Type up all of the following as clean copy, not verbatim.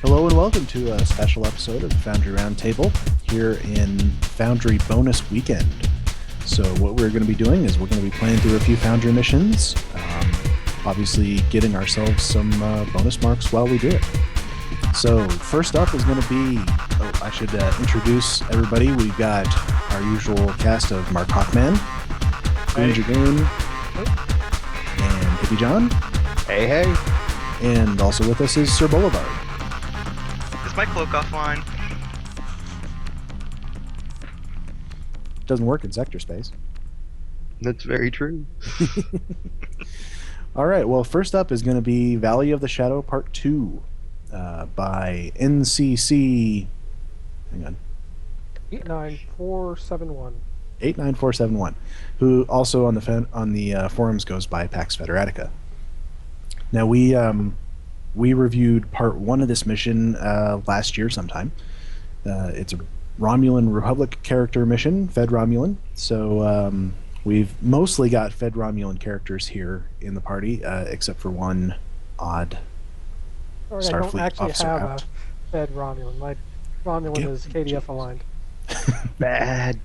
Hello and welcome to a special episode of Foundry Roundtable here in Foundry Bonus Weekend. So what we're going to be doing is we're going to be playing through a few Foundry missions, obviously getting ourselves some bonus marks while we do it. So first up is going to be, I should introduce everybody. We've got our usual cast of Markhawkman, Greendragoon, and Hippiejohn. Hey, hey. And also with us is SirBoulevard. Is my cloak offline? Doesn't work in sector space. That's very true. All right, well, first up is going to be Valley of the Shadow Part 2 by NCC... Hang on. 89471. 89471, who also on the forums goes by Pax Federatica. Now, we reviewed Part 1 of this mission last year sometime. It's a Romulan Republic character mission, Fed-Romulan. So we've mostly got Fed-Romulan characters here in the party, except for one odd Sorry, Starfleet I don't actually officer have out. a Fed-Romulan. My Romulan is KDF aligned. Bad.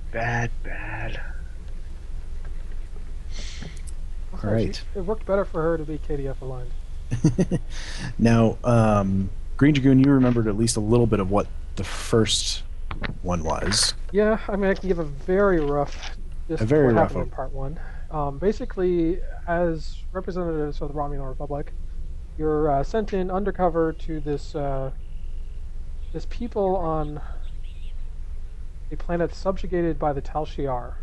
All right. It worked better for her to be KDF aligned. Now, Greendragoon, you remembered at least a little bit of what the first one was. Yeah, I mean, I can give a very rough A very what rough happened in Part 1. Basically, as representatives of the Romulan Republic, you're sent in undercover to this people on a planet subjugated by the Tal Shiar.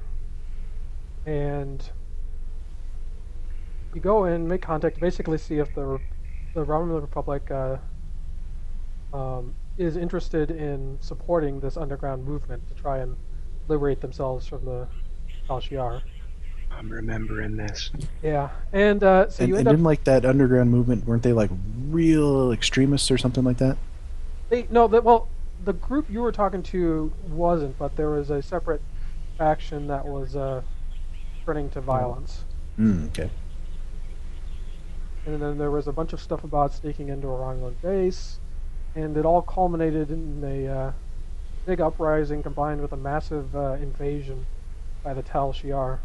And you go in, make contact, basically see if the Romulan Republic is interested in supporting this underground movement to try and liberate themselves from the Tal Shiar. I'm remembering this. Yeah, and so And, you and end up... didn't like that underground movement, weren't they like real extremists or something like that? Well, the group you were talking to wasn't, but there was a separate faction that was turning to violence. Okay. And then there was a bunch of stuff about sneaking into a Romulan base, and it all culminated in a big uprising combined with a massive invasion by the Tal Shiar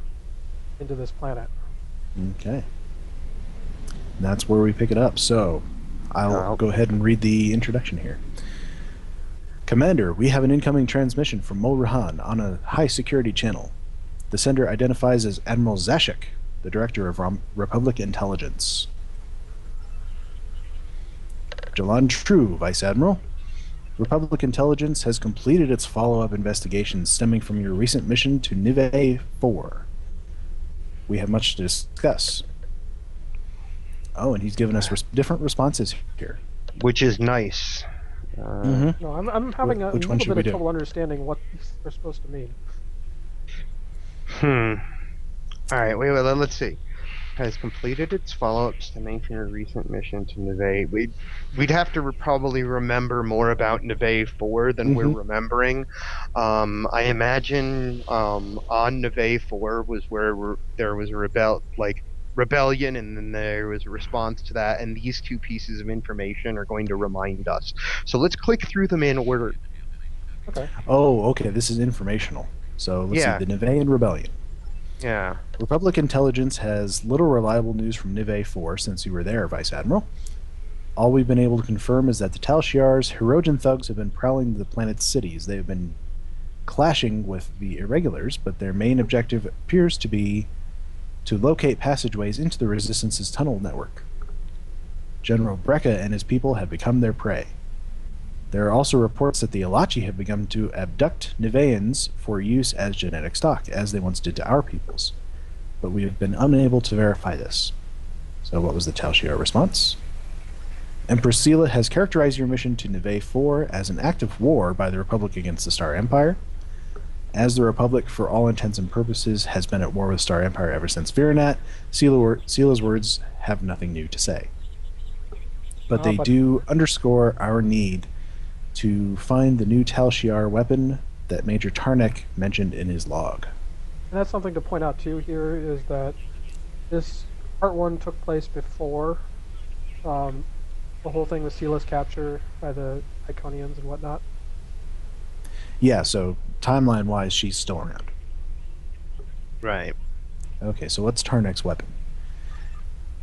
into this planet. Okay. And that's where we pick it up. So I'll go ahead and read the introduction here. Commander, we have an incoming transmission from Mo Rahan on a high-security channel. The sender identifies as Admiral Zashek, the Director of Republic Intelligence. Jalan True, Vice Admiral. Republic Intelligence has completed its follow-up investigations stemming from your recent mission to Nive 4. We have much to discuss. Oh, and he's given us different responses here. Which is nice. No, I'm having a Which little one should bit we of do? trouble understanding what they're supposed to mean. Alright, wait, let's see. Has completed its follow-up stemming from a recent mission to Neve. We'd have to probably remember more about Neve 4 than we're remembering. I imagine on Neve 4 was where there was a rebellion, and then there was a response to that, and these two pieces of information are going to remind us. So let's click through them in order. Okay. Oh, okay, this is informational. So let's Yeah. see, the Nivean Rebellion. Yeah. Republic Intelligence has little reliable news from Nive 4 since you were there, Vice Admiral. All we've been able to confirm is that the Tal Shiar's Hippiejohn thugs have been prowling the planet's cities. They have been clashing with the irregulars, but their main objective appears to be to locate passageways into the Resistance's tunnel network. General Brekka and his people have become their prey. There are also reports that the Alachi have begun to abduct Niveans for use as genetic stock, as they once did to our peoples. But we have been unable to verify this. So what was the Tal Shiar response? Empress Sela has characterized your mission to Nive 4 as an act of war by the Republic against the Star Empire. As the Republic, for all intents and purposes, has been at war with Star Empire ever since Virenat, Sela's words have nothing new to say. But they do underscore our need to find the new Tal Shiar weapon that Major Tarnek mentioned in his log. And that's something to point out too here is that this Part 1 took place before the whole thing with Sila's capture by the Iconians and whatnot. Yeah, so timeline-wise, she's still around. Right. Okay, so what's Tarnek's weapon?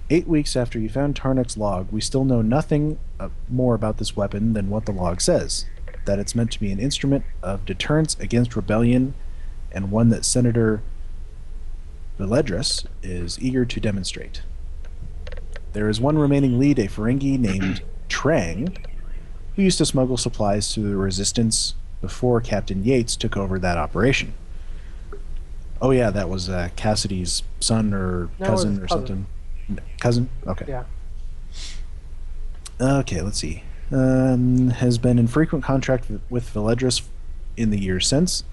8 weeks after you found Tarnek's log, we still know nothing more about this weapon than what the log says. That it's meant to be an instrument of deterrence against rebellion, and one that Senator Veledris is eager to demonstrate. There is one remaining lead, a Ferengi named Trang, who used to smuggle supplies to the Resistance before Captain Yates took over that operation. Oh yeah, that was Cassidy's son or No, cousin it's or cousin. something. Cousin? Okay. Yeah. Okay, let's see. Has been in frequent contact with Veledris in the years since.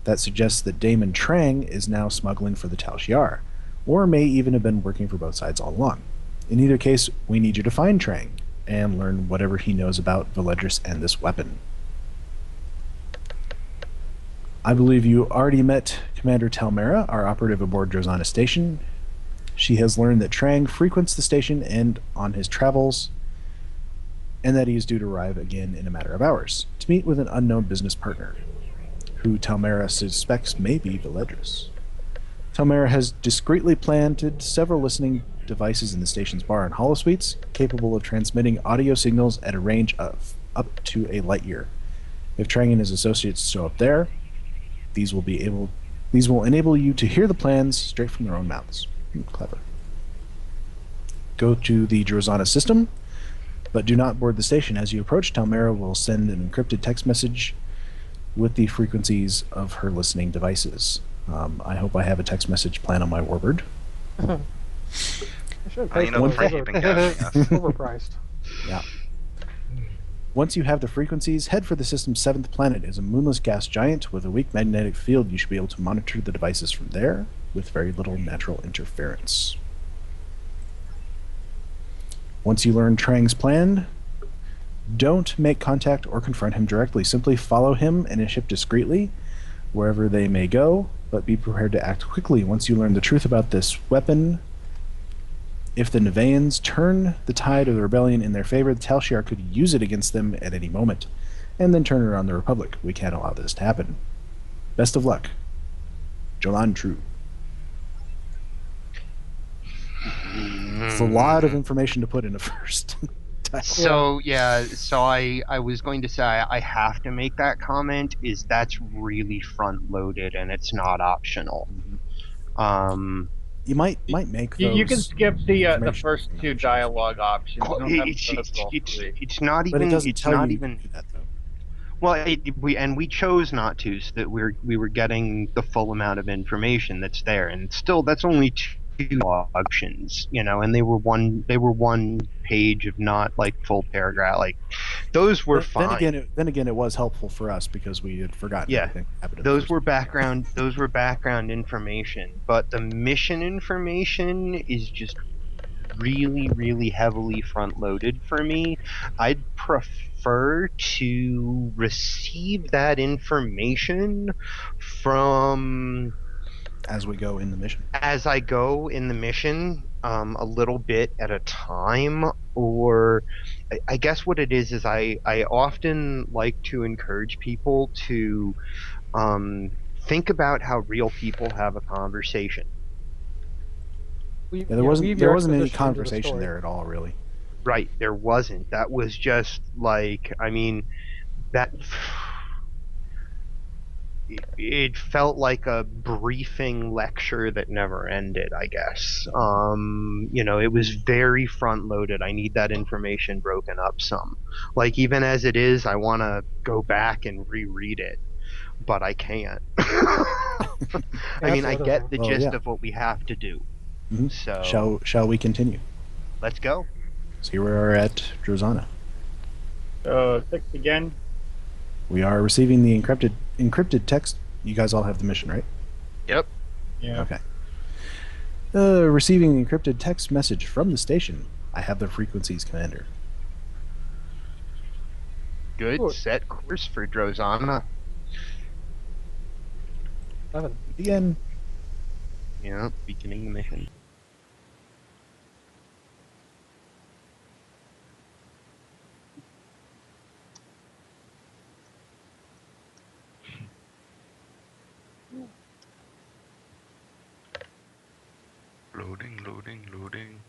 That suggests that Damon Trang is now smuggling for the Tal Shiar, or may even have been working for both sides all along. In either case, we need you to find Trang and learn whatever he knows about Veledris and this weapon. I believe you already met Commander Talmera, our operative aboard Drozana Station. She has learned that Trang frequents the station and on his travels, and that he is due to arrive again in a matter of hours to meet with an unknown business partner, who Talmera suspects may be Veledris. Talmera has discreetly planted several listening devices in the station's bar and holosuites, capable of transmitting audio signals at a range of up to a light year. If Trang and his associates show up there, these will enable you to hear the plans straight from their own mouths. Clever. Go to the Drozana system, but do not board the station. As you approach, Talmera will send an encrypted text message with the frequencies of her listening devices. I hope I have a text message plan on my Warbird. I should You know, the those. French been gouging us. Overpriced. Yeah. Once you have the frequencies, head for the system's 7th planet. It is a moonless gas giant with a weak magnetic field. You should be able to monitor the devices from there with very little natural interference. Once you learn Trang's plan, don't make contact or confront him directly. Simply follow him and his ship discreetly wherever they may go, but be prepared to act quickly once you learn the truth about this weapon. If the Nevaeans turn the tide of the rebellion in their favor, the Tal Shiar could use it against them at any moment, and then turn it on the Republic. We can't allow this to happen. Best of luck. Jolan True. It's a lot of information to put in a first title. So yeah, so I was going to say I have to make that comment, is that's really front loaded and it's not optional. You might make those. You can skip the information first two dialogue options. You don't have to go through all three. It's not But even it doesn't it's tell not you even to do that, though. well we chose not to, so that we were getting the full amount of information that's there, and still that's only two options, you know, and they were one page of not like full paragraph, like those were fine. Then again, it was helpful for us because we had forgotten everything that happened. Those were background information, but the mission information is just really heavily front loaded for me. I'd prefer to receive that information from as we go in the mission. as I go in the mission, a little bit at a time, or I guess what it is I often like to encourage people to think about how real people have a conversation. Yeah, there wasn't any exposition into the conversation story. there at all, really. Right, there wasn't. That was just like, I mean, that it felt like a briefing lecture that never ended, I guess. You know, it was very front loaded. I need that information broken up some. Like, even as it is, I want to go back and reread it, but I can't. I mean, I get the gist of what we have to do. Mm-hmm. So shall we continue? let's go. So here we are at Drozana. 6 again. We are receiving the encrypted text. You guys all have the mission, right? Yep. Yeah. Okay. Receiving the encrypted text message from the station. I have the frequencies, Commander. Good. Cool. Set course for Drozana. 7. Begin. Yeah, beginning the mission. Loading, loading, loading.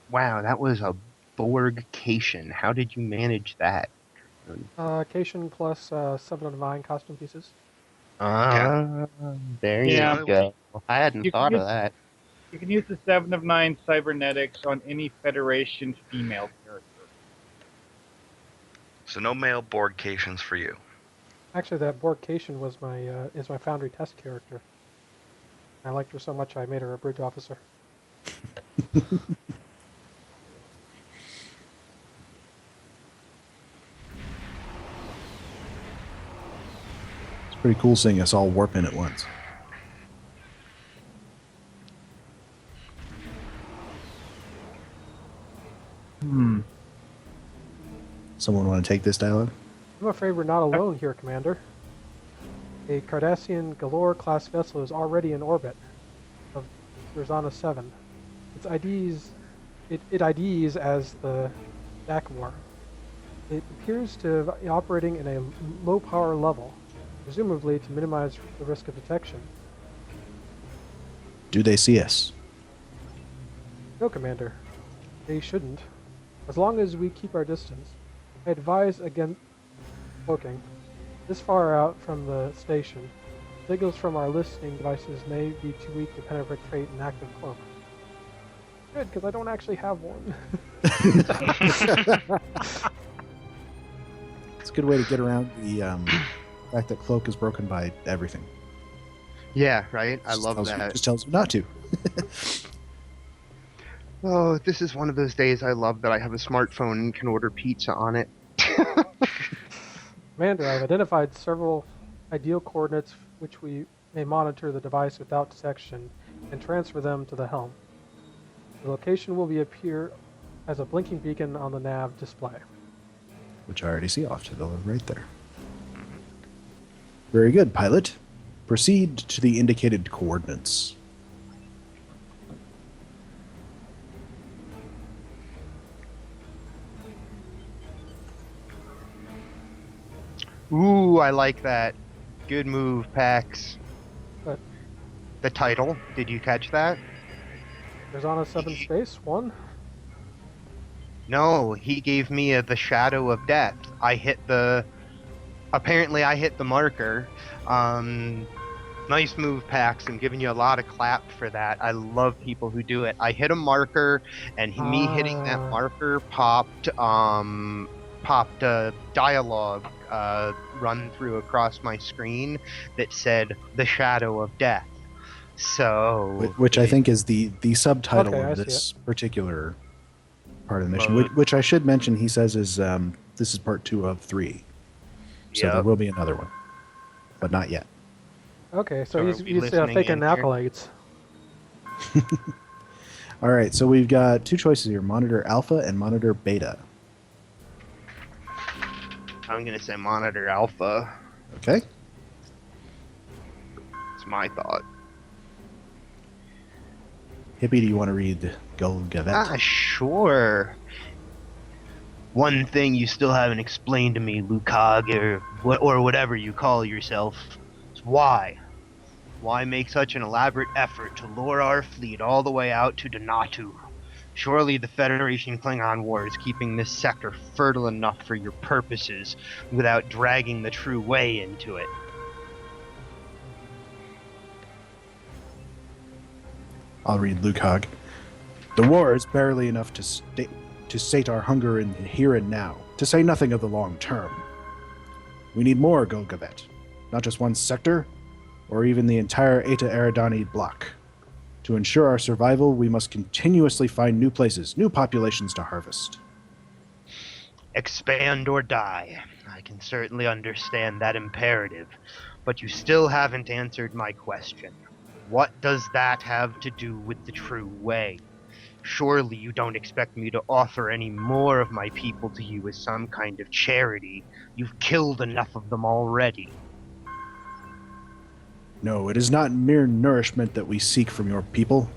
Wow, that was a Borgcation. How did you manage that? Cation plus 7 of 9 costume pieces. There Yeah. you go. I hadn't You can thought of use- that. You can use the 7 of 9 cybernetics on any Federation female character. So no male Borgcations for you. Actually, that Borg Cation was my is my Foundry test character. I liked her so much I made her a bridge officer. It's pretty cool seeing us all warp in at once. Someone want to take this dialogue? I'm afraid we're not alone here, Commander. A Cardassian Galore-class vessel is already in orbit of Verzana 7. It IDs as the Dakmor. It appears to be operating in a low-power level, presumably to minimize the risk of detection. Do they see us? No, Commander. They shouldn't. As long as we keep our distance. I advise against cloaking. This far out from the station, signals from our listening devices may be too weak to penetrate an active cloak. Good, because I don't actually have one. It's a good way to get around the fact that cloak is broken by everything. Yeah, right? I Just love tells you- that. just tells you not to. Oh, this is one of those days I love that I have a smartphone and can order pizza on it. Commander, I've identified several ideal coordinates which we may monitor the device without detection and transfer them to the helm. The location will appear as a blinking beacon on the nav display. Which I already see off to the right there. Very good, pilot. Proceed to the indicated coordinates. Ooh, I like that. Good move, Pax. But The title, did you catch that? Verzana 7 space 1. No, he gave me the shadow of death. Apparently I hit the marker. Nice move, Pax. I'm giving you a lot of clap for that. I love people who do it. I hit a marker, and me hitting that marker popped a dialogue run through across my screen that said "The Shadow of Death." So, Which I think is the subtitle Okay, I of see this particular part of the mission. Which I should mention, he says is this is part 2 of 3. So there Yep. will be another one. But not yet. Okay, So so are he's we listening faking in here? accolades. All right, so we've got 2 choices here, monitor alpha and monitor beta. I'm gonna say monitor alpha. Okay? It's my thought. Hippie, do you want to read Golgavet? Sure. One thing you still haven't explained to me, Lucog, or whatever you call yourself, is why. Why make such an elaborate effort to lure our fleet all the way out to Donatu? Surely the Federation Klingon War is keeping this sector fertile enough for your purposes without dragging the true way into it. I'll read Lucog. The war is barely enough to sate our hunger in the here and now, to say nothing of the long term. We need more Golgavet, not just one sector, or even the entire Eta Eridani block. To ensure our survival, we must continuously find new places, new populations to harvest. Expand or die. I can certainly understand that imperative, but you still haven't answered my question. What does that have to do with the true way? Surely you don't expect me to offer any more of my people to you as some kind of charity. You've killed enough of them already. No, it is not mere nourishment that we seek from your people.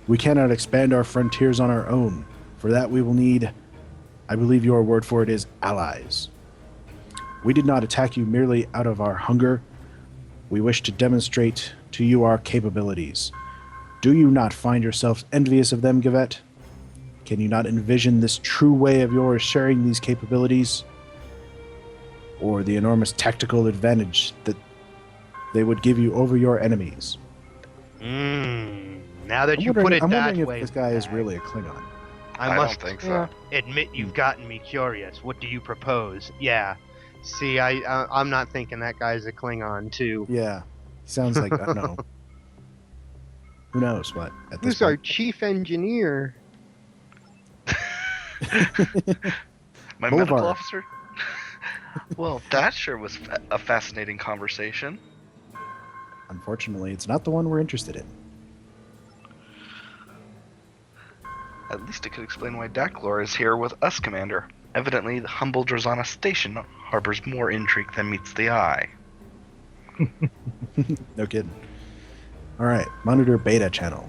We cannot expand our frontiers on our own. For that we will need, I believe your word for it is allies. We did not attack you merely out of our hunger. We wish to demonstrate to you our capabilities. Do you not find yourself envious of them, Gavette? Can you not envision this true way of yours sharing these capabilities? Or the enormous tactical advantage that they would give you over your enemies? Now that you I'm put it wondering that if way, this guy is Mag, really a Klingon. I I must don't think so. admit you've gotten me curious. What do you propose? Yeah. See, I'm not thinking that guy's a Klingon too. Yeah. He sounds like, I don't know. Who knows what at this Who's our point. chief engineer? My Boulevard. medical officer? Well, that sure was a fascinating conversation. Unfortunately, it's not the one we're interested in. At least it could explain why Daklor is here with us, Commander. Evidently, the humble Drazana station harbors more intrigue than meets the eye. No kidding. All right, monitor beta channel.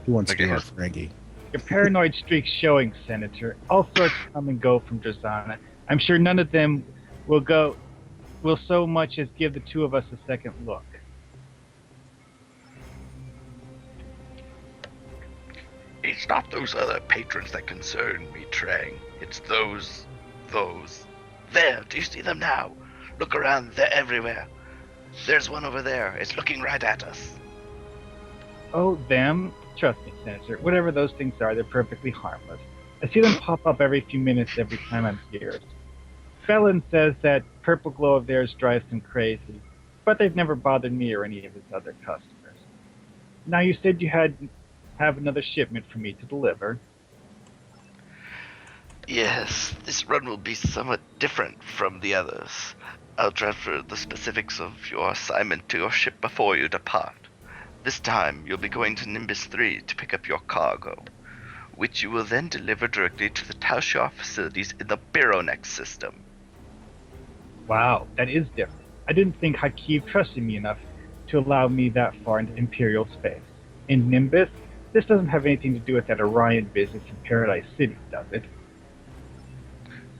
Who wants to Okay, do our here's- Ferengi? Your paranoid streak's showing, Senator. All sorts come and go from Drazana. I'm sure none of them will so much as give the two of us a second look. It's not those other patrons that concern me, Trang. It's those. There, do you see them now? Look around, they're everywhere. There's one over there. It's looking right at us. Oh, them? Trust me, Senator. Whatever those things are, they're perfectly harmless. I see them pop up every few minutes every time I'm here. Felon says that purple glow of theirs drives him crazy, but they've never bothered me or any of his other customers. Now, you said you have another shipment for me to deliver. Yes, this run will be somewhat different from the others. I'll transfer the specifics of your assignment to your ship before you depart. This time, you'll be going to Nimbus 3 to pick up your cargo, which you will then deliver directly to the Tau Shiar facilities in the Baronex system. Wow, that is different. I didn't think Hakeem trusted me enough to allow me that far into Imperial space. In Nimbus, this doesn't have anything to do with that Orion business in Paradise City, does it?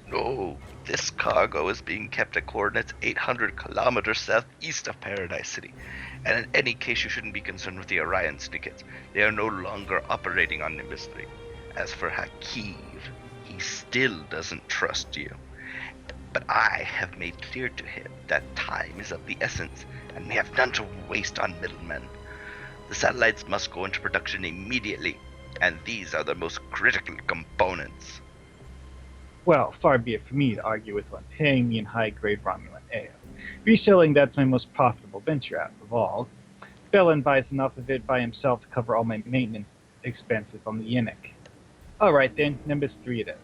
No, this cargo is being kept at coordinates 800 kilometers southeast of Paradise City. And in any case, you shouldn't be concerned with the Orion syndicates. They are no longer operating on Nimbus 3. As for Hakeem, he still doesn't trust you. But I have made clear to him that time is of the essence, and we have none to waste on middlemen. The satellites must go into production immediately, and these are the most critical components. Well, far be it from me to argue with one paying me in high-grade Romulan ale. Reselling, that's my most profitable venture out of all. Felon buys enough of it by himself to cover all my maintenance expenses on the Yannick. All right then, Nimbus 3 it is.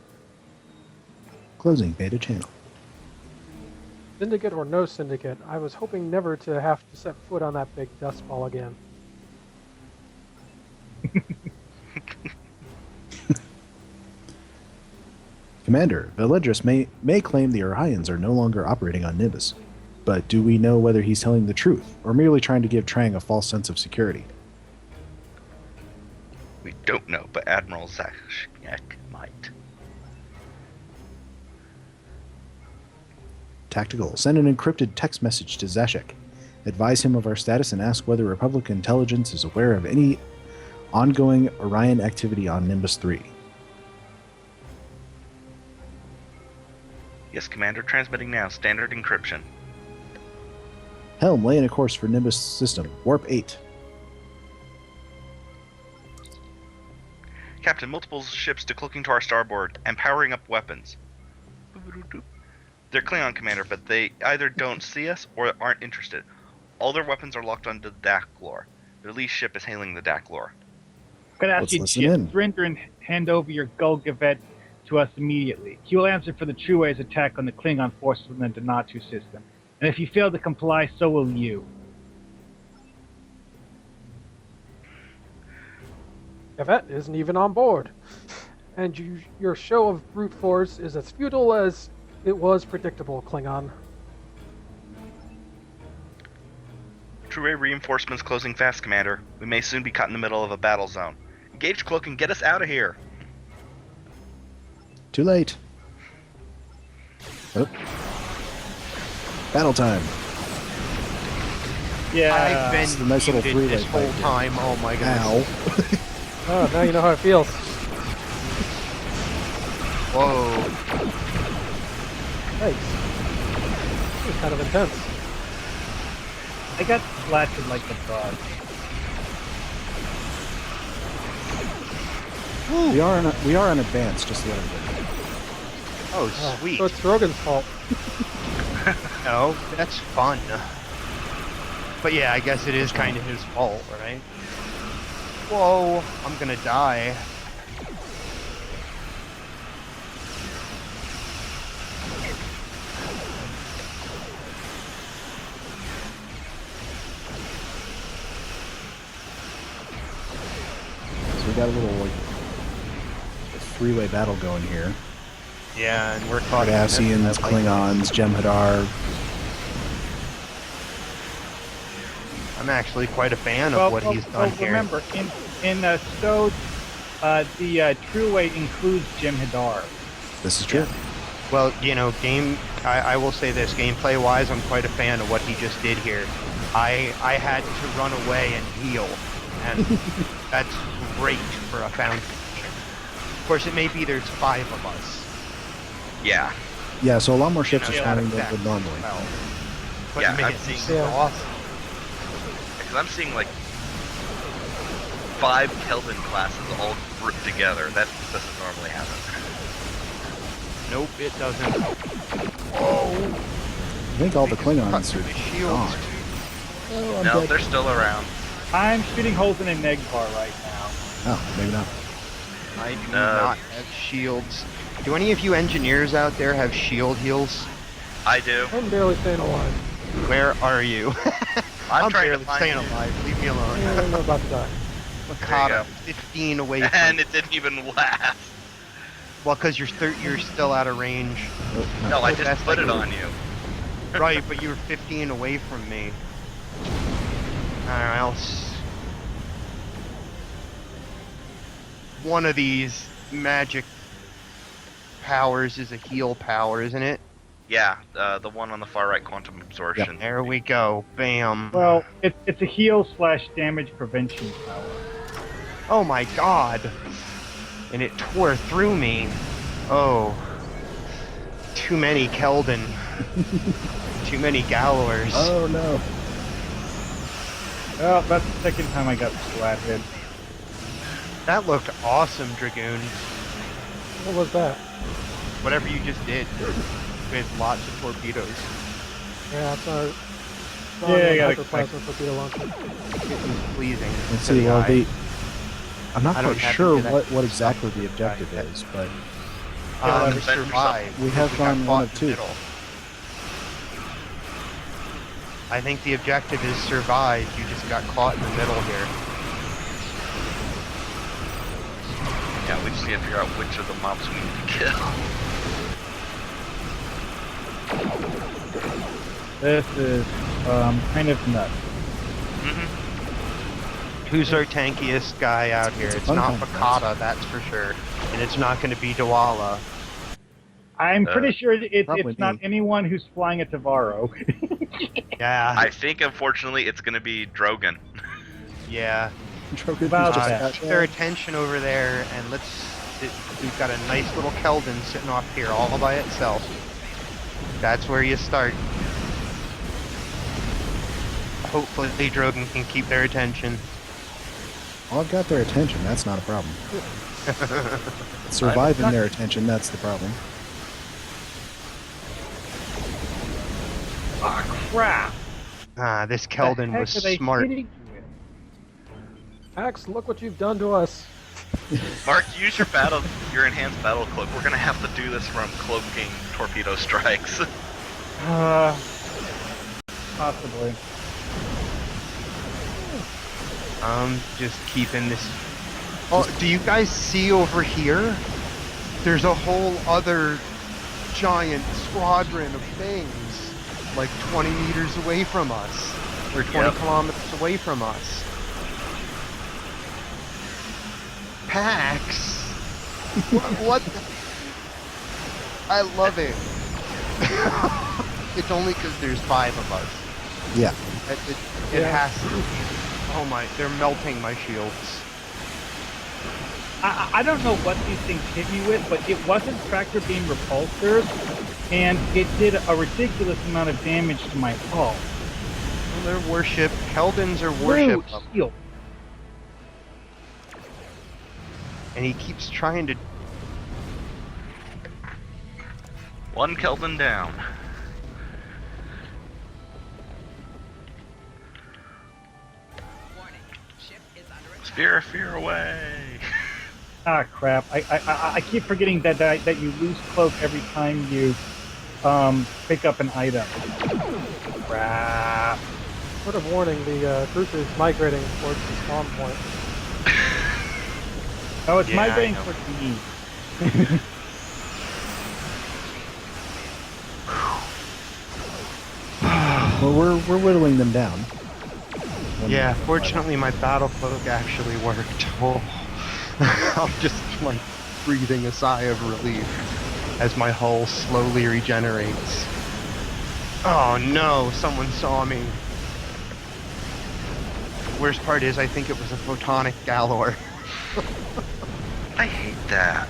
Closing beta channel. Syndicate or no syndicate, I was hoping never to have to set foot on that big dust ball again. Commander, Valedris may claim the Orions are no longer operating on Nimbus, but do we know whether he's telling the truth, or merely trying to give Trang a false sense of security? We don't know, but Admiral Zashniak might. Tactical, send an encrypted text message to Zashek. Advise him of our status and ask whether Republic intelligence is aware of any ongoing Orion activity on Nimbus 3. Yes, Commander, transmitting now. Standard encryption. Helm, lay in a course for Nimbus system. Warp 8. Captain, multiple ships decloaking to our starboard and powering up weapons. They're Klingon, Commander, but they either don't see us or aren't interested. All their weapons are locked onto the Daklor. Their lead ship is hailing the Daklor. Could ask Let's you listen to in. surrender and hand over your Gulgavet to us immediately. He will answer for the True Way's attack on the Klingon forces in the Donatu system. And if you fail to comply, so will you. Yvette isn't even on board. And your show of brute force is as futile as it was predictable, Klingon. True-Ray reinforcements closing fast, Commander. We may soon be caught in the middle of a battle zone. Engage cloak and get us out of here. Too late. Battle time. Yeah. I've been It's a nice little muted this three-way whole fight. time. Oh my god. Ow. Oh, now you know how it feels. Whoa. Nice. This is kind of intense. I got splatted like a bug. We are in advance, just a little bit. Oh, Oh, sweet. so it's Rogan's fault. No, that's fun. But yeah, I guess it is kind of his fault, right? Whoa, I'm gonna die. So we got a little like three-way battle going here. Yeah, and we're caught. Cardassians, Klingons, Jem'Hadar. I'm actually quite a fan of what he's done here. Remember, in Stowed, the true way includes Jem'Hadar. This is true. Well, you know, I will say this, gameplay-wise, I'm quite a fan of what he just did here. I had to run away and heal, and that's great for a Foundry. Of course, it may be there's 5 of us. Yeah. Yeah, so a lot more ships are Yeah, spawning than exactly. would normally. Well, but Yeah, man, I'm this seeing- is Yeah. awesome. Because I'm seeing like 5 Kelvin classes all grouped together. That doesn't normally happen. Nope, it doesn't. I think all the Klingons The are shields. gone. Oh, I'm No, dead. they're still around. I'm shooting holes in a neg bar right now. Oh, maybe not. I do No. not have shields. Do any of you engineers out there have shield heals? I do. I'm barely staying alive. Where are you? I'm trying to barely find staying you. alive. Leave me alone. Yeah, I'm about to die. Makata, go. 15 away from And it didn't even last. Well, because you're still out of range. No, I That's just put it like- on you. Right, but you were 15 away from me. Alright, one of these magic powers is a heal power, isn't it? Yeah, the one on the far right, quantum absorption. There we go. Bam. Well, it's a heal/damage prevention power. Oh my god. And it tore through me. Oh. Too many Keldon. Too many Galors. Oh no. Well, that's the second time I got splatted. That looked awesome, Dragoon. What was that? Whatever you just did. With lots of torpedoes. Yeah, it's our Yeah, I gotta hyperplasma torpedo launcher. It was pleasing. Let's to see. the Well, eye. I'm not I don't quite have to sure do that. what exactly the objective is, but Yeah, To defend survive. we have because got gone caught one in of the two. middle. I think the objective is survive. You just got caught in the middle here. Yeah, we just need to figure out which of the mobs we need to kill. This is kind of nuts. Mm-hmm. Who's our tankiest guy out here? It's a It's fun not conference. Makata, that's for sure. And it's not going to be Dawala. I'm pretty sure probably it's not me. anyone who's flying a Tavaro. Yeah, I think, unfortunately, it's going to be Drogon. yeah. Drogon's About just that. got Keep their dead. attention over there, and we've got a nice little Keldon sitting off here all by itself. That's where you start. Hopefully Drogon can keep their attention. Well, I've got their attention. That's not a problem. Surviving their attention, that's the problem. Ah, crap! Ah, this The Keldon heck was are they smart. hitting you with? Axe, look what you've done to us. Mark, use your enhanced battle cloak. We're going to have to do this from cloaking torpedo strikes. Possibly. I'm just keeping this. Oh, do you guys see over here? There's a whole other giant squadron of things, like 20 meters away from us, or 20 Yep. kilometers away from us. Pax? What? I love it. It's only because there's 5 of us. Yeah. It Yeah. has to be. Oh my, they're melting my shields. I don't know what these things hit me with, but it wasn't tractor beam repulsors, and it did a ridiculous amount of damage to my hull. Well, they're warship. Keldons are No warship. shield. And he keeps trying to. One Kelvin down. Fear away. Ah, crap. I keep forgetting that you lose cloak every time you pick up an item. Crap. Word of warning, the cruiser is migrating towards the spawn point. Oh, it's Yeah, migrating I know. towards the east. Well, we're whittling them down. Yeah, fortunately my battle cloak actually worked. Oh. I'm just like breathing a sigh of relief as my hull slowly regenerates. Oh no, someone saw me. Worst part is I think it was a photonic galor. I hate that.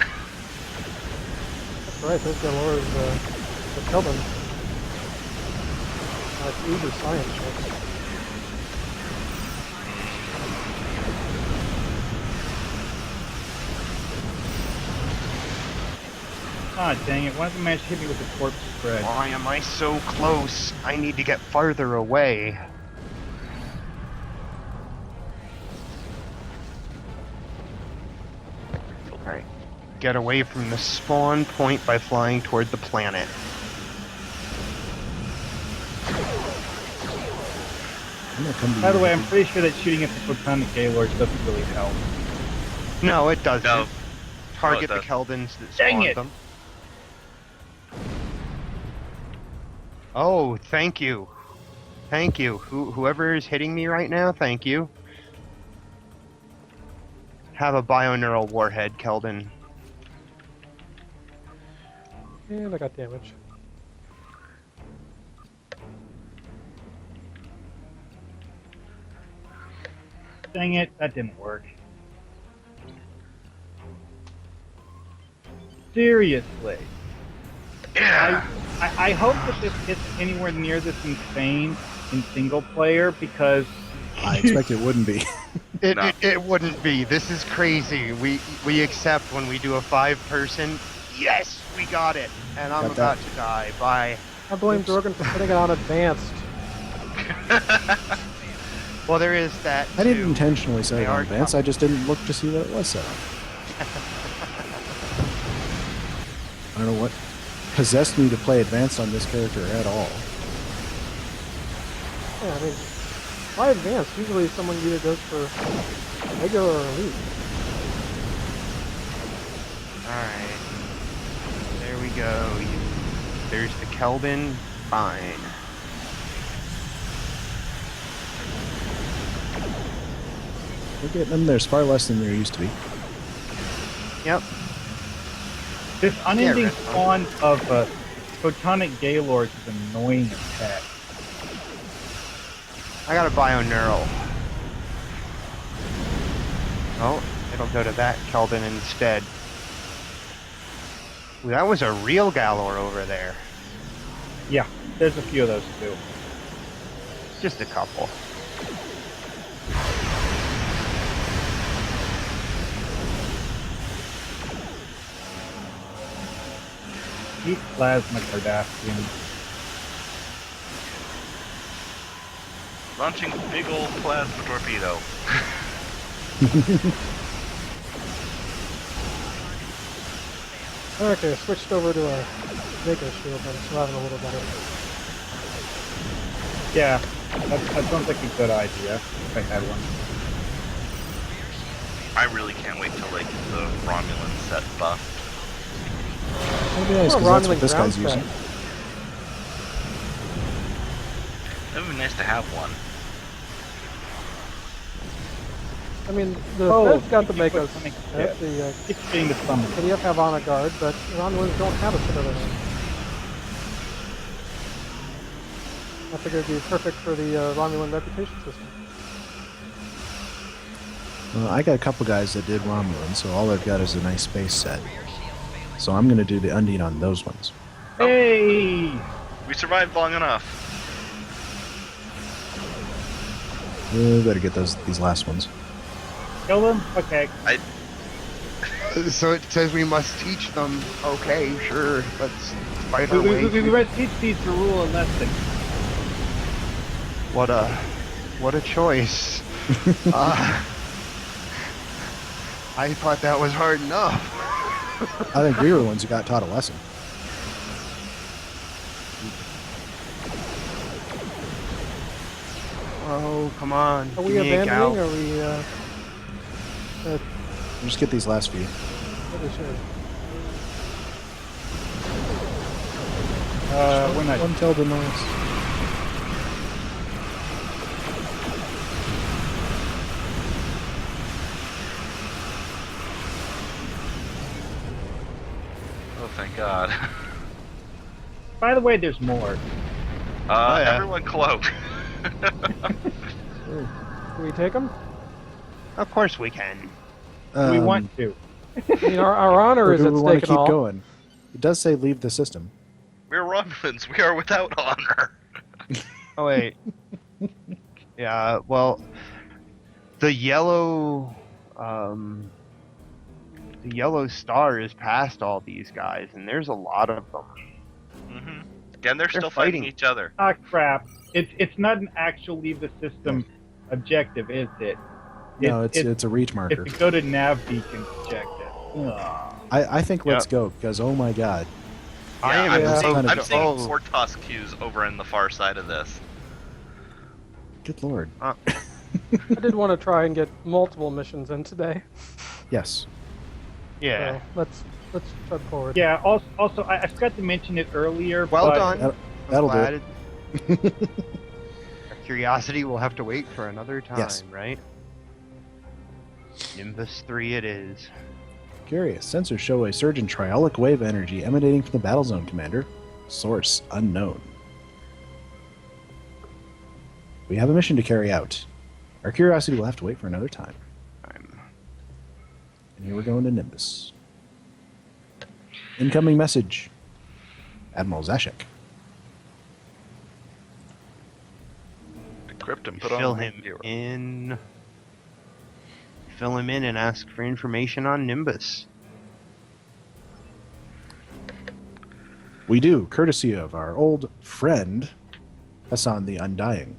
That's right, those galores, the Kelvin. Like uber science ships. Ah, dang it. One of them managed to hit me with a corpse spread. Why am I so close? I need to get farther away. Alright. Get away from the spawn point by flying toward the planet. I'm gonna come to By the you. way, I'm pretty sure that shooting at the photonic galors doesn't really help. No, it doesn't. No. Target No, the it Keldons that Dang spawned it. them. Oh, thank you. Thank you. Whoever is hitting me right now, thank you. Have a bioneural warhead, Keldon. And I got damage. Dang it, that didn't work. Seriously. Yeah. I hope that this hits anywhere near this insane in single player because I expect it wouldn't be. No. It wouldn't be. This is crazy. We accept when we do a 5-person. Yes, we got it. And I'm Got that. about to die. Bye. I blame Drogon for putting it on advanced. Well, there is that. I didn't too. intentionally set They it on are advance. tough. I just didn't look to see that it was set on. I don't know what possessed me to play advanced on this character at all. Yeah, I mean, why advanced? Usually someone either goes for regular or elite. Alright. There we go. There's the Keldon. Fine. We're getting them. There's far less than there used to be. Yep. this unending Yeah, spawn of photonic galors is annoying as heck. I got a bioneural. Oh, it'll go to that Keldon instead. Ooh, that was a real Galor over there. Yeah, there's a few of those too. Just a couple. Eat plasma Cardassian. Launching big old plasma torpedo. Okay, I switched over to a Mako shield, but I'm still having a little better. Yeah, that sounds like a good idea if I had one. I really can't wait till like the Romulan set buff. That'd be nice, Oh, 'cause that's Romulan what this ground guy's using. set. It would be nice to have one. I mean, the Oh, Fed's got the thank you for Makos. coming. The It's getting the summon. KDF have Honor Guard, but Romulans don't have a Citadel. I figured it'd be perfect for the Romulan reputation system. Well, I got a couple guys that did Romulan, so all I've got is a nice base set. So I'm going to do the Undine on those ones. Hey! We survived long enough. Better get these last ones. Kill them? Okay. So it says we must teach them. Okay, sure. Let's fight our way. We must teach these to rule a lesson. What a choice. I thought that was hard enough. I think we were the ones who got taught a lesson. Oh, come on. Are we Give me a gal. abandoning, or are we, Just get these last few. what is it? We're not. Until the noise. Oh, thank God. By the way, there's more. yeah. Everyone cloak. Do we take them? Of course we can. We want to. I mean, our honor Or is do at we want stake to and keep all. going? It does say leave the system. We're Romulans. We are without honor. Oh wait. Yeah. Well, the yellow star is past all these guys, and there's a lot of them. Mm-hmm. And they're still fighting each other. Ah, crap. It's not an actual leave the system objective, is it? No, it's a reach marker. It's a go to nav beacon objective. Ugh. I think let's go, because oh my god. I am I'm seeing, kind of- I'm seeing oh. 4 Tusk queues over in the far side of this. Good lord. I did want to try and get multiple missions in today. Yes. Yeah. So let's tread forward. Yeah, also I forgot to mention it earlier. Well but done. That'll do Glad it. Our curiosity will have to wait for another time, Yes. right? Nimbus 3 it is. Curious. Sensors show a surge in triolic wave energy emanating from the battle zone, Commander. Source unknown. We have a mission to carry out. Our curiosity will have to wait for another time. And here we're going to Nimbus. Incoming message. Admiral Zashek. Decrypt and put Fill on him zero. in. Fill him in and ask for information on Nimbus. We do, courtesy of our old friend, Hassan the Undying.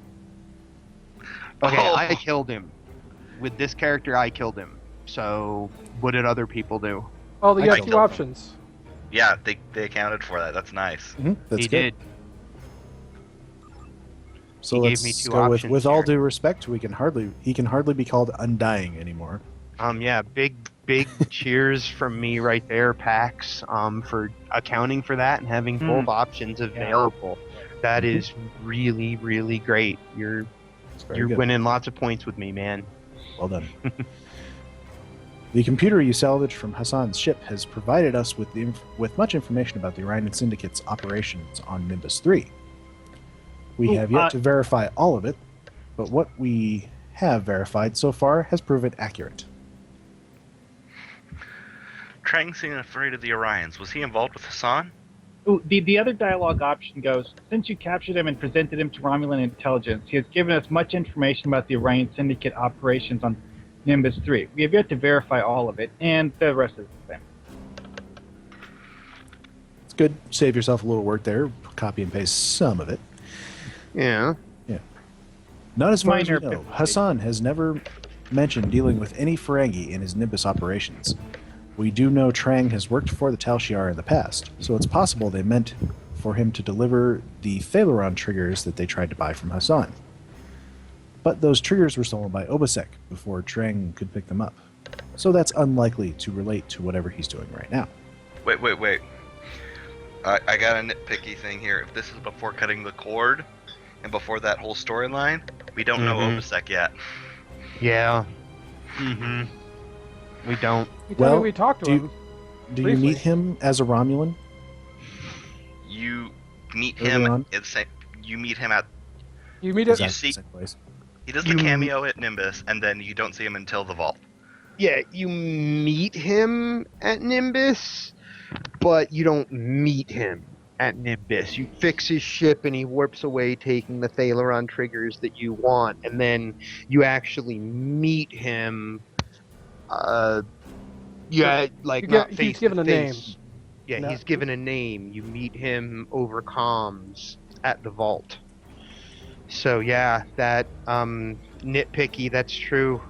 Okay, Oh. I killed him. With this character, I killed him. So, what did other people do? Oh, you I have killed two him. options. Yeah, they accounted for that. That's nice. That's He good. did. So He let's gave me two go options with all here. due respect, he can hardly be called Undying anymore. Yeah, big cheers from me right there, PAX, for accounting for that and having both options available. That is really, really great. You're It's very You're good. winning lots of points with me, man. Well done. The computer you salvaged from Hassan's ship has provided us with much information about the Orion Syndicate's operations on Nimbus 3. We have yet to verify all of it, but what we have verified so far has proven accurate. Trang seemed afraid of the Orions. Was he involved with Hassan? Ooh, the other dialogue option goes, since you captured him and presented him to Romulan intelligence, he has given us much information about the Orion Syndicate operations on Nimbus 3. We have yet to verify all of it, and the rest is the same. It's good. Save yourself a little work there. Copy and paste some of it. Yeah. Not as far as we Minor know. pixel Hassan has never mentioned dealing with any Ferengi in his Nimbus operations. We do know Trang has worked for the Tal Shiar in the past, so it's possible they meant for him to deliver the Fed-Romulan triggers that they tried to buy from Hassan. But those triggers were stolen by Obasek before Trang could pick them up. So that's unlikely to relate to whatever he's doing right now. Wait. I got a nitpicky thing here. If this is before cutting the cord and before that whole storyline, we don't know Obasek yet. Yeah. Mm-hmm. We don't. Well, We talked to him. Do you Briefly. meet him as a Romulan? You meet Early him on? at the same. You meet him at You meet Is it. that see- the second place? He does the cameo at Nimbus, and then you don't see him until the vault. Yeah, you meet him at Nimbus, but you don't meet him at Nimbus. You fix his ship and he warps away, taking the Thaleron triggers that you want, and then you actually meet him. Like not face he's given to a name. face. Yeah, No. he's given a name. You meet him over comms at the vault. So yeah, that nitpicky. That's true.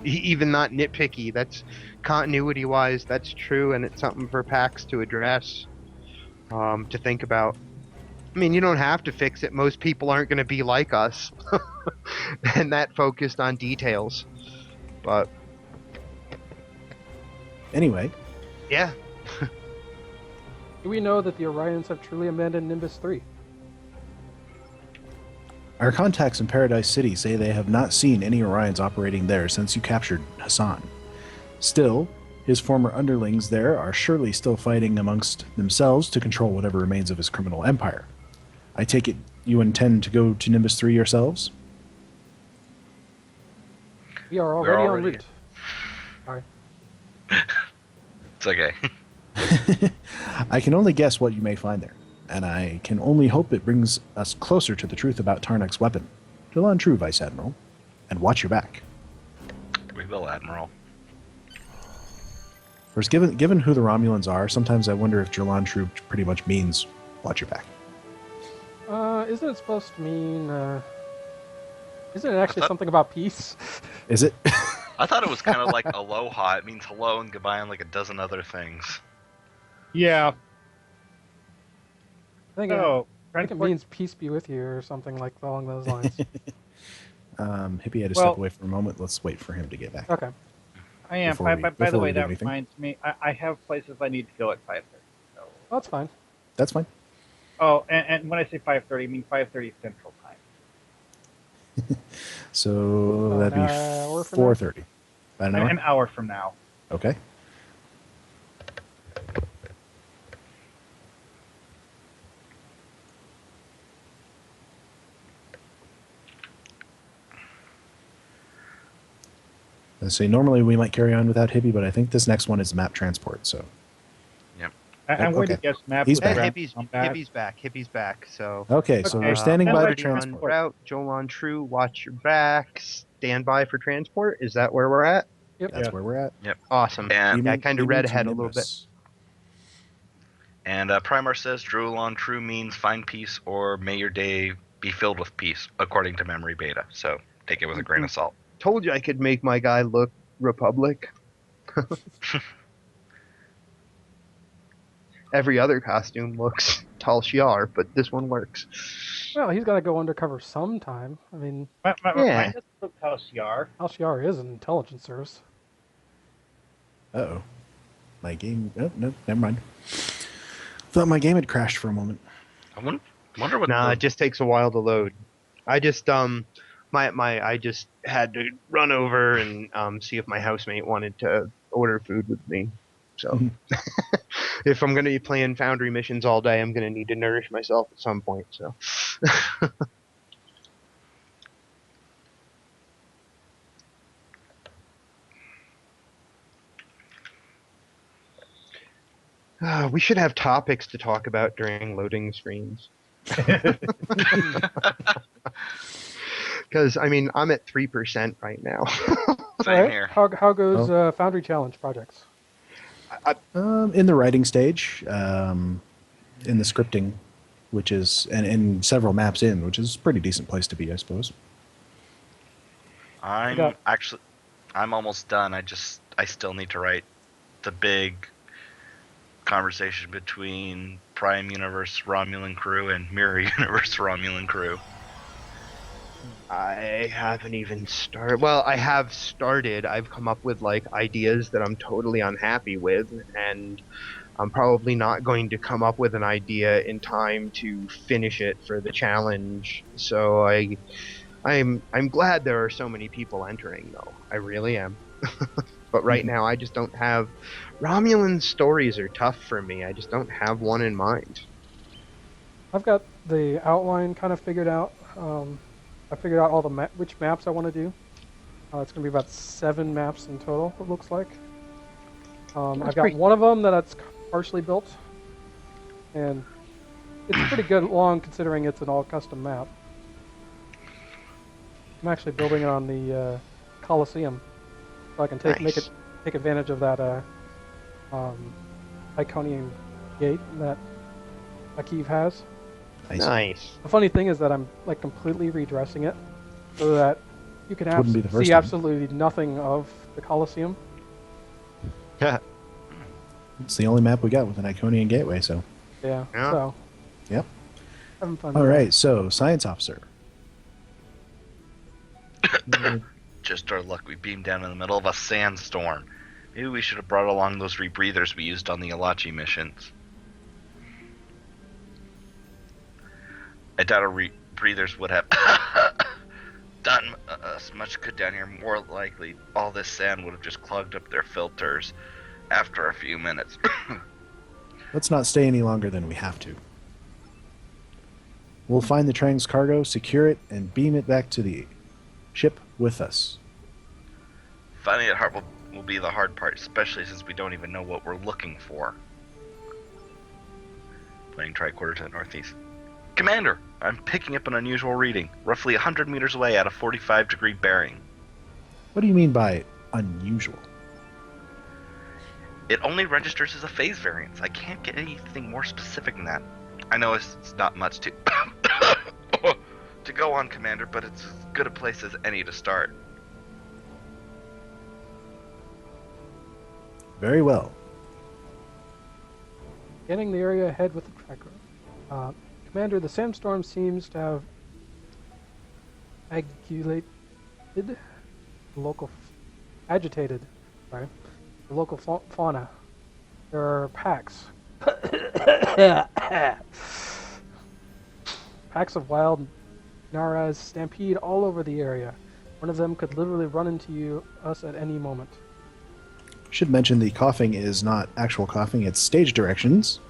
Even not nitpicky. That's continuity-wise. That's true, and it's something for PAX to address, to think about. I mean, you don't have to fix it. Most people aren't going to be like us, and that focused on details. But Anyway, yeah, Do we know that the Orions have truly abandoned Nimbus 3? our contacts in Paradise City say they have not seen any Orions operating there since you captured Hassan. Still, his former underlings there are surely still fighting amongst themselves to control whatever remains of his criminal empire. I take it you intend to go to Nimbus 3 yourselves? We are We're already en already- route. Sorry. It's okay. I can only guess what you may find there, and I can only hope it brings us closer to the truth about Tarnak's weapon. Still untrue, Vice Admiral, and watch your back. We will, Admiral. First, given who the Romulans are, sometimes I wonder if Jerlan True pretty much means watch your back. Isn't it supposed to mean? Isn't it actually thought- something about peace? Is it? I thought it was kind of like aloha. It means hello and goodbye and like a dozen other things. Yeah. I think So, it means peace be with you or something like along those lines. Hippie had to Well- step away for a moment. Let's wait for him to get back. Okay. I am. Before By we- the before way, we do that anything. reminds me. I have places I need to go at 5:30. So. Well, that's fine. That's fine. Oh, and when I say 5:30, I mean 5:30 Central Time. So About that'd be an hour from now? 4:30. About an hour? An hour from now. Okay. Let's see. Normally we might carry on without Hippie, but I think this next one is map transport. So I'm going to Okay. guess map. He's with back. ground Hippie's combat. Hippie's back. So okay, so Okay. we're standing by the Ready on transport. route. Jolan True, watch your back. Stand by for transport. Is that where we're at? Yep. That's Yeah. where we're at. Awesome. And Yeah, I kinda Aiming read to ahead a little bit. Nimbus. Primar says Drulon True means find peace or may your day be filled with peace, according to Memory Beta. So take it with a grain of salt. Told you I could make my guy look Republic. Every other costume looks Tal Shiar, but this one works. Well, he's got to go undercover sometime. I mean, Yeah. Mine doesn't look how CR. LCR is an intelligence service. Uh-oh. My game... Oh, no, never mind. Thought my game had crashed for a moment. I wonder what. Nah, it just takes a while to load. I just I just had to run over and see if my housemate wanted to order food with me. So if I'm gonna be playing Foundry missions all day, I'm gonna need to nourish myself at some point. So we should have topics to talk about during loading screens. Because I mean, I'm at 3% right now. Same Alright, here. How goes Foundry Challenge projects? In the writing stage, in the scripting, which is... And several maps in, which is a pretty decent place to be, I suppose. I'm almost done. I still need to write the big conversation between Prime Universe Romulan crew and Mirror Universe Romulan crew. I haven't even started. Well, I have started. I've come up with like ideas that I'm totally unhappy with, and I'm probably not going to come up with an idea in time to finish it for the challenge. So I'm glad there are so many people entering, though. I really am. But right now, I just don't have... Romulan stories are tough for me. I just don't have one in mind. I've got the outline kind of figured out. I figured out all the which maps I want to do. It's going to be about 7 maps in total, it looks like. I've got one of them that's partially built, and it's pretty good long considering it's an all-custom map. I'm actually building it on the Coliseum, so I can take advantage of that Iconian gate that Akiv has. Nice. The funny thing is that I'm like completely redressing it so that you can Wouldn't be the first see time. absolutely nothing of the Coliseum. Yeah. It's the only map we got with an Iconian gateway, so. Yeah. Yeah. So Yep. having fun. All with right, so science officer. Just our luck, we beamed down in the middle of a sandstorm. Maybe we should have brought along those rebreathers we used on the Alachi missions. I doubt our rebreathers would have done us much good down here. More likely, all this sand would have just clogged up their filters after a few minutes. Let's not stay any longer than we have to. We'll find the Trang's cargo, secure it, and beam it back to the ship with us. Finding it hard will be the hard part, especially since we don't even know what we're looking for. Pointing tricorder to the northeast. Commander, I'm picking up an unusual reading, roughly 100 meters away at a 45-degree bearing. What do you mean by unusual? It only registers as a phase variance. I can't get anything more specific than that. I know it's not much to to go on, Commander, but it's as good a place as any to start. Very well. Scanning the area ahead with the tracker. Commander, the sandstorm seems to have agitated the local fauna. There are packs. Packs of wild Naras stampede all over the area. One of them could literally run into us at any moment. Should mention the coughing is not actual coughing, it's stage directions.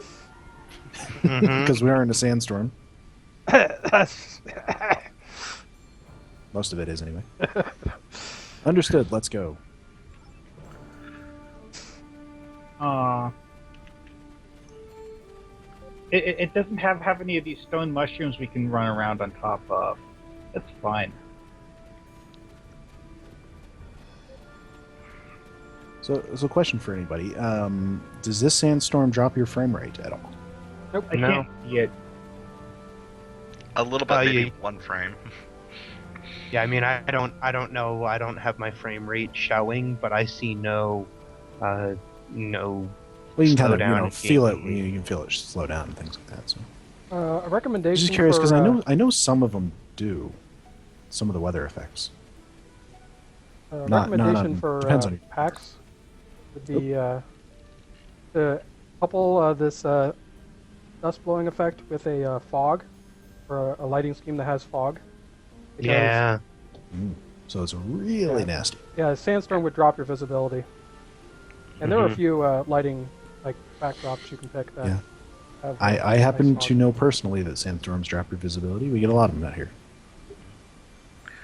Because we are in a sandstorm. Most of it is, anyway. Understood, let's go. It doesn't have any of these stone mushrooms we can run around on top of. That's fine. So question for anybody. Does this sandstorm drop your frame rate at all? Nope. I can't see it. A little bit, maybe yeah. 1 frame. Yeah, I mean, I don't know. I don't have my frame rate showing, but I see no. Well, you can kind Slow of down feel it. immediately. You can feel it slow down and things like that. So, A recommendation. I'm just curious because for, I know some of them do. Some of the weather effects. Not recommendation on- for depends on you. packs would be to couple this dust blowing effect with a fog, or a lighting scheme that has fog. Because, Yeah. So it's really Yeah. nasty. Yeah, a sandstorm would drop your visibility. And there are a few lighting like backdrops you can pick that. Yeah. Have, I happen nice to fog. know personally that sandstorms drop your visibility. We get a lot of them out here.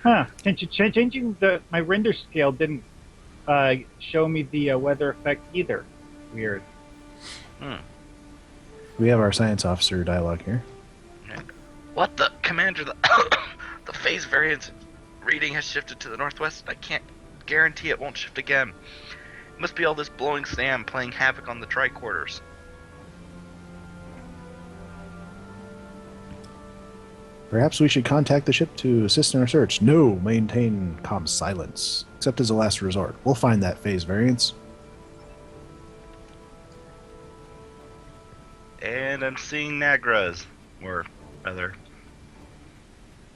Huh. Changing my render scale didn't show me the weather effect either. Weird. We have our science officer dialogue here. What the? Commander, the phase variance reading has shifted to the northwest. I can't guarantee it won't shift again. It must be all this blowing sand playing havoc on the tricorders. Perhaps we should contact the ship to assist in our search. No, maintain calm silence, except as a last resort. We'll find that phase variance. And I'm seeing Nagras, or rather,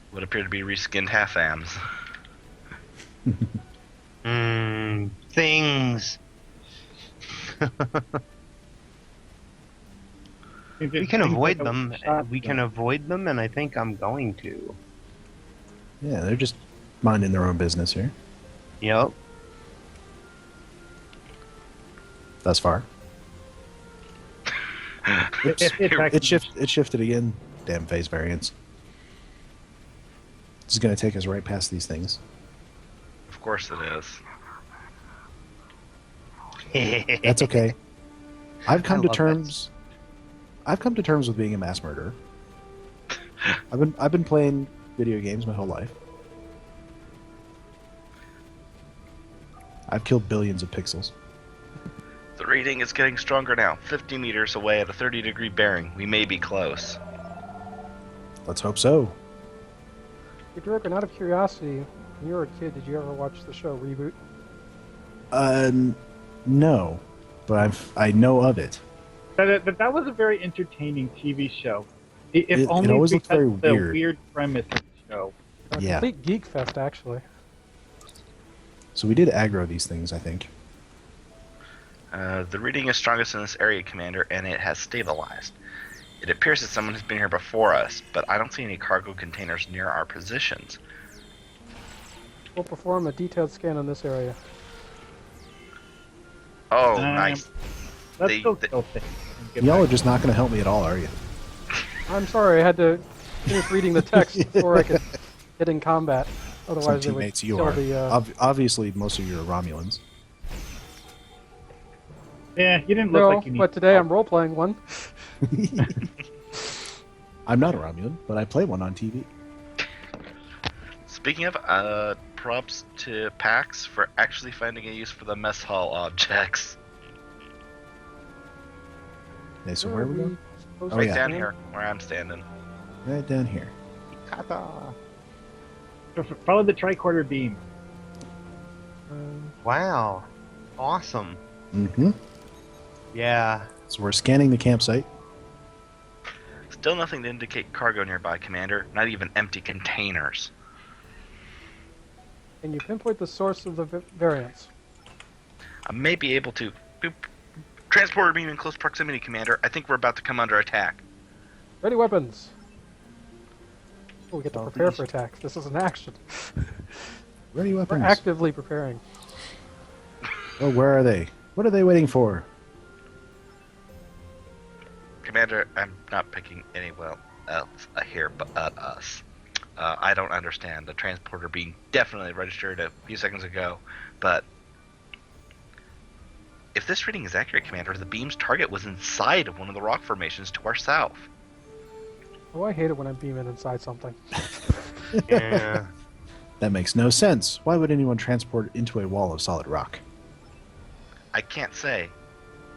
what appear to be reskinned half-ams. Things. We can avoid them. We can avoid them, and I think I'm going to. Yeah, they're just minding their own business here. Yep. Thus far. Oops. It It shifted again. damn phase variants. This is going to take us right past these things. Of course it is. That's okay. I've come to love terms. I've come to terms with being a mass murderer. I've been playing video games my whole life. I've killed billions of pixels. The reading is getting stronger now. 50 meters away at a 30-degree bearing. We may be close. Let's hope so. Hey, Draken, out of curiosity, when you were a kid, did you ever watch the show Reboot? No, but I know of it. That was a very entertaining TV show. If only it always looked because very of the weird. weird premise of the show. Yeah. Complete geek fest, actually. So we did aggro these things, I think. The reading is strongest in this area, Commander, and it has stabilized. It appears that someone has been here before us, but I don't see any cargo containers near our positions. We'll perform a detailed scan on this area. Oh, nice. Let's They- go they- kill things. and get Y'all are back. just not going to help me at all, are you? I'm sorry, I had to finish reading the text before I could get in combat. Some Otherwise, they would teammates you kill are. the. Obviously, most of you are Romulans. Yeah, you didn't look No, like you need but today I'm role playing one. I'm not a Romulan, but I play one on TV. Speaking of, props to PAX for actually finding a use for the mess hall objects. Okay, so where are we going? supposed Oh, Right yeah. down here, where I'm standing. Right down here. Follow the tricorder beam. Wow. Awesome. Mm-hmm. Yeah. So we're scanning the campsite. Still nothing to indicate cargo nearby, Commander. Not even empty containers. Can you pinpoint the source of the variance? I may be able to... Boop. Transporter beam in close proximity, Commander. I think we're about to come under attack. Ready weapons. Oh, we get to Oh, prepare these- for attack. This is an action. Ready We're weapons. actively preparing. Oh, where are they? What are they waiting for? Commander, I'm not picking anyone else here but us. I don't understand. The transporter being definitely registered a few seconds ago, but if this reading is accurate, Commander, the beam's target was inside of one of the rock formations to our south. Oh, I hate it when I'm beaming inside something. Yeah. That makes no sense. Why would anyone transport into a wall of solid rock? I can't say.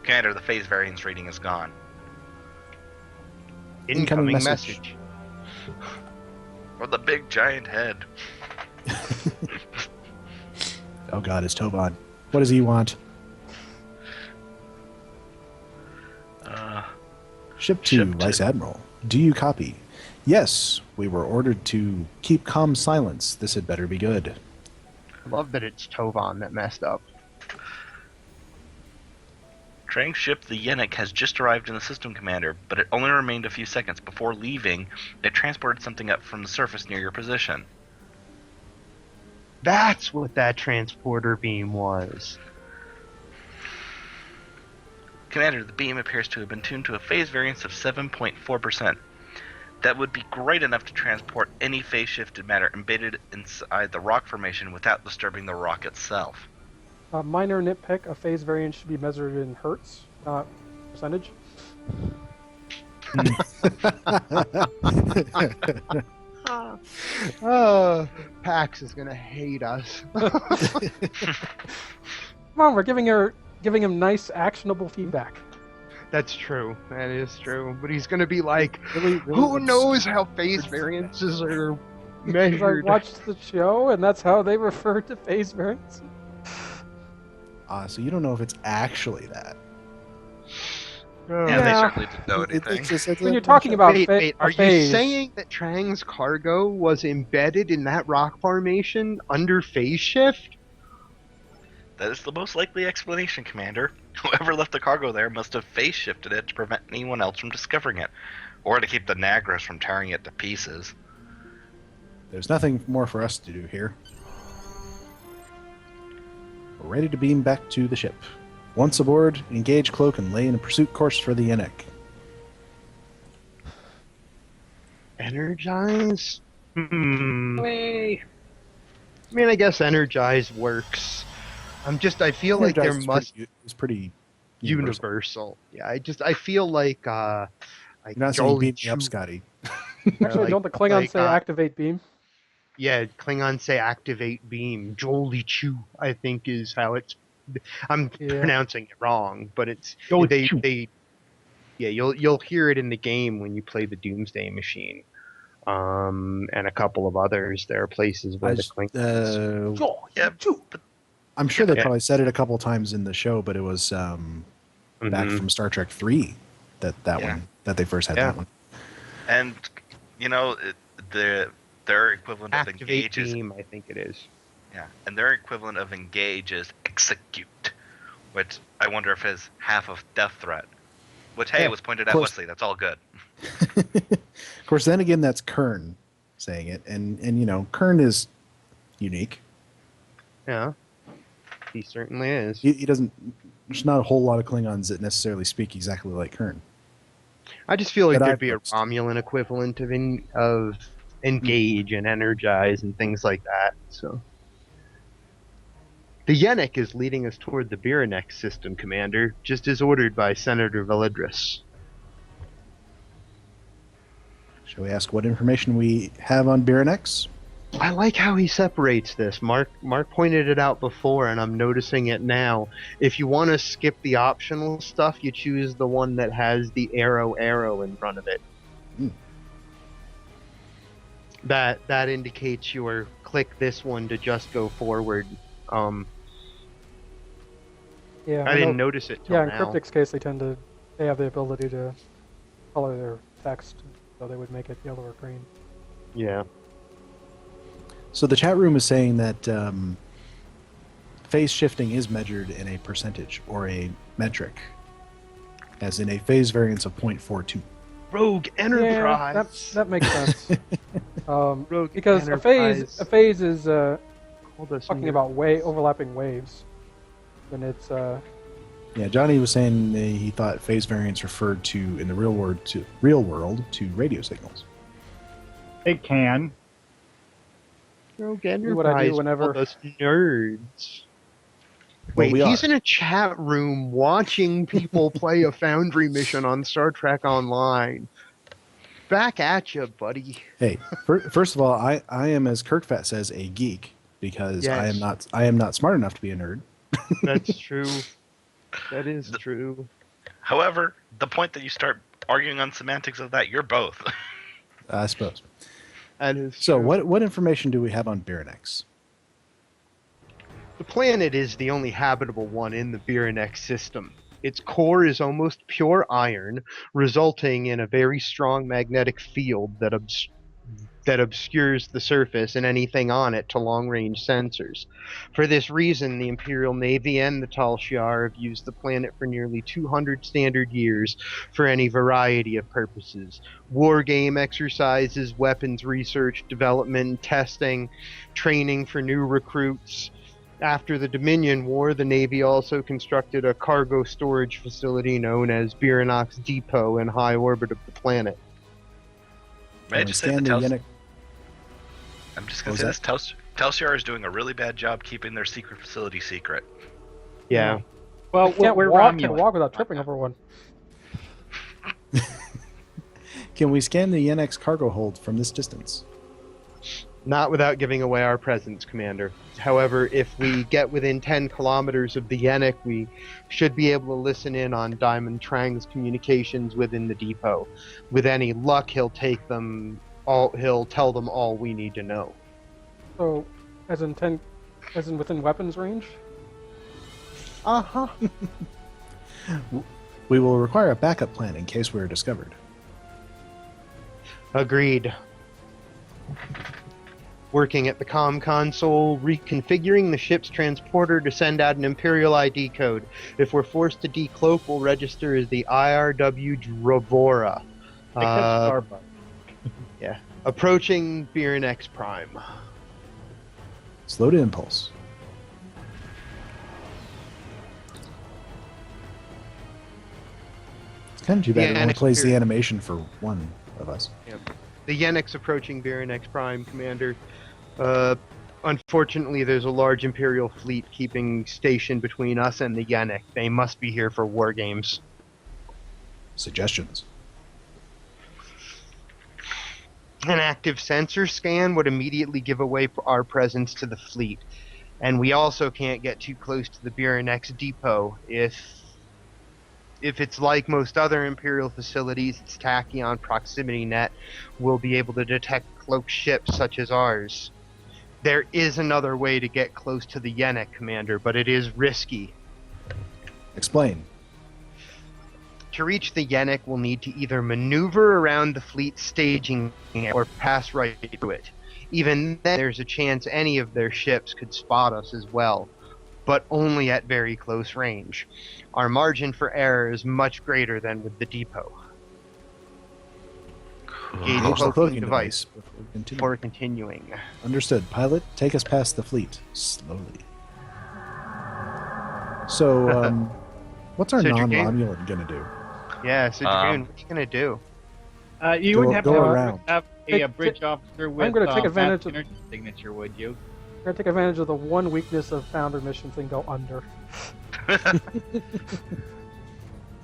Commander, the phase variance reading is gone. Incoming message. Or the big giant head. Oh god, it's Tovan. What does he want? Ship 2, Ship two. Vice Admiral. Do you copy? Yes, we were ordered to keep calm silence. This had better be good. I love that it's Tovan that messed up. Trang ship the Yenik has just arrived in the system, Commander, but it only remained a few seconds. Before leaving, it transported something up from the surface near your position. That's what that transporter beam was. Commander, the beam appears to have been tuned to a phase variance of 7.4%. That would be great enough to transport any phase-shifted matter embedded inside the rock formation without disturbing the rock itself. A minor nitpick, a phase variance should be measured in hertz, not percentage. Pax is gonna hate us. Come on, we're giving him nice, actionable feedback. That's true. That is true. But he's gonna be like, Really who knows how phase variances are Because I measured? watched the show, and that's how they refer to phase variance. So you don't know if it's actually that. Oh. Yeah, they Yeah. certainly didn't know anything. When you're talking about Wait, a are you phase, saying that Trang's cargo was embedded in that rock formation under phase shift? That is the most likely explanation, Commander. Whoever left the cargo there must have phase-shifted it to prevent anyone else from discovering it, or to keep the Nagras from tearing it to pieces. There's nothing more for us to do here. We're ready to beam back to the ship. Once aboard, engage cloak and lay in a pursuit course for the Yenik. Energize? Way. I mean, I guess energize works. I feel like there must is pretty universal. Yeah, I feel like You're not saying Jolly beat me up, Chew- Scotty. Actually, like- don't the Klingons like, say activate beam? Yeah, Klingons say activate beam. Jolly Chew, I think, is how it's. I'm Yeah. pronouncing it wrong, but it's Jolly Chew. yeah, you'll hear it in the game when you play the Doomsday Machine, and a couple of others. There are places where the Klingons. Yeah, but I'm sure they Yeah. probably said it a couple times in the show, but it was back Mhm. from Star Trek 3 that Yeah. one that they first had Yeah. that one. and their equivalent of Activate engage is beam, I think it is. and their equivalent of engage is execute, which I wonder if is half of death threat. Which hey, Yeah, it was pointed of at course. Wesley. That's all good. Of course, then again, that's Kern saying it, and Kern is unique. Yeah, he certainly is. He doesn't. There's not a whole lot of Klingons that necessarily speak exactly like Kern. I just feel like That there'd I've be a noticed. Romulan equivalent of engage and energize and things like that. So the Yennik is leading us toward the Biranex system, Commander, just as ordered by Senator Validris. Shall we ask what information we have on Biranex? I like how he separates this. Mark pointed it out before, and I'm noticing it now. If you want to skip the optional stuff, you choose the one that has the arrow in front of it. Hmm. That indicates your click this one to just go forward. Yeah, I know- didn't notice it till Yeah, in now. Cryptic's case, they have the ability to color their text, so they would make it yellow or green. Yeah. So the chat room is saying that phase shifting is measured in a percentage or a metric, as in a phase variance of 0.42. Rogue Enterprise. Yeah, that makes sense. Rogue Because Enterprise. a phase is Called us talking nerds. about overlapping waves, and it's Yeah, Johnny was saying he thought phase variance referred to in the real world to radio signals. It can. Rogue Do what I do Enterprise whenever- called us nerds. Well, Wait, we he's are. in a chat room watching people play a Foundry mission on Star Trek Online. Back at you, buddy. Hey, first of all, I am, as Kirkfat says, a geek because Yes. I am not smart enough to be a nerd. That's true. That is true. However, the point that you start arguing on semantics of that, you're both. I suppose. That is So true. what information do we have on Biranex? The planet is the only habitable one in the Biranex system. Its core is almost pure iron, resulting in a very strong magnetic field that obscures the surface and anything on it to long-range sensors. For this reason, the Imperial Navy and the Tal Shiar have used the planet for nearly 200 standard years for any variety of purposes. War game exercises, weapons research, development, testing, training for new recruits. After the Dominion War, the Navy also constructed a cargo storage facility known as Biranox Depot in high orbit of the planet. May I Can we just say scan the the Tels- Yennik? I'm just What gonna was say this. Telsiar is doing a really bad job keeping their secret facility secret. Yeah. Well, can't we're can't Romulan. walk without tripping over one. Can we scan the Yennex cargo hold from this distance? Not without giving away our presence, Commander. However, if we get within 10 kilometers of the Yennik, we should be able to listen in on Diamond Trang's communications within the depot. With any luck, he'll tell them all we need to know. So, as in within weapons range. Uh-huh. We will require a backup plan in case we are discovered. Agreed. Working at the comm console, reconfiguring the ship's transporter to send out an Imperial ID code. If we're forced to decloak, we'll register as the IRW Dravora. Except Starbucks. Approaching Biranex Prime. Slow to impulse. It's kind of too bad The it only plays the Yennex animation for one of us. The The Yennex approaching Viranex Prime, Commander. Unfortunately, there's a large Imperial fleet keeping station between us and the Yennex. They must be here for war games. Suggestions? An active sensor scan would immediately give away our presence to the fleet. And we also can't get too close to the Viranex depot. If it's like most other Imperial facilities, its tachyon proximity net will be able to detect cloaked ships such as ours. There is another way to get close to the Yennex, Commander, but it is risky. Explain. To reach the Yennex, we'll need to either maneuver around the fleet staging or pass right through it. Even then, there's a chance any of their ships could spot us as well, but only at very close range. Our margin for error is much greater than with the depot. Engage Engage the cloaking device Continue. for continuing. Understood. Pilot, take us past the fleet. Slowly. So, what's our So, non-Romulan going to do? Yeah, so Dragoon, what are you gonna do? You Go- wouldn't have go to around. have a bridge officer with I'm gonna take advantage of- energy signature, would you? I'm gonna take advantage of the one weakness of Founder missions and go under.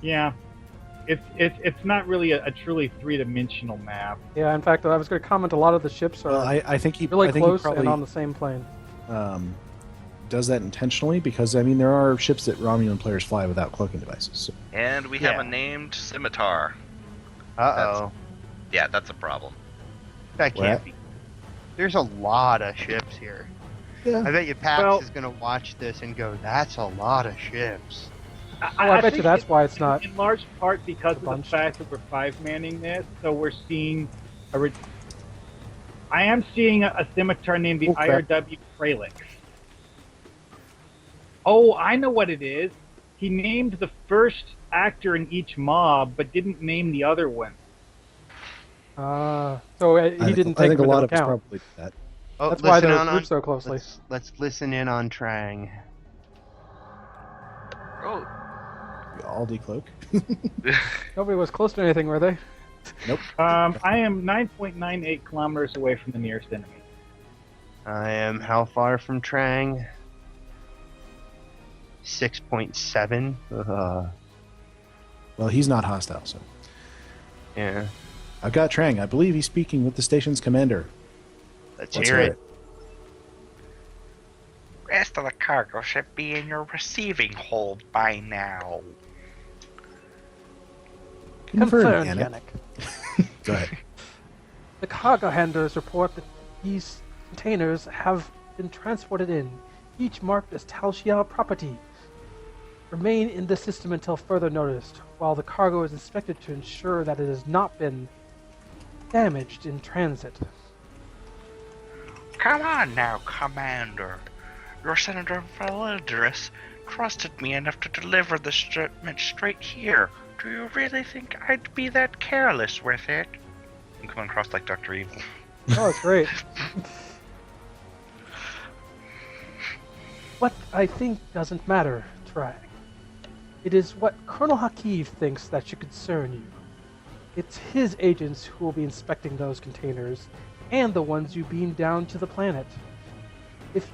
Yeah. It's not really a truly three-dimensional map. Yeah, in fact, I was gonna comment. A lot of the ships are Well, I think he really I think close he probably and on the same plane. does that intentionally because I mean there are ships that Romulan players fly without cloaking devices. So. And we have Yeah. a named scimitar. Uh-oh. Yeah, that's a problem. That can't What? be. There's a lot of ships here. Yeah. I bet you Pax Well- is gonna watch this and go, that's a lot of ships. I bet you think that's why it's not. in large part because of the bunch. fact that we're five-manning this, so we're seeing I am seeing a scimitar named the Oh, crap. IRW Prelix. Oh, I know what it is. He named the first actor in each mob, but didn't name the other one. So he didn't take I think a them lot into of us account. probably do that. Oh, That's why listen they're on grouped so closely. let's listen in on Trang. Oh, We all decloak. Nobody was close to anything, were they? Nope. I am 9.98 kilometers away from the nearest enemy. I am how far from Trang? 6.7. Well, he's not hostile, so Yeah. I've got Trang. I believe he's speaking with the station's commander. Let's Let's hear it. rest of the cargo should be in your receiving hold by now. Confirmed, Confirmed, Yannick. Yannick. Go ahead. The cargo handlers report that these containers have been transported in, each marked as Tal Shiao property. Remain in the system until further notice, while the cargo is inspected to ensure that it has not been damaged in transit. Come on now, Commander. Your Senator Validris trusted me enough to deliver the shipment straight here. Do you really think I'd be that careless with it? I'm coming across like Dr. Evil. Oh, it's great. What I think doesn't matter, Trag. It is what Colonel Hakiv thinks that should concern you. It's his agents who will be inspecting those containers, and the ones you beam down to the planet. If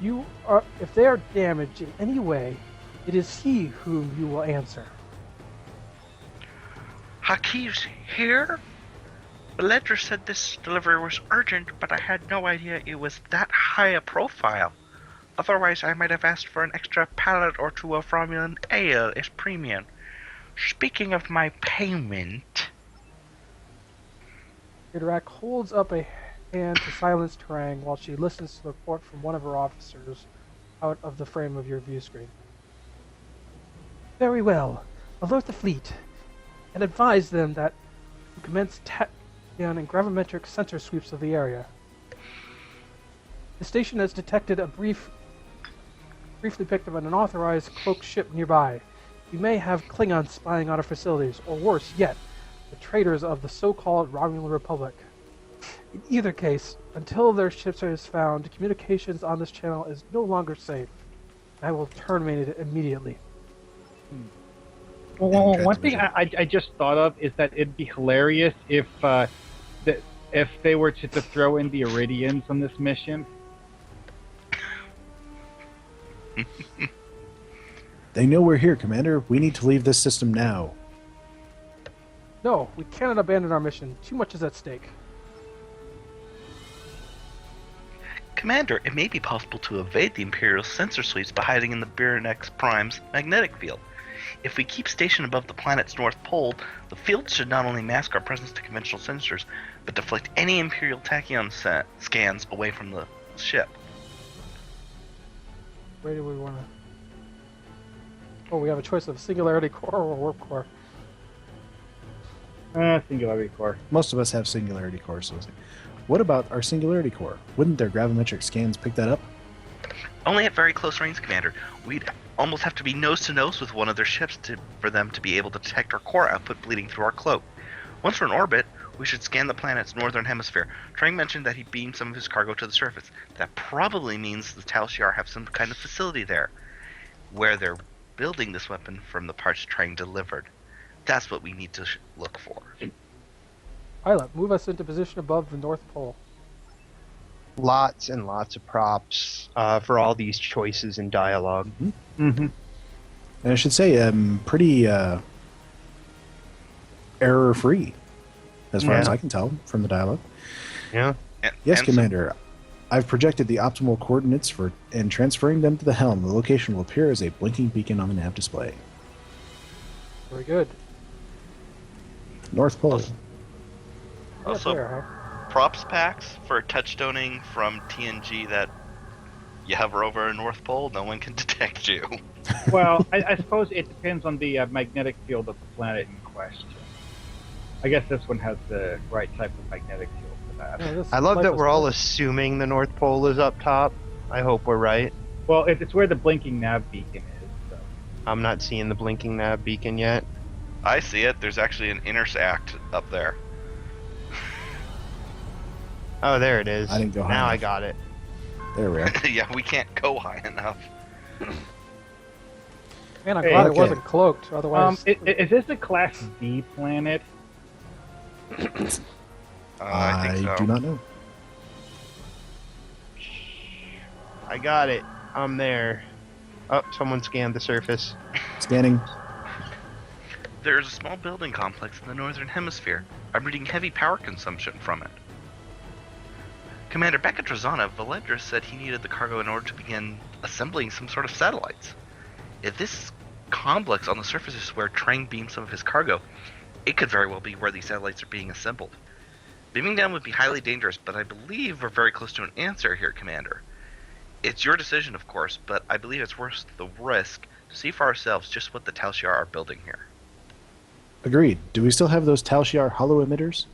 they are damaged in any way, it is he whom you will answer. Hakiv's here? The letter said this delivery was urgent, but I had no idea it was that high a profile. Otherwise, I might have asked for an extra pallet or two of Romulan ale as premium. Speaking of my payment... Gridrak holds up a hand to silence Terang while she listens to the report from one of her officers out of the frame of your view screen. Very well. Alert the fleet and advise them that you commence tachyon and gravimetric sensor sweeps of the area. The station has detected a briefly picked up an unauthorized cloaked ship nearby. You may have Klingons spying on our facilities, or worse yet, the traitors of the so-called Romulan Republic. In either case, until their ships are found, communications on this channel is no longer safe. I will terminate it immediately. Well, one thing I just thought of is that it'd be hilarious if if they were to throw in the Iridians on this mission? They know we're here, Commander. We need to leave this system now. No, we cannot abandon our mission. Too much is at stake. Commander, it may be possible to evade the Imperial sensor suites by hiding in the Biranex Prime's magnetic field. If we keep stationed above the planet's north pole, the field should not only mask our presence to conventional sensors, but deflect any Imperial tachyon scans away from the ship. Where do we want to... Oh, we have a choice of Singularity Core or Warp Core. Singularity core. Most of us have Singularity Core, so it's like, what about our Singularity Core? Wouldn't their gravimetric scans pick that up? Only at very close range, Commander. We'd almost have to be nose to nose with one of their ships for them to be able to detect our core output bleeding through our cloak. Once we're in orbit, we should scan the planet's northern hemisphere. Trang mentioned that he beamed some of his cargo to the surface. That probably means the Tal Shiar have some kind of facility there, where they're building this weapon from the parts Trang delivered. That's what we need to look for. Pilot, move us into position above the North Pole. Lots and lots of props for all these choices in dialogue. Mm-hmm. And I should say, pretty error-free, as far as I can tell from the dialogue. Yeah. Yes, And Commander. I've projected the optimal coordinates and transferring them to the helm. The location will appear as a blinking beacon on the nav display. Very good. North Pole. Also, there, props packs for touchstoning from TNG that you hover over a North Pole, no one can detect you. Well, I suppose it depends on the magnetic field of the planet in question. I guess this one has the right type of magnetic field for that. Yeah, I love that life we're is all perfect. assuming the North Pole is up top. I hope we're right. Well, it's where the blinking nav beacon is. So. I'm not seeing the blinking nav beacon yet. I see it. There's actually an intersact up there. Oh, there it is. I didn't go high Now I enough. got it. There we are. Yeah, we can't go high enough. Man, I'm Hey, glad okay. it wasn't cloaked. Otherwise, Is this a Class D planet? I think so. do not know. I got it. I'm there. Oh, someone scanned the surface. Scanning. There's a small building complex in the northern hemisphere. I'm reading heavy power consumption from it. Commander, back at Trezana, Valedra said he needed the cargo in order to begin assembling some sort of satellites. If this complex on the surface is where Trang beamed some of his cargo, it could very well be where these satellites are being assembled. Beaming down would be highly dangerous, but I believe we're very close to an answer here, Commander. It's your decision, of course, but I believe it's worth the risk to see for ourselves just what the Tal Shiar are building here. Agreed. Do we still have those Tal Shiar hollow emitters?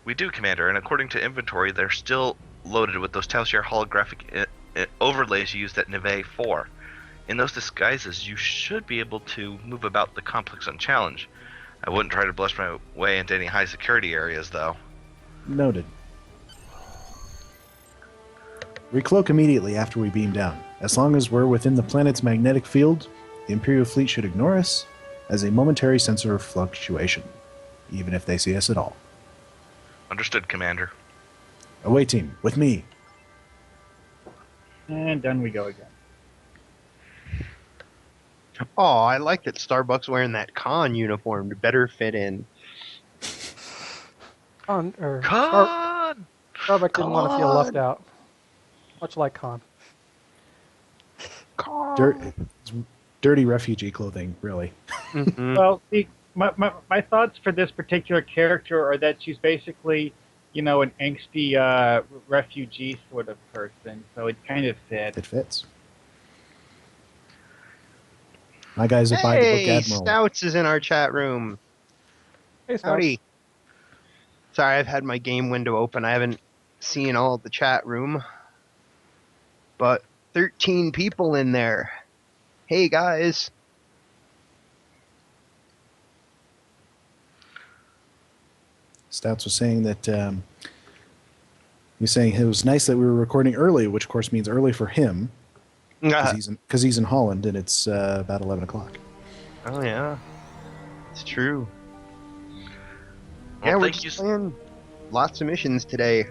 We do, Commander, and according to inventory, they're still loaded with those Tal Shiar holographic overlays used at Neve 4. In those disguises, you should be able to move about the complex unchallenged. I wouldn't try to blush my way into any high security areas, though. Noted. Recloak immediately after we beam down. As long as we're within the planet's magnetic field, the Imperial fleet should ignore us as a momentary sensor fluctuation, even if they see us at all. Understood, Commander. Away team, with me. And done we go again. Oh, I like that Starbucks wearing that con uniform to better fit in. Khan, Con! Starbuck didn't want to feel left out. Much like Khan. Dirty refugee clothing, really. Mhm. Well, see, my thoughts for this particular character are that she's basically, an angsty refugee sort of person, so it kind of fits. It fits. My guy's a by the book Hey, admiral. Stouts is in our chat room. Hey, Stouts. Howdy. Sorry, I've had my game window open. I haven't seen all of the chat room. But 13 people in there. Hey, guys. Stouts was saying that he's saying it was nice that we were recording early, which of course means early for him because he's in Holland and it's about 11 o'clock. Oh, yeah. It's true. Yeah, we're thank just you. playing lots of missions today.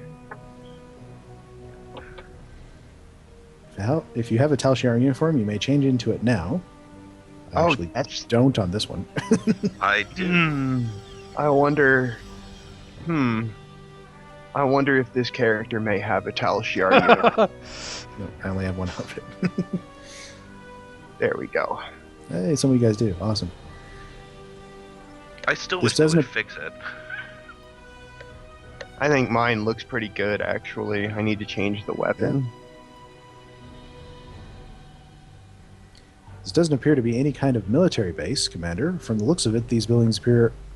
If you have a Tal Shiar uniform, you may change into it now. I actually that's... don't on this one. I do. I wonder... I wonder if this character may have a Tal Shiar uniform. No, I only have one outfit. There we go. Hey, some of you guys do. Awesome. I still This wish they doesn't would ap- fix it. I think mine looks pretty good, actually. I need to change the weapon. This doesn't appear to be any kind of military base, Commander. From the looks of it, these buildings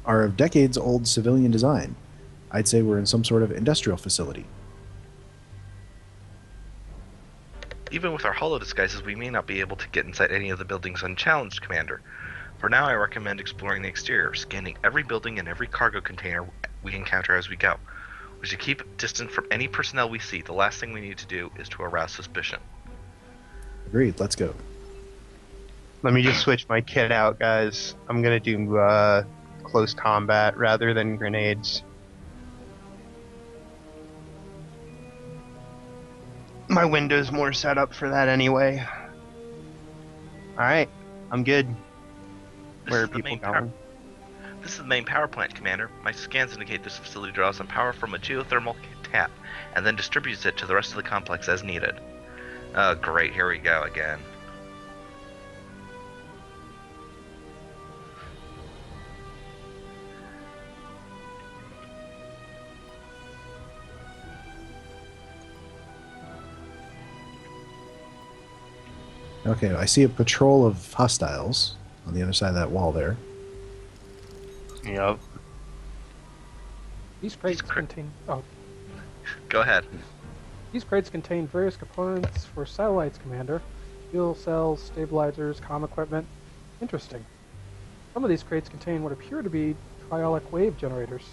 are of decades-old civilian design. I'd say we're in some sort of industrial facility. Even with our holo disguises, we may not be able to get inside any of the buildings unchallenged, Commander. For now, I recommend exploring the exterior, scanning every building and every cargo container we encounter as we go. We should keep distant from any personnel we see. The last thing we need to do is to arouse suspicion. Agreed. Let's go. Let me just switch my kit out, guys. I'm gonna do close combat rather than grenades. My window's more set up for that anyway. Alright, I'm good. Where are people going? This is the main power plant, Commander. My scans indicate this facility draws on power from a geothermal tap, and then distributes it to the rest of the complex as needed. Oh, great. Here we go again. Okay, I see a patrol of hostiles on the other side of that wall there. Yep. These crates contain. Oh, Go ahead. these crates contain various components for satellites, Commander. Fuel cells, stabilizers, comm equipment. Interesting. Some of these crates contain what appear to be triolic wave generators.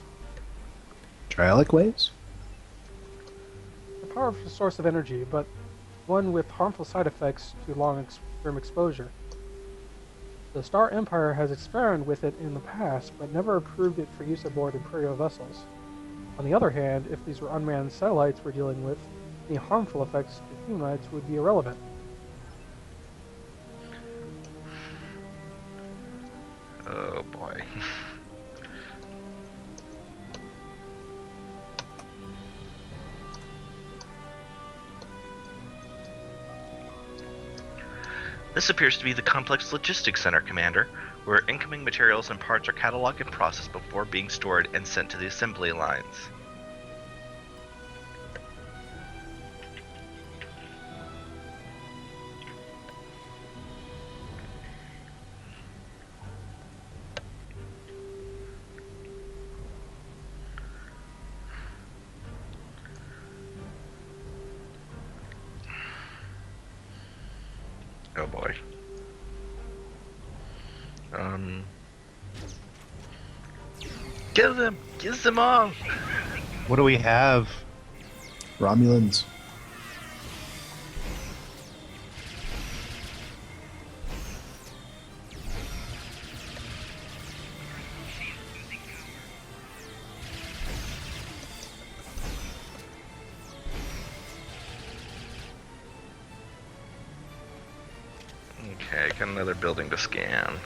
Triolic waves? A powerful source of energy, but one with harmful side effects to long-term exposure. The Star Empire has experimented with it in the past, but never approved it for use aboard Imperial vessels. On the other hand, if these were unmanned satellites we're dealing with, any harmful effects to humanoids would be irrelevant. Oh, boy. This appears to be the complex logistics center, Commander, where incoming materials and parts are cataloged and processed before being stored and sent to the assembly lines. Oh boy. Kill them! Kill them all! What do we have? Romulans. Okay, got another building to scan.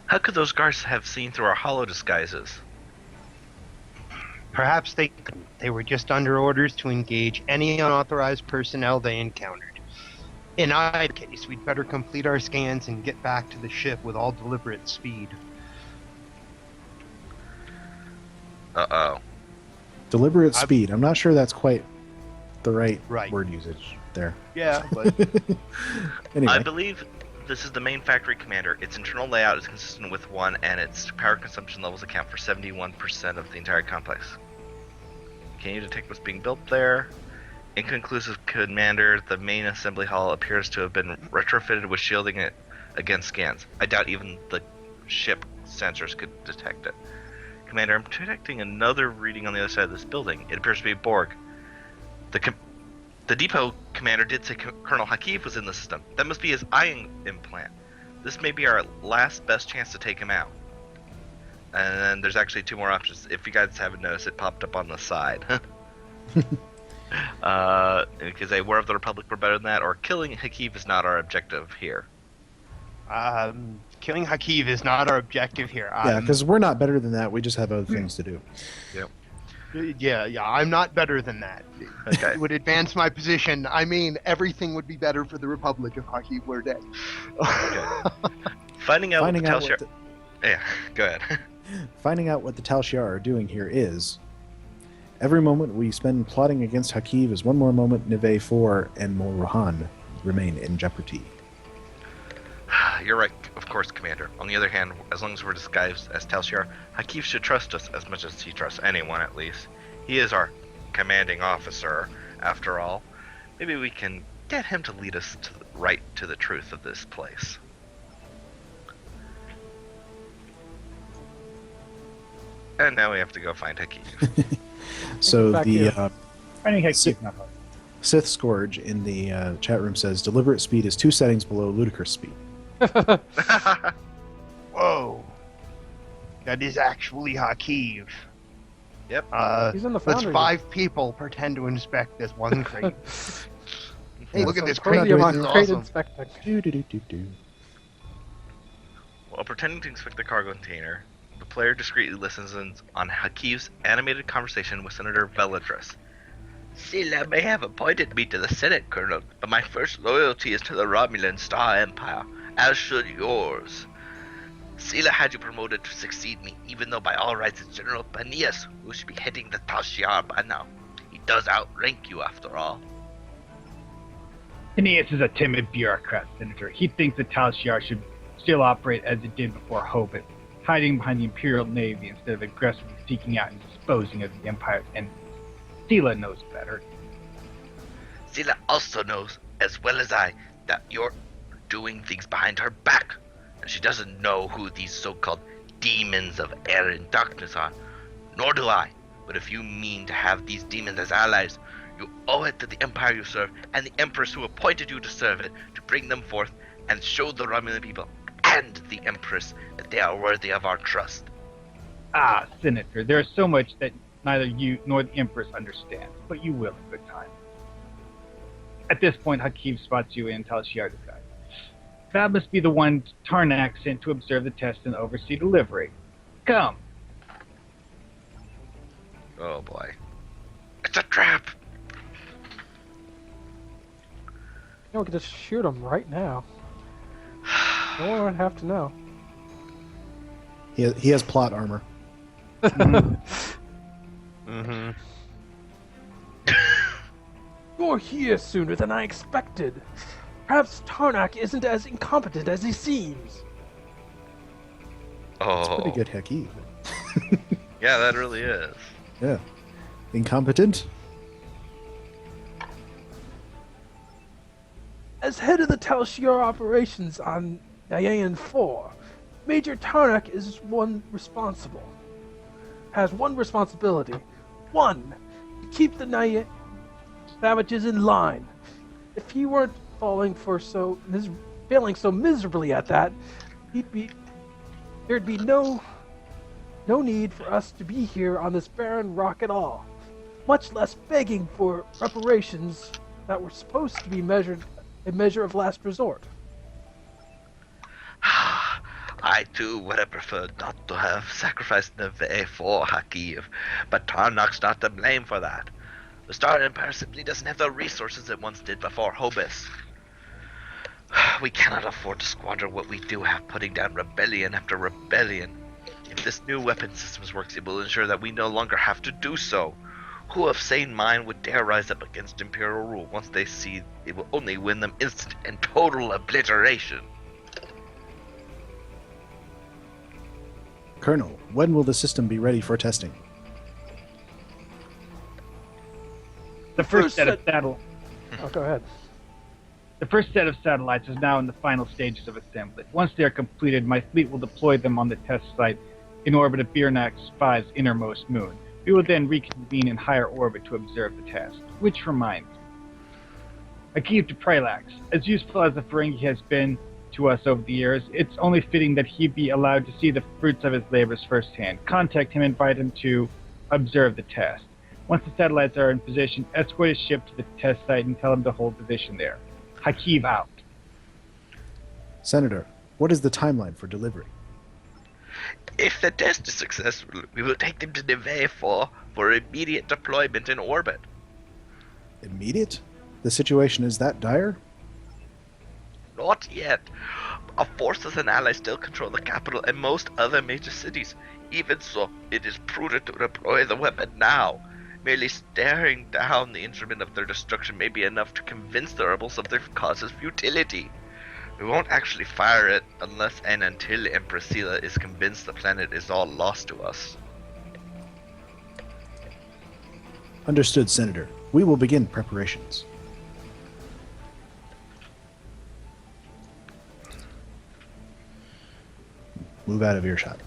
How could those guards have seen through our holo disguises? Perhaps they were just under orders to engage any unauthorized personnel they encountered. In either case, we'd better complete our scans and get back to the ship with all deliberate speed. Uh-oh. Deliberate speed. I'm not sure that's quite the right Right. word usage there. Yeah, but Anyway, I believe this is the main factory, Commander. Its internal layout is consistent with one, and its power consumption levels account for 71% of the entire complex. Can you detect what's being built there? Inconclusive, Commander. The main assembly hall appears to have been retrofitted with shielding it against scans. I doubt even the ship sensors could detect it. Commander, I'm detecting another reading on the other side of this building. It appears to be Borg. The depot commander did say Colonel Hakif was in the system. That must be his eye implant. This may be our last best chance to take him out. And then there's actually 2 more options. If you guys haven't noticed, it popped up on the side. Because a War of the Republic were better than that, or killing Hakiv is not our objective here. Killing Hakiv is not our objective here. Yeah, because we're not better than that. We just have other things to do. Yep. Yeah, I'm not better than that. Okay. It would advance my position. I mean, everything would be better for the Republic if Hakiv were dead. Okay. Finding out what the Tal Shiar... Yeah, go ahead. Finding out what the Tal Shiar are doing here is... Every moment we spend plotting against Hakiv is one more moment Nivea 4 and Morrohan remain in jeopardy. You're right, of course, Commander. On the other hand, as long as we're disguised as Tal Shiar, Hakiv should trust us as much as he trusts anyone, at least. He is our commanding officer, after all. Maybe we can get him to lead us right to the truth of this place. And now we have to go find Hakiv. So Back the here. Finding Hakiv not hard. Sith Scourge in the chat room says deliberate speed is 2 settings below ludicrous speed. Whoa. That is actually Hakiv. Yep. He's in the Let's Foundry. 5 people pretend to inspect this one crate. Hey, look at this We're not crate. doing on This is crate awesome. inspecting. Do-do-do-do-do. While pretending to inspect the cargo container, the player discreetly listens in on Hakiv's animated conversation with Senator Veladris. Sila may have appointed me to the Senate, Colonel, but my first loyalty is to the Romulan Star Empire, as should yours. Sila had you promoted to succeed me, even though by all rights it's General Panias who should be heading the Tal Shiar by now. He does outrank you, after all. Aeneas is a timid bureaucrat, Senator. He thinks the Tal Shiar should still operate as it did before Hobit, hiding behind the Imperial Navy instead of aggressively seeking out and disposing of the Empire's enemies. Sila knows better. Sila also knows, as well as I, that you're doing things behind her back. And she doesn't know who these so-called demons of air and darkness are. Nor do I. But if you mean to have these demons as allies, you owe it to the Empire you serve and the Empress who appointed you to serve it to bring them forth and show the Romulan people and the Empress that they are worthy of our trust. Ah, Senator, there is so much that neither you nor the Empress understand, but you will in good time. At this point, Hakiv spots you in Tal Shiar disguise. That must be the one Tarnak sent to observe the test and oversee delivery. Come. Oh boy. It's a trap! You know, we could just shoot him right now. No one would have to know. He has plot armor. Mm-hmm. You're here sooner than I expected. Perhaps Tarnak isn't as incompetent as he seems. Oh. It's pretty good Hakiv. Yeah, that really is. Yeah. Incompetent? As head of the Tal Shiar operations on Nyayan 4, Major Tarnak has one responsibility. One, to keep the Nyayan savages in line. If he weren't failing so miserably at that, there'd be no need for us to be here on this barren rock at all, much less begging for reparations that were supposed to be a measure of last resort. I too would have preferred not to have sacrificed Neve for Hakiv, but Tarnak's not to blame for that. The Star Empire simply doesn't have the resources it once did before Hobis. We cannot afford to squander what we do have, putting down rebellion after rebellion. If this new weapon systems works, it will ensure that we no longer have to do so. Who of sane mind would dare rise up against Imperial rule once they see it will only win them instant and total obliteration? Colonel, when will the system be ready for testing? The first set of Oh, go ahead. The first set of satellites is now in the final stages of assembly. Once they are completed, my fleet will deploy them on the test site in orbit of Birnax 5's innermost moon. We will then reconvene in higher orbit to observe the test. Which reminds me, Hakiv to Prelax. As useful as the Ferengi has been, to us over the years, it's only fitting that he be allowed to see the fruits of his labors firsthand. Contact him, invite him to observe the test. Once the satellites are in position, escort his ship to the test site and tell him to hold position there. Hakiv out. Senator, what is the timeline for delivery? If the test is successful, we will take them to Neve for immediate deployment in orbit. Immediate? The situation is that dire? Not yet. Our forces and allies still control the capital and most other major cities. Even so, it is prudent to deploy the weapon now. Merely staring down the instrument of their destruction may be enough to convince the rebels of their cause's futility. We won't actually fire it unless and until Empress Sela is convinced the planet is all lost to us. Understood, Senator. We will begin preparations. Move out of earshot.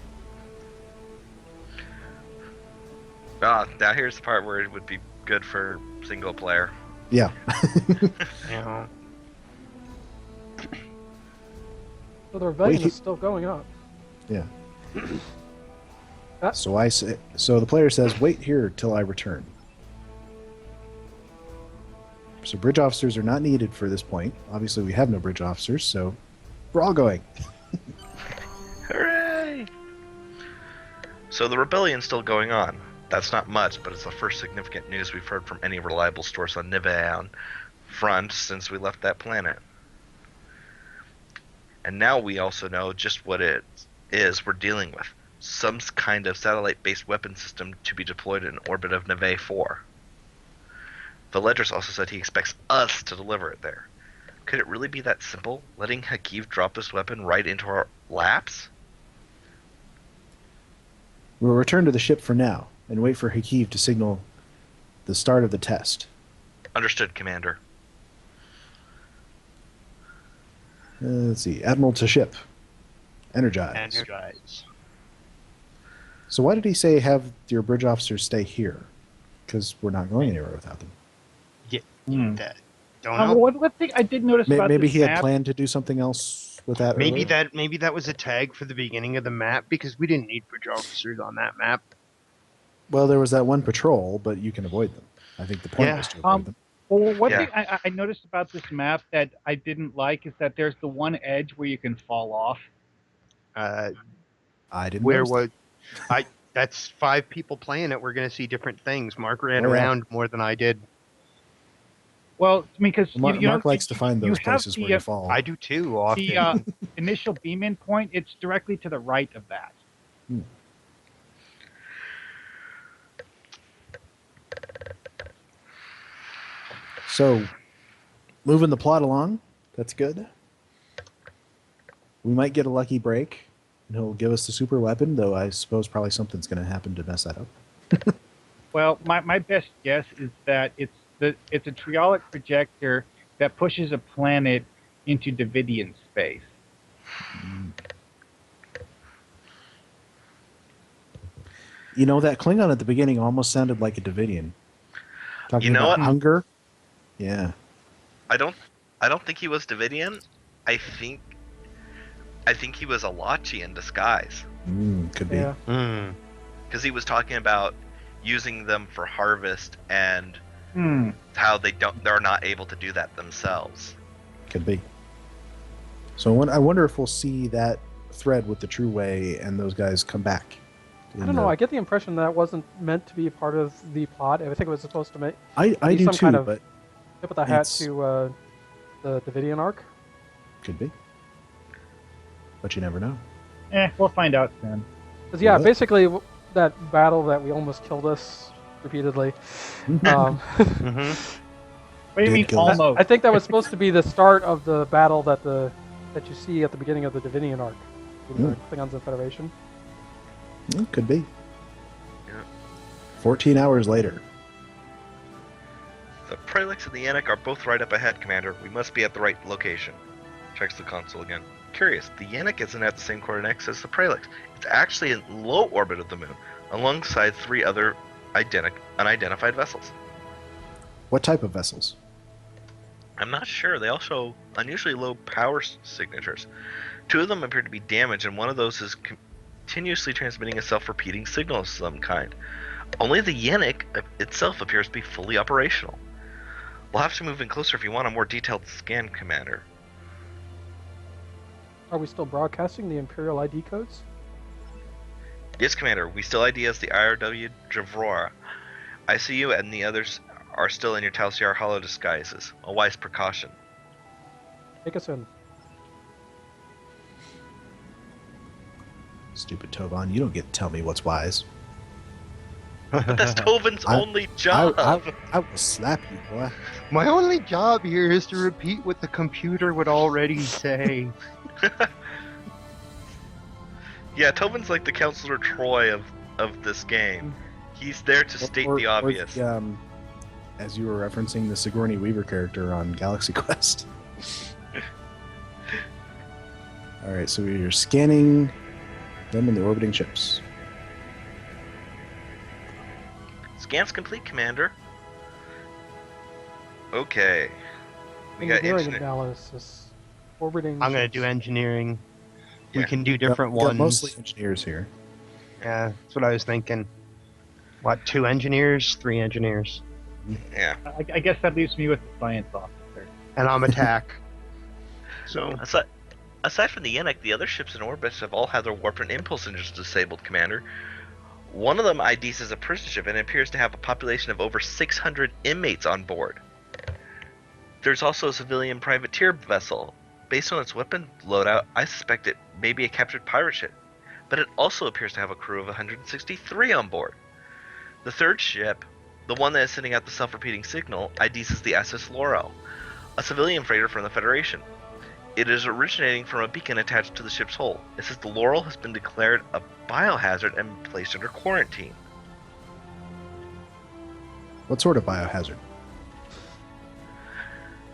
Now here's the part where it would be good for single player. Yeah. Yeah. So the rebellion Wait, is still going on. Yeah. So the player says, "Wait here till I return." So bridge officers are not needed for this point. Obviously, we have no bridge officers, so we're all going. Hooray! So the rebellion's still going on. That's not much, but it's the first significant news we've heard from any reliable source on Nivean front since we left that planet. And now we also know just what it is we're dealing with. Some kind of satellite-based weapon system to be deployed in orbit of Neve 4. The Ledger's also said he expects us to deliver it there. Could it really be that simple? Letting Hakiv drop this weapon right into our laps? We'll return to the ship for now and wait for Hakiv to signal the start of the test. Understood, Commander. Let's see. Admiral to ship. Energize. Energize. So why did he say have your bridge officers stay here? Because we're not going anywhere without them. That, don't know. One thing I did notice about Maybe this he had map, planned to do something else with that. Maybe earlier? that was a tag for the beginning of the map because we didn't need bridge officers on that map. Well, there was that one patrol, but you can avoid them. I think the point was to avoid them. Well, one Yeah. thing I noticed about this map that I didn't like is that there's the one edge where you can fall off. I didn't. Where notice was that's 5 people playing it. We're going to see different things. Mark ran Oh, yeah. around more than I did. Well, because that. Mark, Mark likes to find those have places the, where you fall. I do too often. the initial beam-in point. It's directly to the right of that. So, moving the plot along, that's good. We might get a lucky break, and he'll give us the super weapon, though I suppose probably something's going to happen to mess that up. Well, my best guess is that it's a triolic projector that pushes a planet into Davidian space. You know, that Klingon at the beginning almost sounded like a Davidian. Talking You know about what? hunger. Yeah. I don't think he was Davidian. I think he was a Lachi in disguise. Could be. Yeah. Because he was talking about using them for harvest and how they're not able to do that themselves. Could be. So I wonder if we'll see that thread with the True Way and those guys come back. I don't know. I get the impression that wasn't meant to be part of the plot. I think it was supposed to make I be do some too, kind of but tip of the hat it's- to the Davidian arc. could be. But you never know. We'll find out soon. Because yeah, Yeah. basically that battle that we almost killed us repeatedly. What do you Did mean kill us. almost? I think that was supposed to be the start of the battle that you see at the beginning of the Davidian arc, with the Klingons and Federation. Could be. Yeah. 14 hours later. The Prelix and the Yannick are both right up ahead, Commander. We must be at the right location. Checks the console again. Curious, the Yannick isn't at the same coordinates as the Prelix. It's actually in low orbit of the moon, alongside 3 other unidentified vessels. What type of vessels? I'm not sure. They all show unusually low power signatures. 2 of them appear to be damaged, and one of those is continuously transmitting a self-repeating signal of some kind. Only the Yannick itself appears to be fully operational. We'll have to move in closer if you want a more detailed scan, Commander. Are we still broadcasting the Imperial ID codes? Yes, Commander. We still ID as the IRW Javroa. I see you and the others are still in your Tal Shiar hollow disguises. A wise precaution. Take us in. Stupid Tovan, you don't get to tell me what's wise. But that's Tovin's only job. I will slap you, boy. My only job here is to repeat what the computer would already say. Yeah, Tovin's like the Counselor Troy of this game. He's there to state the obvious. As you were referencing the Sigourney Weaver character on Galaxy Quest. Alright, so we're scanning them in the orbiting ships. Scan's complete, Commander. Okay. We got Engineering engineer. analysis. Orbiting. I'm going to ships. do engineering. We Yeah. can do different We got ones. mostly engineers here. Yeah, that's what I was thinking. What, 2 engineers? 3 engineers. Yeah. I guess that leaves me with the science officer. And I'm attack. So, Aside from the Yannick, the other ships in orbit have all had their warp and impulse engines disabled, Commander. One of them IDs as a prison ship and appears to have a population of over 600 inmates on board. There's also a civilian privateer vessel. Based on its weapon loadout, I suspect it may be a captured pirate ship, but it also appears to have a crew of 163 on board. The third ship, the one that is sending out the self-repeating signal, IDs as the SS Laurel, a civilian freighter from the Federation. It is originating from a beacon attached to the ship's hull. It says the Laurel has been declared a biohazard and placed under quarantine. What sort of biohazard?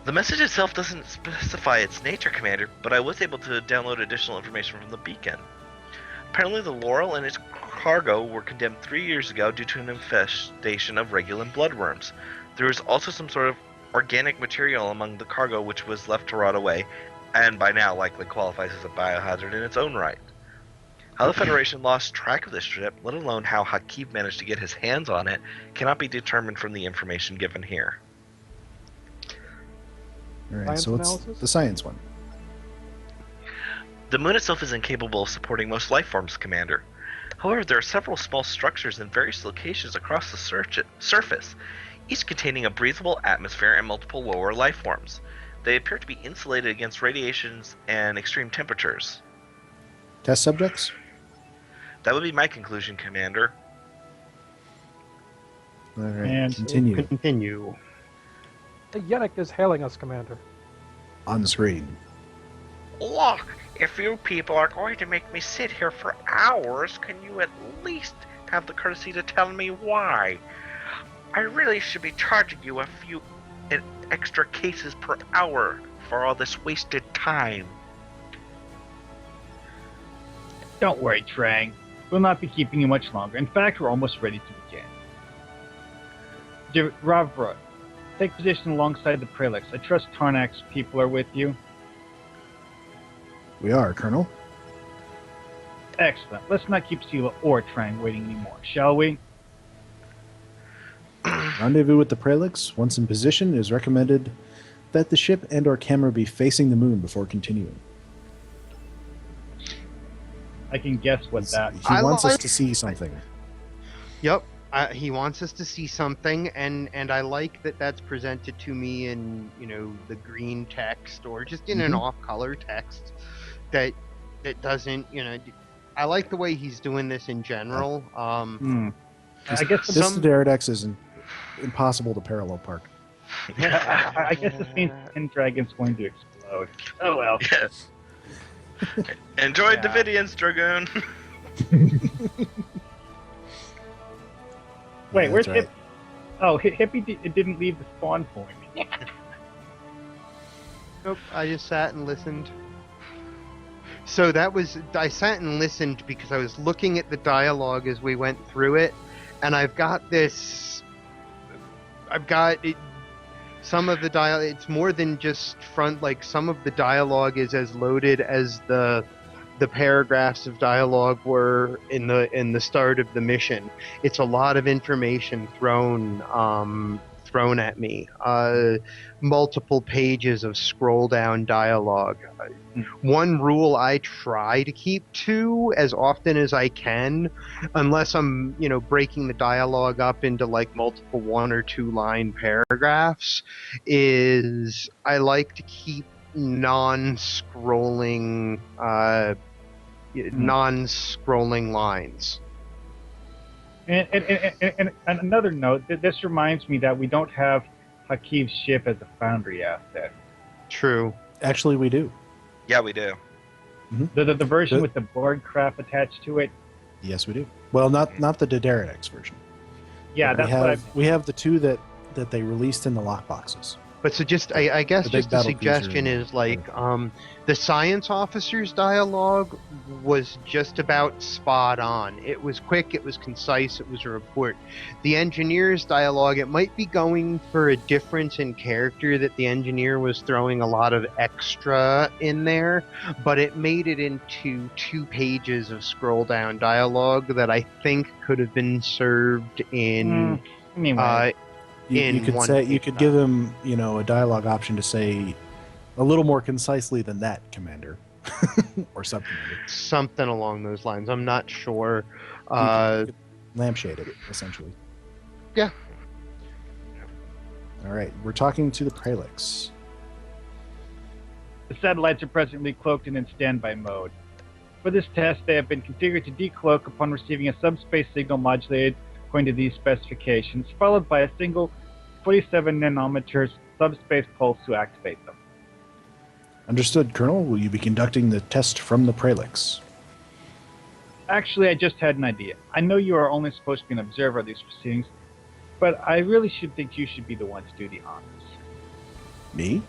The message itself doesn't specify its nature, Commander, but I was able to download additional information from the beacon. Apparently the Laurel and its cargo were condemned 3 years ago due to an infestation of Regulan bloodworms. There was also some sort of organic material among the cargo which was left to rot away, and by now likely qualifies as a biohazard in its own right. How the Federation lost track of this ship, let alone how Hakib managed to get his hands on it, cannot be determined from the information given here. Alright, Science so what's analysis? the science one? The moon itself is incapable of supporting most life forms, Commander. However, there are several small structures in various locations across the surface, each containing a breathable atmosphere and multiple lower life forms. They appear to be insulated against radiations and extreme temperatures. Test subjects? That would be my conclusion, Commander. Alright, And continue. continue. The Yannick is hailing us, Commander. On screen. Look, if you people are going to make me sit here for hours, can you at least have the courtesy to tell me why? I really should be charging you a few extra cases per hour for all this wasted time. Don't worry, Trang. We'll not be keeping you much longer. In fact, we're almost ready to begin. Ravra, take position alongside the prelates. I trust Tarnak's people are with you. We are, Colonel. Excellent. Let's not keep Sela or Trang waiting anymore, shall we? Rendezvous with the Prelix. Once in position, it is recommended that the ship and or camera be facing the moon before continuing. I can guess what that. He I wants us like- to see something. Yep. He wants us to see something, and I like that that's presented to me in, the green text or just in an off-color text that doesn't, I like the way he's doing this in general. I guess This to Derridex is impossible to parallel park. I guess this means 10 dragons going to explode. Oh well. Yes. Enjoyed Yeah. Davidians, Dragoon. Wait, Yeah, where's that's right. Hippie? Oh, Hippie didn't leave the spawn point. Nope, I just sat and listened. So I sat and listened because I was looking at the dialogue as we went through it, and I've got some of the it's more than just front. Like some of the dialogue is as loaded as the paragraphs of dialogue were in the start of the mission. It's a lot of information thrown at me. Multiple pages of scroll down dialogue. One rule I try to keep to as often as I can, unless I'm, breaking the dialogue up into like multiple 1 or 2 line paragraphs, is I like to keep non-scrolling lines. And another note, this reminds me that we don't have Hakiv's ship as a Foundry asset. True. Actually, we do. Yeah, we do. The version with the Borg craft attached to it. Yes, we do. Well, not the Dederidex version. Yeah, But that's we have the 2 that they released in the lockboxes. But so just, I guess The big just a battle suggestion cruiser. is like, the science officer's dialogue was just about spot on. It was quick, it was concise, it was a report. The engineer's dialogue, it might be going for a difference in character that the engineer was throwing a lot of extra in there, but it made it into 2 pages of scroll down dialogue that I think could have been served in, Anyway. You could give him, a dialogue option to say a little more concisely than that, Commander, or Subcommander. something along those lines. I'm not sure. You could lampshade it, essentially. Yeah. All right, we're talking to the Prelix. The satellites are presently cloaked and in standby mode. For this test, they have been configured to decloak upon receiving a subspace signal modulated according to these specifications, followed by a single 47 nanometers subspace pulse to activate them. Understood, Colonel. Will you be conducting the test from the Prelix? Actually, I just had an idea. I know you are only supposed to be an observer of these proceedings, but I really should think you should be the one to do the honors. Me?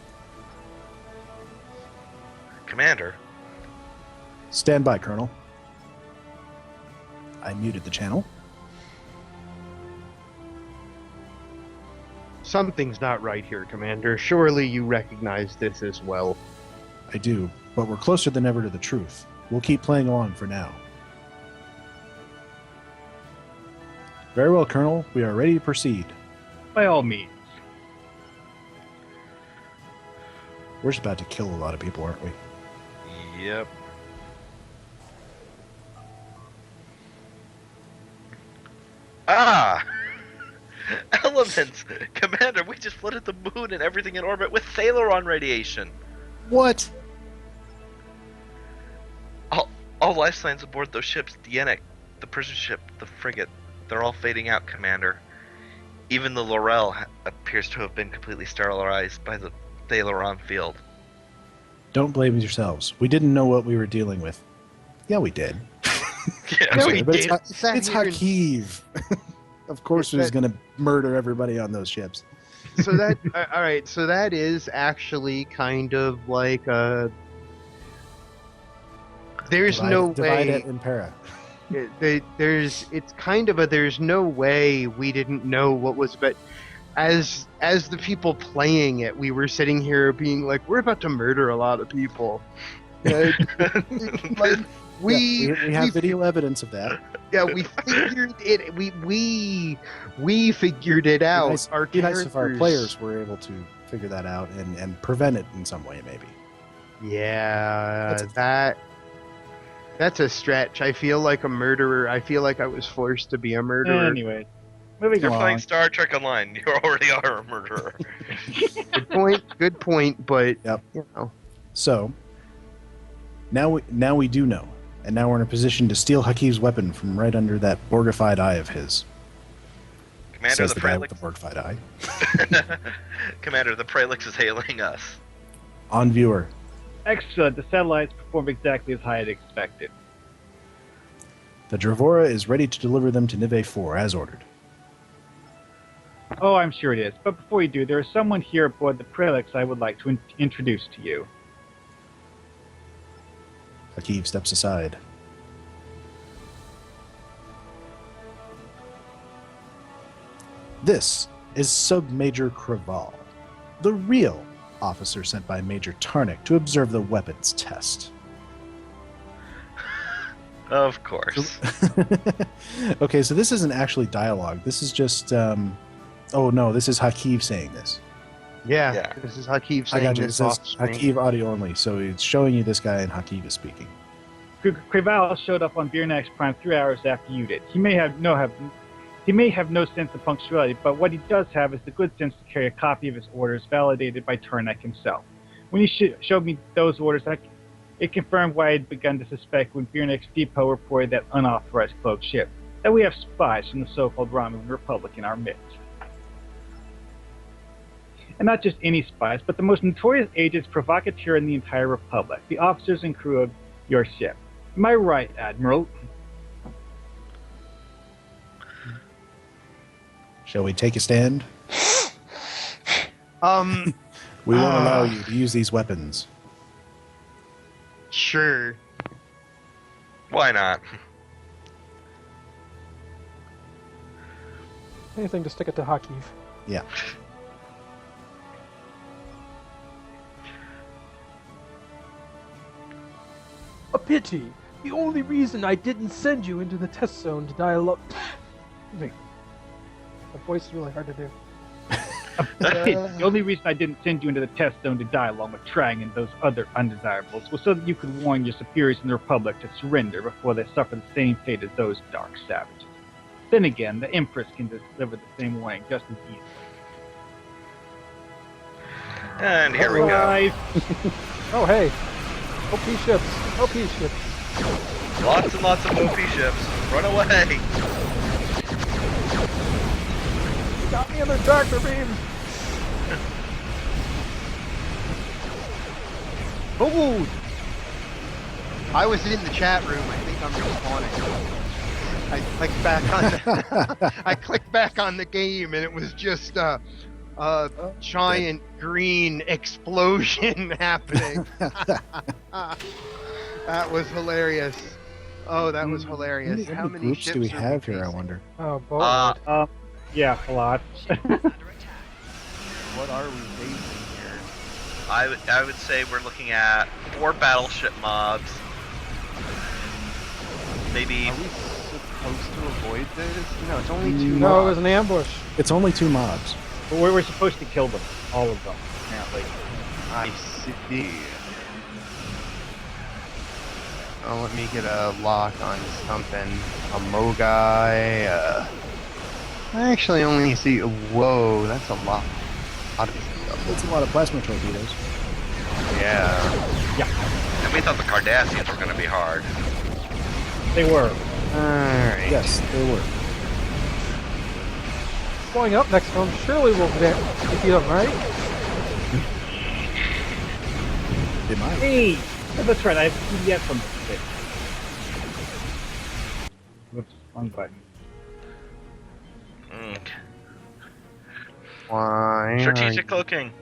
Commander. Stand by, Colonel. I muted the channel. Something's not right here, Commander. Surely you recognize this as well. I do, but we're closer than ever to the truth. We'll keep playing along for now. Very well, Colonel. We are ready to proceed. By all means. We're just about to kill a lot of people, aren't we? Yep. Ah! Elements! Commander, we just flooded the moon and everything in orbit with Thalaron radiation. What? All life signs aboard those ships, the Yennik, the prison ship, the frigate, they're all fading out, Commander. Even the Laurel appears to have been completely sterilized by the Thalaron field. Don't blame yourselves. We didn't know what we were dealing with. Yeah, we did. Yeah, No, we we But did. it's Hakiv. Of course, he's going to murder everybody on those ships. So that all right. So that is actually kind of like a. There's no Divide way. it in para. It's kind of a. There's no way we didn't know what was. But as the people playing it, we were sitting here being like, we're about to murder a lot of people. Like we have video evidence of that. Yeah, we figured it. We figured it out. Nice, Our be nice if our characters- players were able to figure that out and prevent it in some way, maybe. Yeah, That's that's a stretch. I feel like a murderer. I feel like I was forced to be a murderer. Anyway, moving You're along. playing Star Trek Online. You already are a murderer. Good point. But Yep. you know, So now we do know, and now we're in a position to steal Hakiv's weapon from right under that Borgified eye of his. Commander, Says the the guy with the Prelix. Borgified eye. Commander, the Prelix is hailing us. On viewer. Excellent. The satellites performed exactly as I had expected. The Dravora is ready to deliver them to Nive 4 as ordered. Oh, I'm sure it is. But before you do, there is someone here aboard the Prelix I would like to introduce to you. Hakiv steps aside. This is Submajor Craval. the real officer sent by Major Tarnick to observe the weapons test. Of course. Okay, so this isn't actually dialogue. This is just... oh, no, this is Hakeev saying this. Yeah. This is Hakeev I saying got you. It this says off screen. Hakeev audio only, so it's showing you this guy and Hakeev is speaking. Creval showed up on Birnax Prime 3 hours after you did. He may have no sense of punctuality, but what he does have is the good sense to carry a copy of his orders validated by Tarnak himself. When he showed me those orders, it confirmed why I had begun to suspect when Birnax Depot reported that unauthorized cloaked ship, that we have spies from the so-called Romulan Republic in our midst. And not just any spies, but the most notorious agents provocateur in the entire Republic, the officers and crew of your ship. Am I right, Admiral? Shall we take a stand? We won't allow you to use these weapons. Sure. Why not? Anything to stick it to Hakeev. Yeah. A pity. The only reason I didn't send you into the test zone to dialogue. Wait. The voice is really hard to do. The only reason I didn't send you into the test zone to die along with Trang and those other undesirables was so that you could warn your superiors in the Republic to surrender before they suffer the same fate as those dark savages. Then again, the Empress can deliver the same warning just as easily. And here we go. Alive. Oh, hey. OP ships. OP ships. Lots and lots of OP ships. Run away. Got me in the tractor beam. Oh! I was in the chat room. I think I'm respawning. I clicked back on the I clicked back on the game, and it was just a giant green explosion happening. That was hilarious. Oh, that was hilarious. How many groups do we have here, I wonder? Oh, boy. Yeah, a lot. What are we facing here? I would say we're looking at 4 battleship mobs. Maybe. Are we supposed to avoid this? No, it's only 2 No, it mobs. was an ambush. It's only 2 mobs. But we're supposed to kill them. All of them, apparently. I see. Oh, let me get a lock on something. A Mogai. I actually only see. Whoa, that's a lot. That's a lot of plasma torpedoes. Yeah. Yeah, And we thought the Cardassians were going to be hard. they were. Alright. Yes, they were. Going up next to him, surely we'll defeat him, right? They might. Hey! Oh, that's right, I have PDF from this thing. Whoops, wrong button. Why? Strategic cloaking.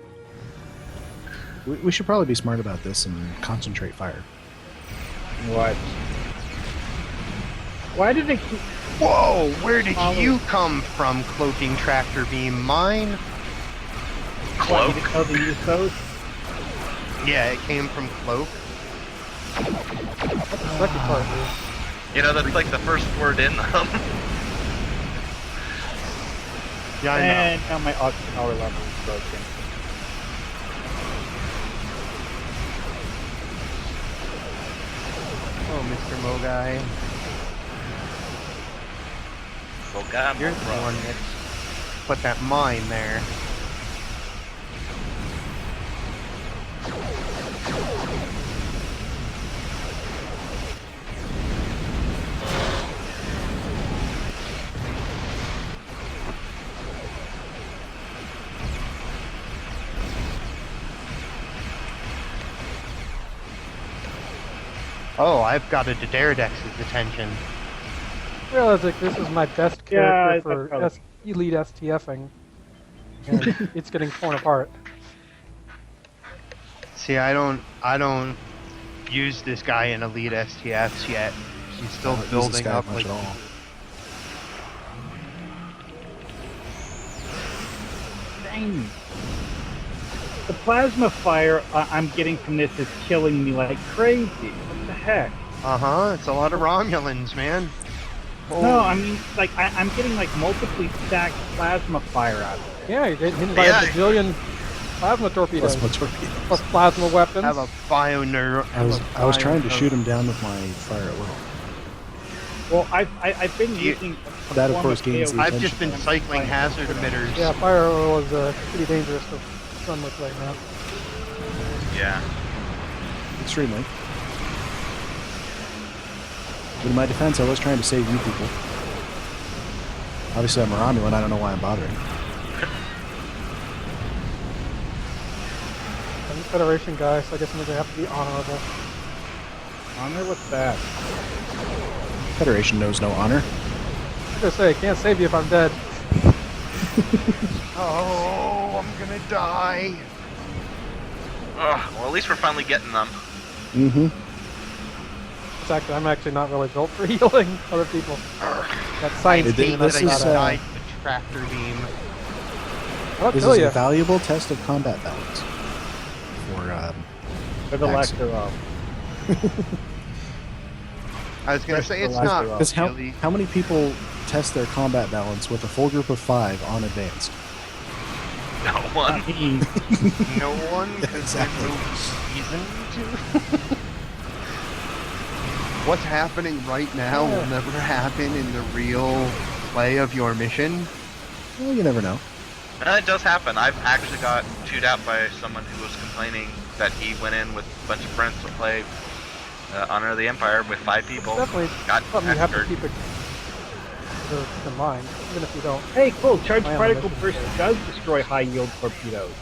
We should probably be smart about this and concentrate fire. What? Why did it keep... Whoa! Where did you come from, cloaking tractor beam? Mine? Cloak? You didn't know they used those? Yeah, it came from cloak. Second part is. You know, that's like the first word in them. Yeah, I know. And now my power level is broken. Oh, Mr. Mogai. Oh God, You're the one that put that mine there. Oh, I've got a Daredex's attention. Realize like this is my best Yeah, character that's for probably- elite STFing. And it's getting torn apart. See, I don't use this guy in Elite STFs yet. He's still I don't use this building guy up much like at all. Dang. The plasma fire I'm getting from this is killing me like crazy. What the heck? It's a lot of Romulans, man. No, I mean, like, I'm getting, like, multiply stacked plasma fire out of it. Yeah, you're getting hit by a bazillion plasma torpedoes. Plasma torpedoes. Plus plasma weapons. Have a bio I was trying to shoot him down with my fire at will. Well, I've been using... a That, of form course, gains AoE. the I've just been cycling hazard emitters. Yeah, fire oil is pretty dangerous to run with right now. Yeah. Extremely. But in my defense, I was trying to save you people. Obviously, I'm a Romulan. I don't know why I'm bothering. I'm a Federation guy, so I guess I'm gonna have to be honorable. Honor, what's that? Federation knows no honor. I was gonna say, I can't save you if I'm dead. Oh, I'm gonna die. Ugh, well, at least we're finally getting them. Mm-hmm. I'm actually not really built for healing other people. That science This team, that's is, not died with tractor beam. I'll This tell is you. a valuable test of combat balance. For the lack Excellent. thereof. I was gonna say it's First, not Because really. how many people test their combat balance with a full group of 5 on advanced? No one. I mean, No one, because Exactly. there's no reason to. What's happening right now will never happen in the real play of your mission. Well, you never know. It does happen. I've actually got chewed out by someone who was complaining that he went in with a bunch of friends to play Honor of the Empire with 5 people. Definitely Got something you have to massacred. keep it in mind, even if you don't. hey, cool, charged I am particle a burst mission. does destroy high-yield torpedoes.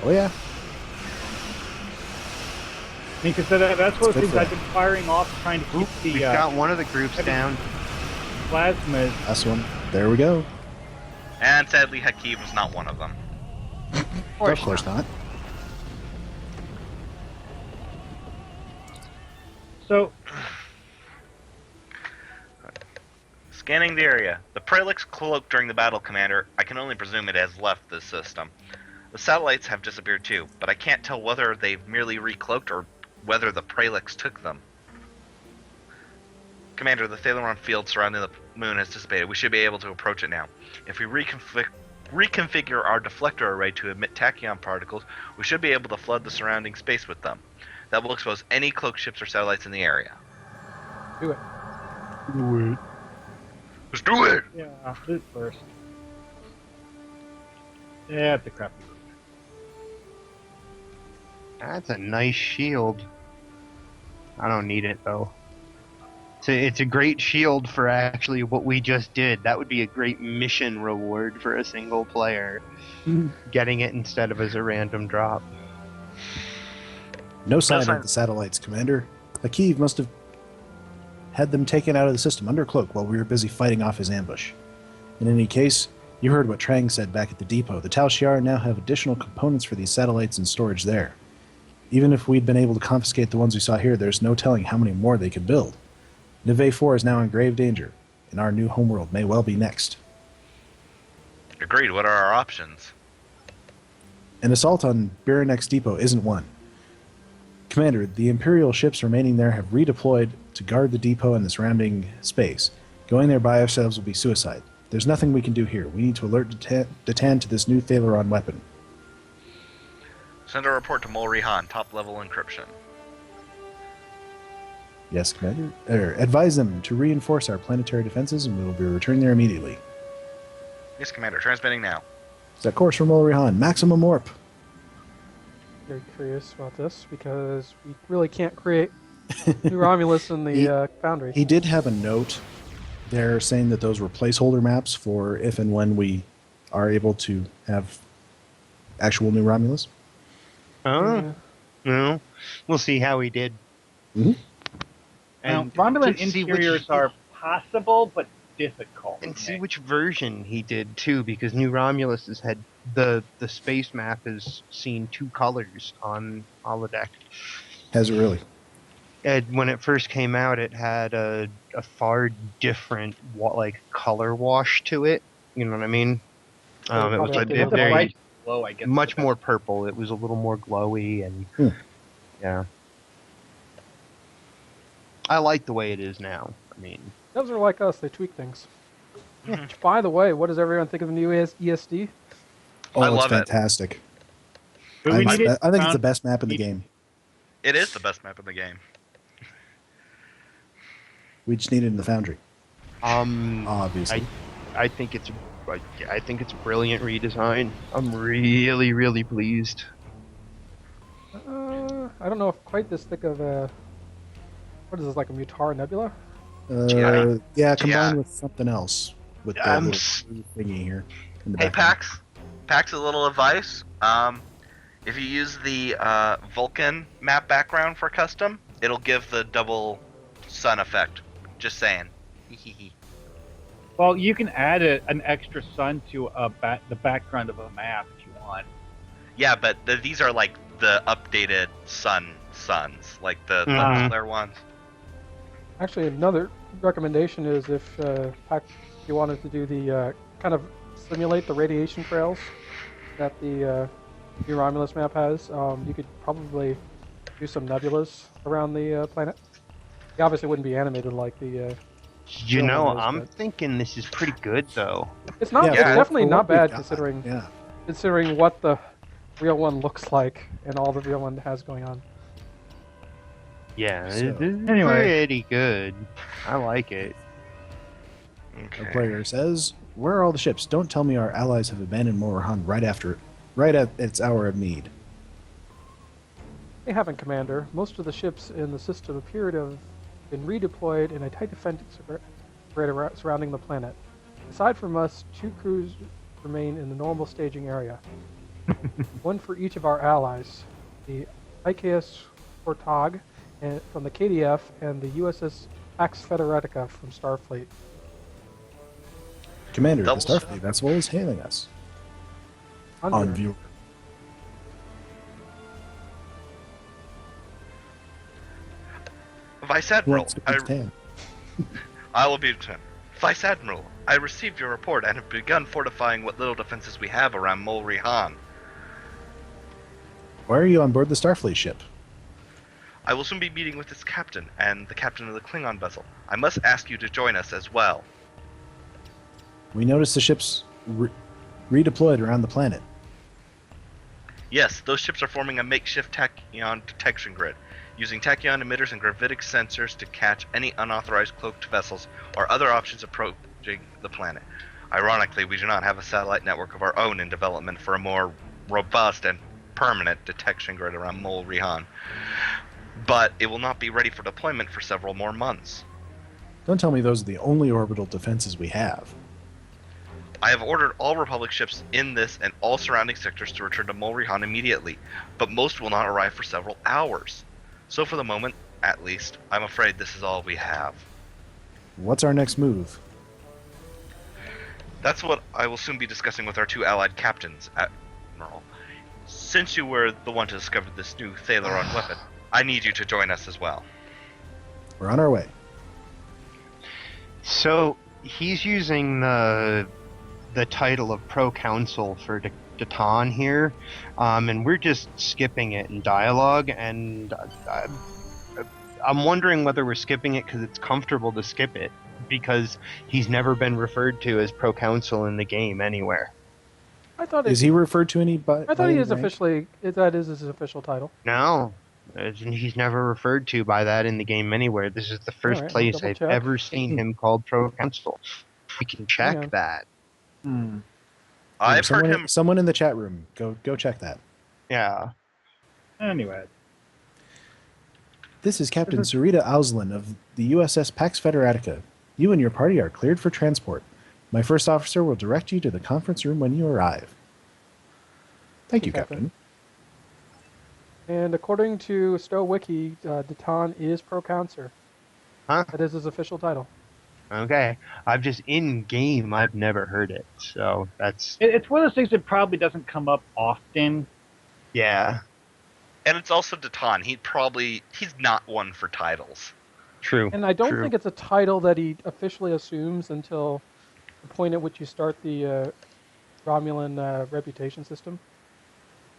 Oh yeah. I mean, because that's one of the Good things for I've been firing off, trying to keep We've the got one of the groups heavy- down. plasmas. Last one. There we go. And sadly, Hakeem was not one of them. Of course not. So, Scanning the area. The Prelix cloaked during the battle, Commander. I can only presume it has left this system. The satellites have disappeared too, but I can't tell whether they've merely recloaked or whether the Prelix took them. Commander, the Thaleron field surrounding the moon has dissipated. We should be able to approach it now. If we reconfigure our deflector array to emit tachyon particles, we should be able to flood the surrounding space with them. That will expose any cloaked ships or satellites in the area. Do it. Let's do it! yeah, loot first. Yeah, it's a crappy. That's a nice shield. I don't need it though. It's a great shield for actually what we just did. That would be a great mission reward for a single player. Getting it instead of as a random drop. No sign sign. of the satellites, Commander. Akiv must have had them taken out of the system under cloak while we were busy fighting off his ambush. In any case, you heard what Trang said back at the depot. The Tal Shiar now have additional components for these satellites in storage there. Even if we'd been able to confiscate the ones we saw here, there's no telling how many more they could build. Nivea 4 is now in grave danger, and our new homeworld may well be next. Agreed. What are our options? An assault on Biranex Depot isn't one. Commander, the Imperial ships remaining there have redeployed to guard the depot and the surrounding space. Going there by ourselves will be suicide. There's nothing we can do here. We need to alert Datan to this new Thaleron weapon. Send a report to Molrihan, top level encryption. Yes, Commander. Advise them to reinforce our planetary defenses, and we will be returning there immediately. Yes, Commander. Transmitting now. Set course for Molrihan. Maximum warp. Very curious about this because we really can't create new Romulus in the Foundry. He did have a note there saying that those were placeholder maps for if and when we are able to have actual new Romulus. Oh, no. We'll see how he did. Mhm. Now, And Romulan to see interiors are possible, but difficult. And to see make. which version he did too, because New Romulus has had the space map has seen 2 colors on holodeck. Has it really? And when it first came out, it had a far different color wash to it. You know what I mean? It was Probably a like It's a very bright glow, I guess. Much more purple. It was a little more glowy, and yeah. I like the way it is now. I mean, Devs are like us; they tweak things. By the way, what does everyone think of the new ESD? I Oh, it's love it. fantastic. But we needed I think it's the found- best map in the game. It is the best map in the game. We just need it in the Foundry, obviously. I think it's a brilliant redesign. I'm really, really pleased. I don't know if quite this thick of a. What is this, like a Mutar Nebula? Yeah, combined Yeah. with something else. With the I'm little s- thingy here. In the Hey, background. Pax, a little advice. If you use the Vulcan map background for custom, it'll give the double sun effect. Just saying. Well, you can add an extra sun to the background of a map if you want. Yeah, but these are like the updated suns, like the Mhm. flare ones. Actually, another recommendation is if you wanted to do the kind of simulate the radiation trails that the Romulus map has, you could probably do some nebulas around the planet. They obviously wouldn't be animated like the. You know, Real ones, I'm but- thinking this is pretty good, though. It's not. It's Yeah, definitely for not what we bad got, considering Yeah. considering what the real one looks like and all the real one has going on. Yeah, So- this is Anyway. pretty good. I like it. A Okay. player says, "Where are all the ships? Don't tell me our allies have abandoned Morahan right at its hour of need." They haven't, Commander. Most of the ships in the system appear to have been redeployed in a tight defense surrounding the planet. Aside from us, 2 crews remain in the normal staging area. One for each of our allies. The IKS Portag from the KDF and the USS Pax Federatica from Starfleet. Commander, Double the Starfleet vessel is hailing us on Under. view. Vice Who Admiral, wants to be tan? I will be Lieutenant. Vice Admiral, I received your report and have begun fortifying what little defenses we have around Mol Rihan. Why are you on board the Starfleet ship? I will soon be meeting with its captain and the captain of the Klingon vessel. I must ask you to join us as well. We noticed the ships redeployed around the planet. Yes, those ships are forming a makeshift tachyon detection grid, using tachyon emitters and gravitic sensors to catch any unauthorized cloaked vessels or other options approaching the planet. Ironically, we do not have a satellite network of our own in development for a more robust and permanent detection grid around Mol Rihan. But it will not be ready for deployment for several more months. Don't tell me those are the only orbital defenses we have. I have ordered all Republic ships in this and all surrounding sectors to return to Mol Rihan immediately, but most will not arrive for several hours. So for the moment, at least, I'm afraid this is all we have. What's our next move? That's what I will soon be discussing with our 2 allied captains, Admiral. Since you were the one to discover this new Thaleron weapon, I need you to join us as well. We're on our way. So he's using the title of Pro-Counsel for Datan here, and we're just skipping it in dialogue, and I'm wondering whether we're skipping it because it's comfortable to skip it, because he's never been referred to as Pro-Counsel in the game anywhere. I thought Is he referred to any by? I thought he is officially. That is his official title. No, he's never referred to by that in the game anywhere. This is the first Alright, I'll place double I've check. ever seen him called Pro-Counsel. We can Hang on. check that. I've heard him. Someone in the chat room, go check that. Yeah. Anyway, This is Captain Sarita Auslin of the USS Pax Federatica. You and your party are cleared for transport. My first officer will direct you to the conference room when you arrive. Thank you, Captain. Captain. And according to Stowe Wiki, Datan is Pro-Counsel. Huh? That is his official title. Okay. I've just in game. I've never heard it, so that's it's one of those things that probably doesn't come up often. yeah. And it's also Datan. He's not one for titles. True. And I don't true. think it's a title that he officially assumes until the point at which you start the Romulan reputation system.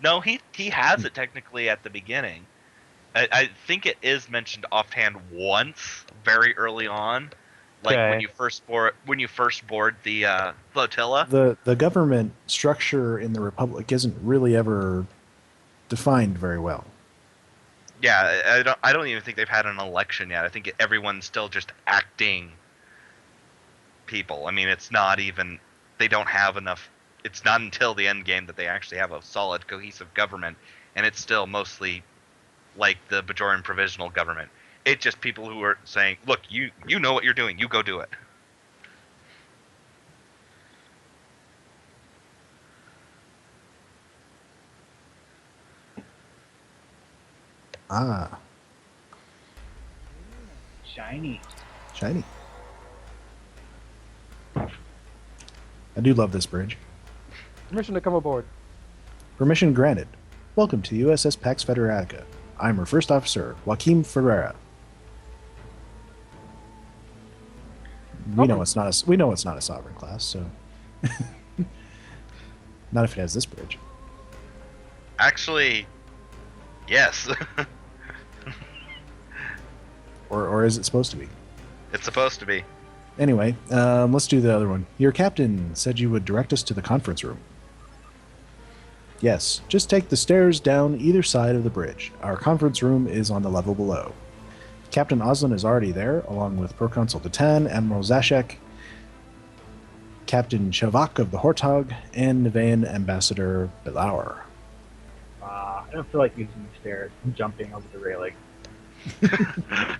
No, he has it technically at the beginning. I think it is mentioned offhand once, very early on, like Okay. when you first board the flotilla. The government structure in the Republic isn't really ever defined very well. Yeah, I don't even think they've had an election yet. I think everyone's still just acting people. I mean, it's not even, they don't have enough. It's not until the end game that they actually have a solid, cohesive government, and it's still mostly like the Bajoran provisional government. It's just people who are saying, "Look, you know what you're doing. You go do it." Ah, Shiny. shiny. I do love this bridge. Permission to come aboard. Permission granted. Welcome to USS Pax Federatica. I'm your first officer, Joaquim Ferreira. We know it's not a sovereign class, so not if it has this bridge. Actually, yes. Or is it supposed to be? It's supposed to be. Anyway, let's do the other one. Your captain said you would direct us to the conference room. Yes, just take the stairs down either side of the bridge. Our conference room is on the level below. Captain Oslin is already there, along with Proconsul Datan, Admiral Zashek, Captain Shavak of the Hortog, and Nevaean Ambassador Belauer. I don't feel like using the stairs. I'm jumping over the railing.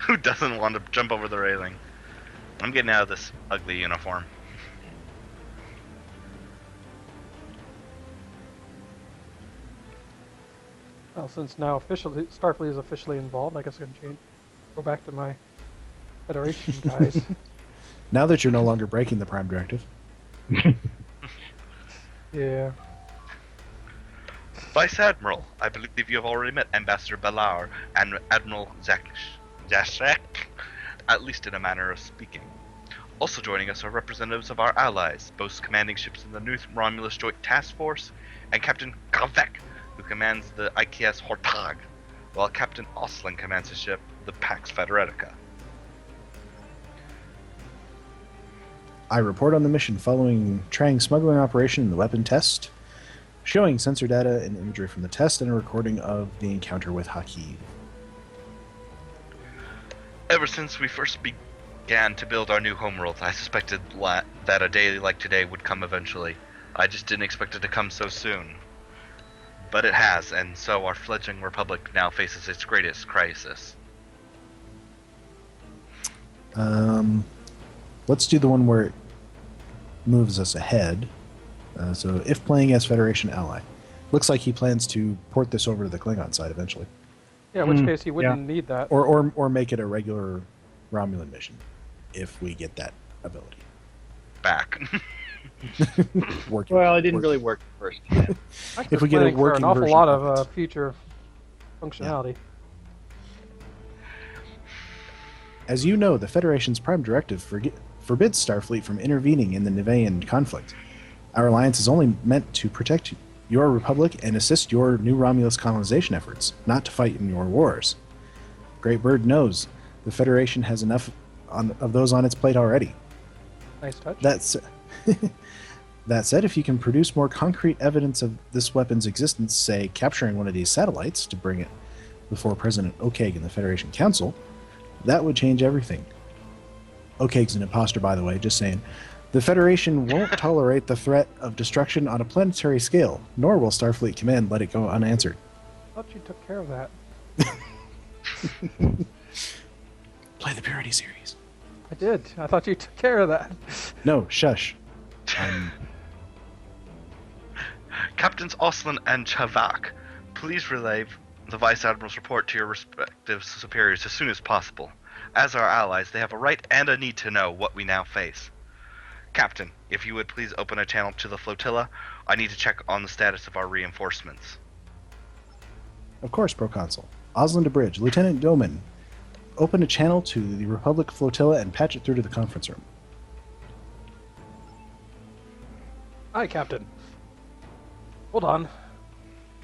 Who doesn't want to jump over the railing? I'm getting out of this ugly uniform. Well, since now officially Starfleet is officially involved, I guess I can go back to my Federation guys. Now that you're no longer breaking the Prime Directive. Yeah. Vice Admiral, I believe you have already met Ambassador Belauer and Admiral Zashek, at least in a manner of speaking. Also joining us are representatives of our allies, both commanding ships in the New Romulus Joint Task Force, and Captain Kavek, who commands the IKS Hortag, while Captain Oslin commands his ship, the Pax Federatica. I report on the mission following Trang smuggling operation and the weapon test, showing sensor data and imagery from the test and a recording of the encounter with Haki. Ever since we first began to build our new homeworld, I suspected that a day like today would come eventually. I just didn't expect it to come so soon. But it has, and so our fledgling republic now faces its greatest crisis. Let's do the one where it moves us ahead. So if playing as Federation ally. Looks like he plans to port this over to the Klingon side eventually. Yeah, in which case he wouldn't need that. Or make it a regular Romulan mission, if we get that ability. Back. Working. Well, it didn't really work first. If we get a for working an awful version lot of of it. future functionality. As you know, the Federation's prime directive forbids Starfleet from intervening in the Nevaean conflict. Our alliance is only meant to protect your republic and assist your new Romulus colonization efforts, not to fight in your wars. Great Bird knows the Federation has enough of those on its plate already. Nice touch. That said, if you can produce more concrete evidence of this weapon's existence, say capturing one of these satellites to bring it before President Okeg and the Federation Council, that would change everything. Okeg's an imposter, by the way, just saying. The Federation won't tolerate the threat of destruction on a planetary scale, nor will Starfleet Command let it go unanswered. I thought you took care of that. Play the parody series. I did. I thought you took care of that. No, shush. Captains Oslin and Chavak, please relay the Vice Admiral's report to your respective superiors as soon as possible. As our allies, they have a right and a need to know what we now face. Captain, if you would please open a channel to the flotilla, I need to check on the status of our reinforcements. Of course, Proconsul. Oslin to Bridge, Lieutenant Doman. Open a channel to the Republic flotilla and patch it through to the conference room. Hi, Captain. Hold on.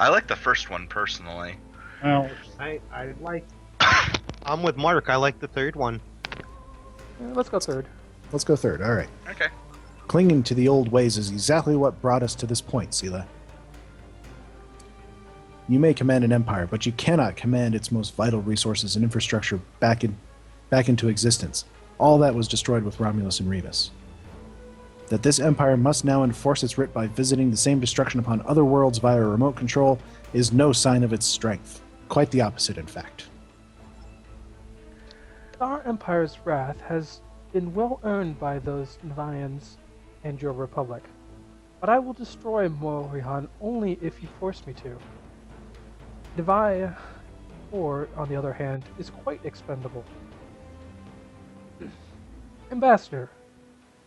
I like the first one personally. Well, I like. I'm with Mark. I like the third one. Let's go third. Let's go third. All right. Okay. Clinging to the old ways is exactly what brought us to this point, Sela. You may command an empire, but you cannot command its most vital resources and infrastructure back into existence. All that was destroyed with Romulus and Remus. That this empire must now enforce its writ by visiting the same destruction upon other worlds via remote control is no sign of its strength. Quite the opposite, in fact. Our Empire's wrath has been well earned by those Nevians and your Republic. But I will destroy Morihan only if you force me to. Nevi, or, on the other hand, is quite expendable. Ambassador,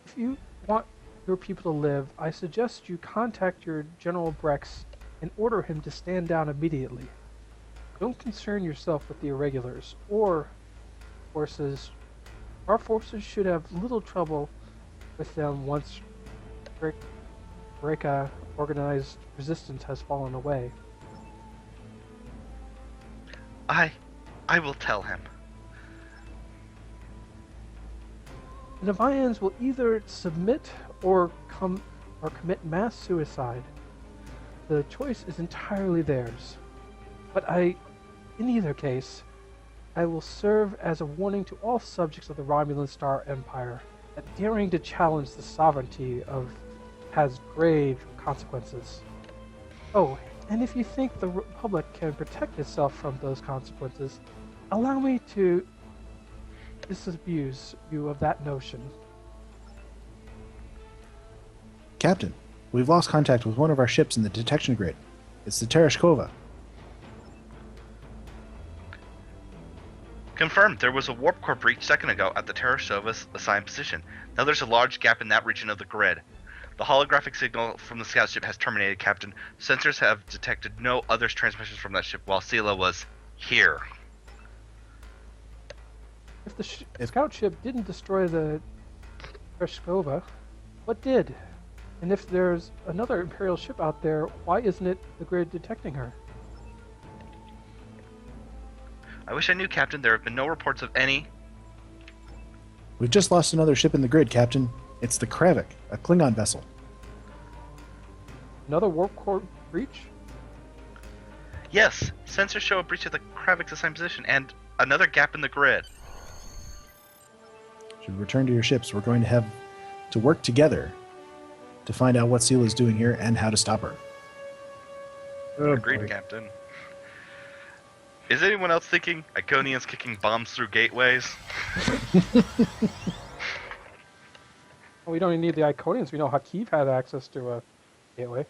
if you want your people to live, I suggest you contact your General Brex and order him to stand down immediately. Don't concern yourself with the irregulars or forces. Our forces should have little trouble with them once Breka organized resistance has fallen away. I will tell him. The Nevians will either submit or commit mass suicide. The choice is entirely theirs. But in either case, I will serve as a warning to all subjects of the Romulan Star Empire that daring to challenge the sovereignty has grave consequences. Oh, and if you think the Republic can protect itself from those consequences, allow me to disabuse you of that notion. Captain, we've lost contact with one of our ships in the detection grid. It's the Tereshkova. Confirmed. There was a warp core breach second ago at the Tereshova's assigned position. Now there's a large gap in that region of the grid. The holographic signal from the scout ship has terminated, Captain. Sensors have detected no other transmissions from that ship while Sela was here. If the scout ship didn't destroy the Tereshkova, what did? And if there's another Imperial ship out there, why isn't it the grid detecting her? I wish I knew, Captain. There have been no reports of any. We've just lost another ship in the grid, Captain. It's the Kravik, a Klingon vessel. Another warp core breach? Yes, sensors show a breach of the Kravik's assigned position and another gap in the grid. Should we return to your ships? We're going to have to work together to find out what Sela is doing here and how to stop her. Oh, Agreed, boy. Captain. Is anyone else thinking Iconians kicking bombs through gateways? Well, we don't even need the Iconians. We know Hakiv had access to a gateway.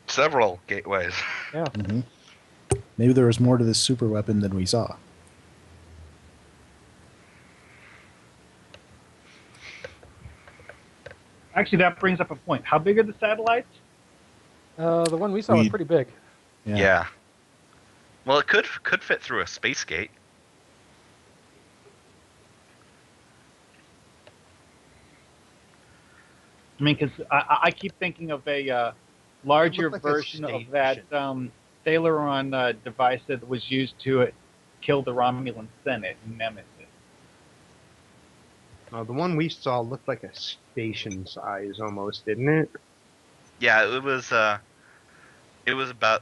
Several gateways. Yeah. Mm-hmm. Maybe there was more to this super weapon than we saw. Actually, that brings up a point. How big are the satellites? The one we saw was pretty big. Yeah. Well, it could fit through a space gate. I mean, because I keep thinking of a larger It looked like a version of station. that Thaleron device that was used to kill the Romulan Senate, Nemesis. The one we saw looked like a station size almost, didn't it? Yeah, it was about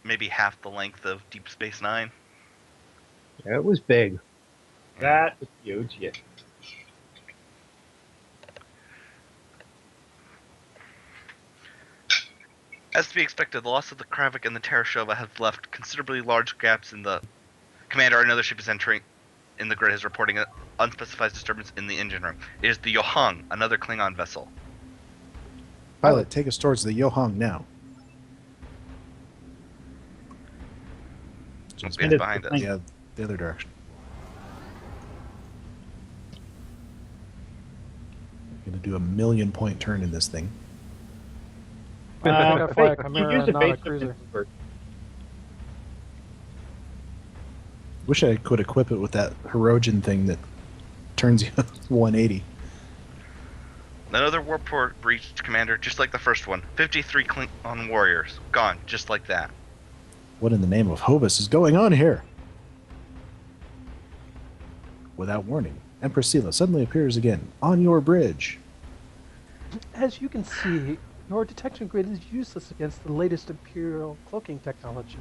maybe half the length of Deep Space Nine. Yeah, it was big. That was huge, yeah. As to be expected, the loss of the Kravik and the Tereshova has left considerably large gaps in the commander. Another ship is entering in the grid is reporting an unspecified disturbance in the engine room. It is the Yohang, another Klingon vessel. Pilot, take us towards the Yohang now. It's Just behind us. Yeah, the other direction. I'm going to do a 1,000,000-point turn in this thing. I fly a You Chimera, use a not a base cruiser. defense. Wish I could equip it with that Hippiejohn thing that turns you 180. Another warport breached, Commander, just like the first one. 53 Klingon warriors. Gone, just like that. What in the name of Hobus is going on here? Without warning, Empress Sela suddenly appears again, on your bridge. As you can see, your detection grid is useless against the latest Imperial cloaking technology.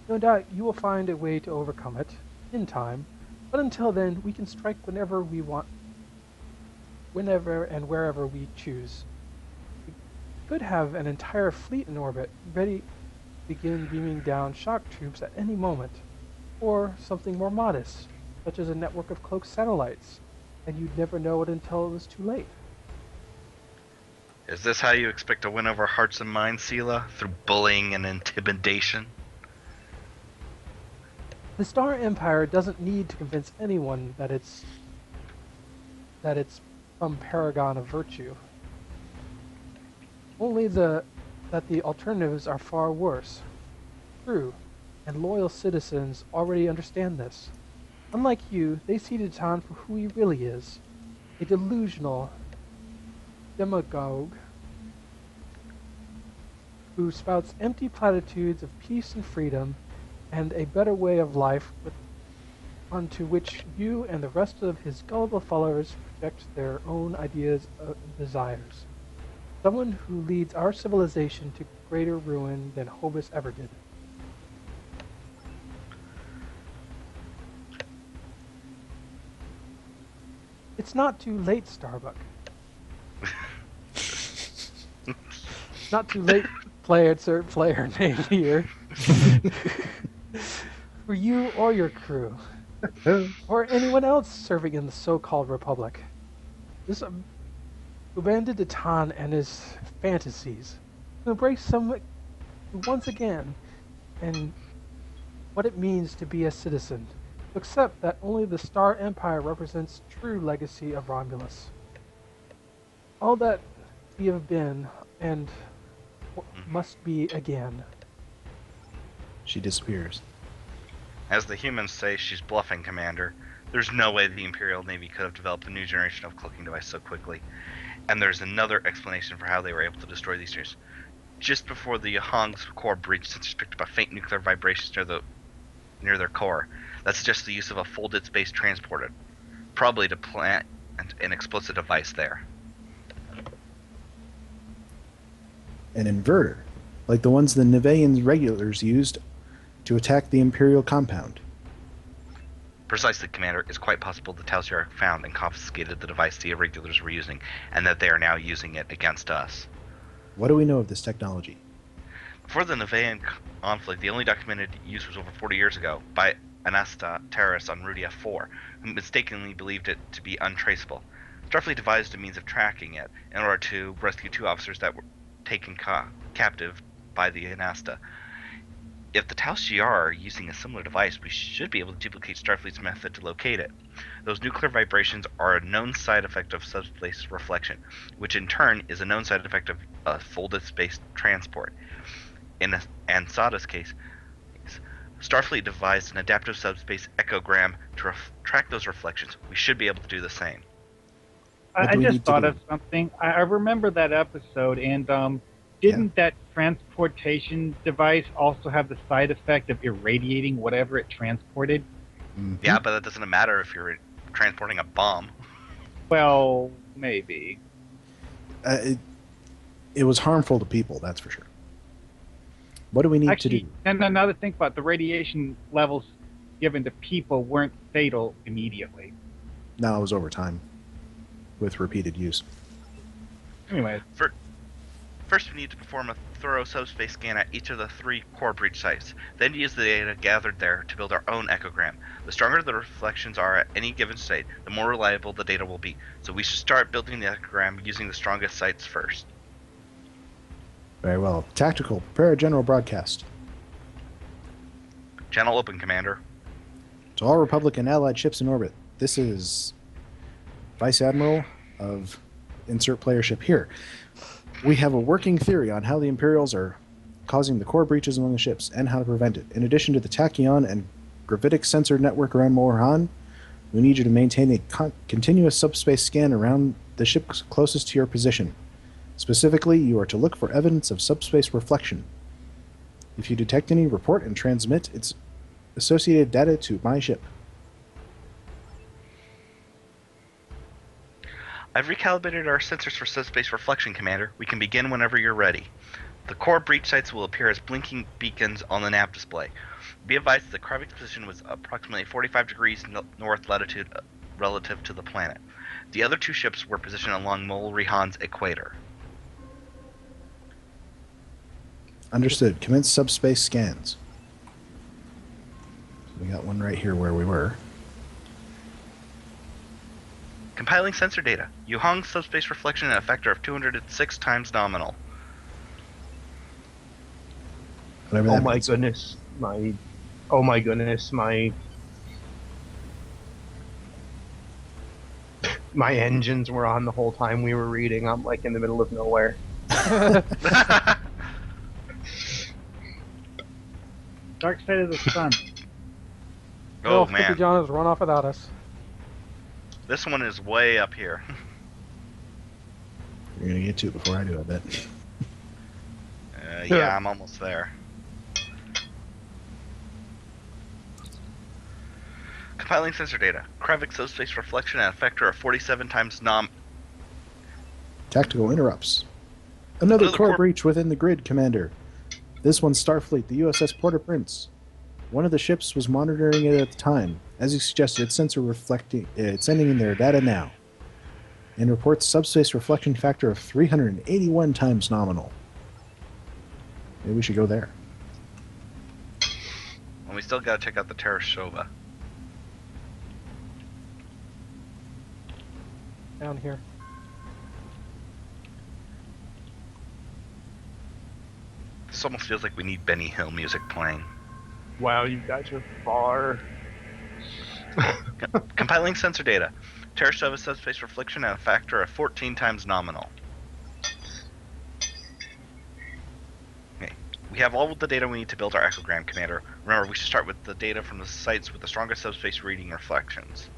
No doubt you will find a way to overcome it, in time, but until then, we can strike whenever we want, whenever and wherever we choose. We could have an entire fleet in orbit, ready to begin beaming down shock troops at any moment, or something more modest, such as a network of cloaked satellites, and you'd never know it until it was too late. Is this how you expect to win over hearts and minds, Sela? Through bullying and intimidation? The Star Empire doesn't need to convince anyone that it's some paragon of virtue. Only that the alternatives are far worse. True, and loyal citizens already understand this. Unlike you, they see Titan for who he really is, a delusional demagogue who spouts empty platitudes of peace and freedom and a better way of life onto which you and the rest of his gullible followers project their own ideas and desires. Someone who leads our civilization to greater ruin than Hobus ever did. It's not too late, Starbuck. Not too late, player name here. For you or your crew. Or anyone else serving in the so-called Republic. This abandoned Titan and his fantasies. To embrace once again and what it means to be a citizen. To accept that only the Star Empire represents true legacy of Romulus. All that we have been and must be again. She disappears. As the humans say, she's bluffing, Commander. There's no way the Imperial Navy could have developed a new generation of cloaking device so quickly. And there's another explanation for how they were able to destroy these things. Just before the Yahong's core breach, sensors picked up a faint nuclear vibrations near their core. That suggests the use of a folded space transporter, probably to plant an explosive device there. An inverter, like the ones the Nevaean regulars used to attack the Imperial compound. Precisely, Commander. It's quite possible the Tal'Shar found and confiscated the device the irregulars were using, and that they are now using it against us. What do we know of this technology? Before the Nevaean conflict, the only documented use was over 40 years ago by Anasta terrorists on Rudia 4, who mistakenly believed it to be untraceable. Starfleet devised a means of tracking it in order to rescue 2 officers that were taken captive by the Anasta. If the Tal'Shar are using a similar device, we should be able to duplicate Starfleet's method to locate it. Those nuclear vibrations are a known side effect of subspace reflection, which in turn is a known side effect of folded space transport. In Ansada's case, Starfleet devised an adaptive subspace echogram to track those reflections. We should be able to do the same. I just thought of something. I remember that episode, and didn't that transportation device also have the side effect of irradiating whatever it transported? Mm-hmm. Yeah, but that doesn't matter if you're transporting a bomb. Well, maybe. It was harmful to people, that's for sure. What do we need to do? And now to think about it, the radiation levels given to people weren't fatal immediately. No, it was over time with repeated use. Anyway. First, we need to perform a thorough subspace scan at each of the 3 core breach sites, then use the data gathered there to build our own echogram. The stronger the reflections are at any given site, the more reliable the data will be. So we should start building the echogram using the strongest sites first. Very well. Tactical, prepare a general broadcast. Channel open, Commander. To all Republic and Allied ships in orbit, this is Vice Admiral of insert player ship here. We have a working theory on how the Imperials are causing the core breaches among the ships and how to prevent it. In addition to the tachyon and gravitic sensor network around Mohan, we need you to maintain a continuous subspace scan around the ship closest to your position. Specifically, you are to look for evidence of subspace reflection. If you detect any, report and transmit its associated data to my ship. I've recalibrated our sensors for subspace reflection, Commander. We can begin whenever you're ready. The core breach sites will appear as blinking beacons on the nav display. Be advised the Kravik's position was approximately 45 degrees north latitude relative to the planet. The other two ships were positioned along Mol Rihan's equator. Understood. Commence subspace scans. We got one right here where we were. Compiling sensor data. Yuhong's subspace reflection at a factor of 206 times nominal. Whatever Oh that my means. goodness. My engines were on the whole time we were reading. I'm like in the middle of nowhere. Dark side of the sun. Oh Well, man, Hippiejohn has run off without us. this one is way up here. You're going to get to it before I do, I bet. Yeah, I'm almost there. Compiling sensor data. Kravik subspace reflection at a factor of 47 times Tactical interrupts. Another Another core core- breach within the grid, Commander. This one's Starfleet, the USS Port-au-Prince. One of the ships was monitoring it at the time. As you suggested, its sensor reflecting, it's sending in their data now. And reports subspace reflection factor of 381 times nominal. Maybe we should go there. And we still gotta check out the Tereshova. Down here. This almost feels like we need Benny Hill music playing. Wow, you guys are far. Compiling sensor data. Tereshova subspace reflection at a factor of 14 times nominal. Okay. We have all of the data we need to build our echogram, Commander. Remember, we should start with the data from the sites with the strongest subspace reading reflections.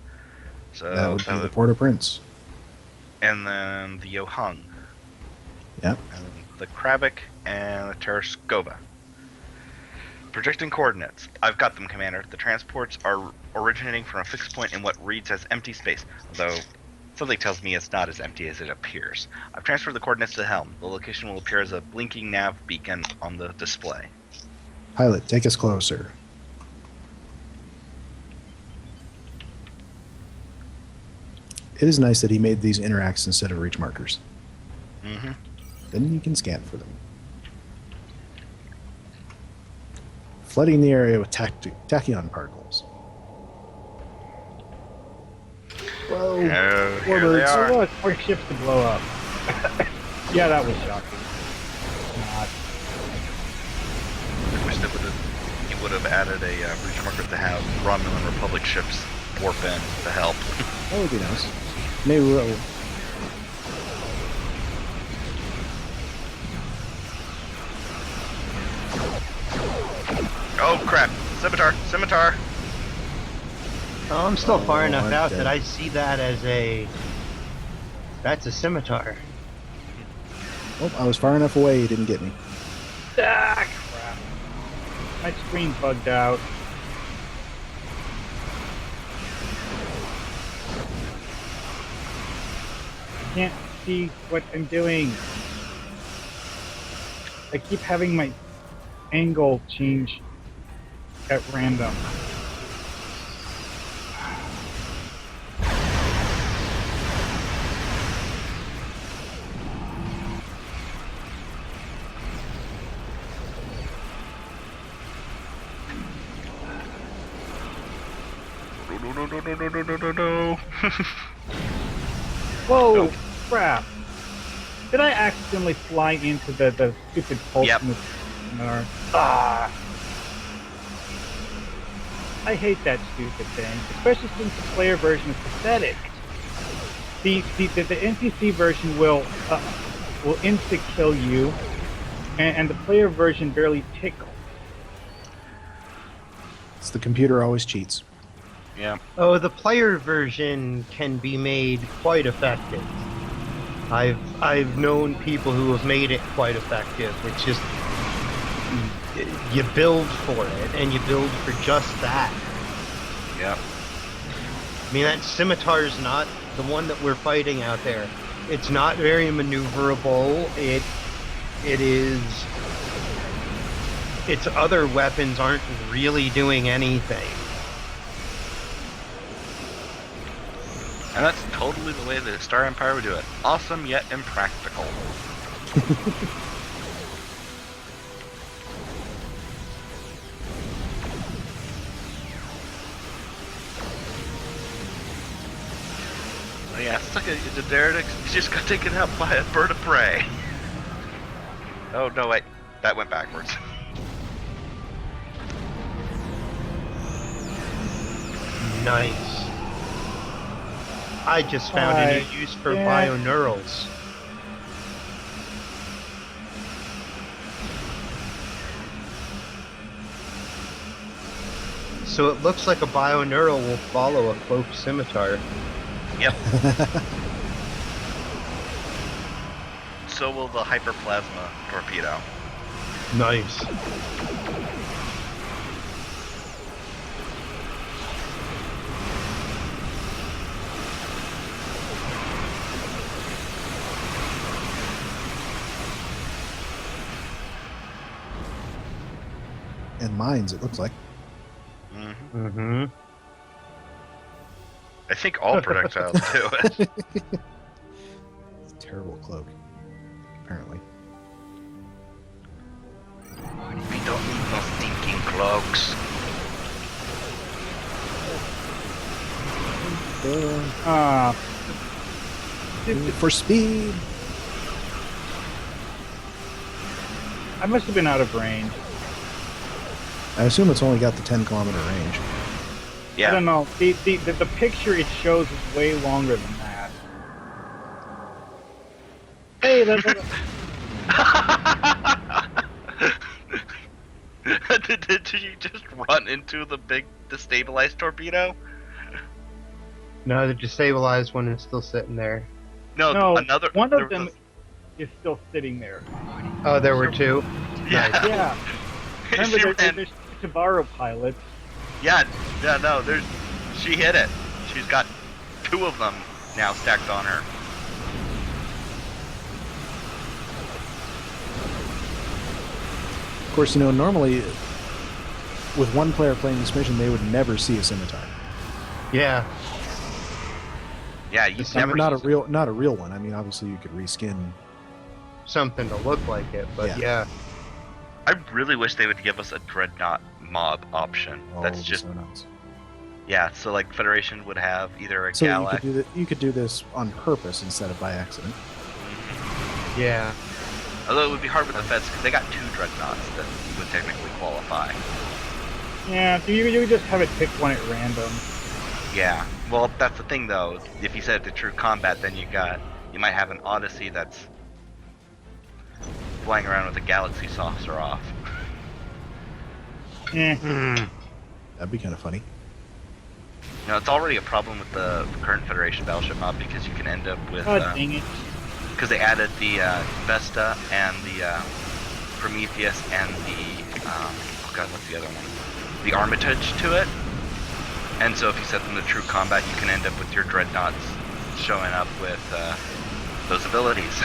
So That would be the Port-au-Prince. and then the Yohung, Yep. and the Kravik, and the Tereshkova. Projecting coordinates. I've got them, Commander. The transports are originating from a fixed point in what reads as empty space, although something tells me it's not as empty as it appears. I've transferred the coordinates to the helm. The location will appear as a blinking nav beacon on the display. Pilot, take us closer. It is nice that he made these interacts instead of reach markers. Mm-hmm. Then you can scan for them. Flooding the area with tachyon particles. Whoa! Here they Warbirds. are. Oh, look, more ships to blow up. Yeah, that was shocking. Not. I wish he would have added a reach marker to have Romulan Republic ships warp in to help. That would be nice. Maybe we'll. Oh crap! Scimitar! Oh, I'm still far enough I'm out dead. that I see that as a. That's a scimitar. Oh, I was far enough away, he didn't get me. Ah, crap. My screen bugged out. I can't see what I'm doing. I keep having my angle change at random. No. Whoa, Oh. crap. Did I accidentally fly into the stupid pulse Yep. in the sonar? Ah. I hate that stupid thing, especially since the player version is pathetic. The NPC version will insta-kill you, and the player version barely tickles. It's the computer always cheats. Yeah. Oh, the player version can be made quite effective. I've known people who have made it quite effective. It's just you build for it, and you build for just that. Yep. I mean, that scimitar is not the one that we're fighting out there. It's not very maneuverable. It is. Its other weapons aren't really doing anything. And that's totally the way the Star Empire would do it. Awesome yet impractical. Oh yeah, it's like the Derek just got taken out by a bird of prey. Oh no, wait, that went backwards. Nice. I just found a new use for bioneurals. So it looks like a bioneural will follow a cloaked scimitar. Yep. So will the hyperplasma torpedo. Nice. And mines, it looks like. Mm-hmm. Mm-hmm. I think all projectiles do it. It's a terrible cloak, apparently. We don't need no stinking cloaks. For speed. I must have been out of range. I assume it's only got the 10-kilometer range. Yeah. I don't know. The picture it shows is way longer than that. Hey, Did you just run into the big destabilized torpedo? No, the destabilized one is still sitting there. No, another one there of them was is still sitting there. Oh, there were two? Yeah. Nice. Yeah. Remember, there's Tavaro pilots. Yeah, no, she hit it. She's got two of them now stacked on her. Of course, normally with one player playing this mission, they would never see a scimitar. Yeah. Yeah, you It's never not a real one. I mean, obviously you could reskin. Something to look like it, but yeah. I really wish they would give us a dreadnought mob option. That's just so nice. Yeah, so like Federation would have either a So Galax. you could do this on purpose instead of by accident. Yeah. Although it would be hard with the Feds because they got two dreadnoughts that would technically qualify. Yeah, so you just have it pick one at random. Yeah, well that's the thing though. If you set it to true combat, then you might have an Odyssey that's flying around with a Galaxy saucer off. That'd be kind of funny. It's already a problem with the current Federation battleship mob because you can end up with Dang it. because they added the Vesta and the Prometheus and the what's the other one? The Armitage to it. And so if you set them to true combat, you can end up with your dreadnoughts showing up with those abilities.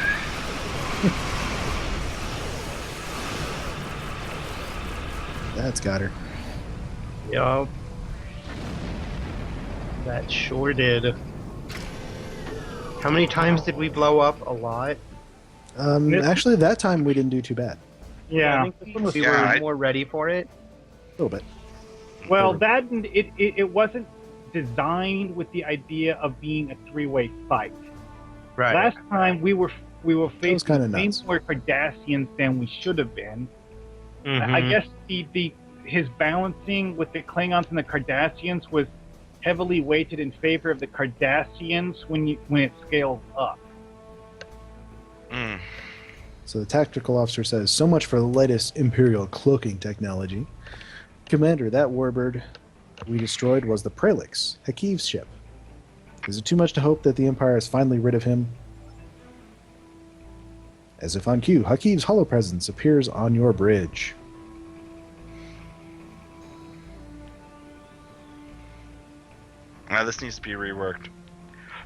That's got her. Yup. That sure did. How many times did we blow up? A lot? Actually, that time we didn't do too bad. Yeah. I think this one was Yeah, more ready for it. A little bit. Well, it wasn't designed with the idea of being a three-way fight. Right. Last time we were facing kinda way nuts. more Cardassians than we should have been. Mhm. I guess his balancing with the Klingons and the Cardassians was heavily weighted in favor of the Cardassians when it scales up. Mm. So the tactical officer says, "So much for the latest Imperial cloaking technology. Commander, that warbird we destroyed was the Prelix, Hakiv's ship. Is it too much to hope that the Empire is finally rid of him?" As if on cue, Hakiv's hollow presence appears on your bridge. Now this needs to be reworked.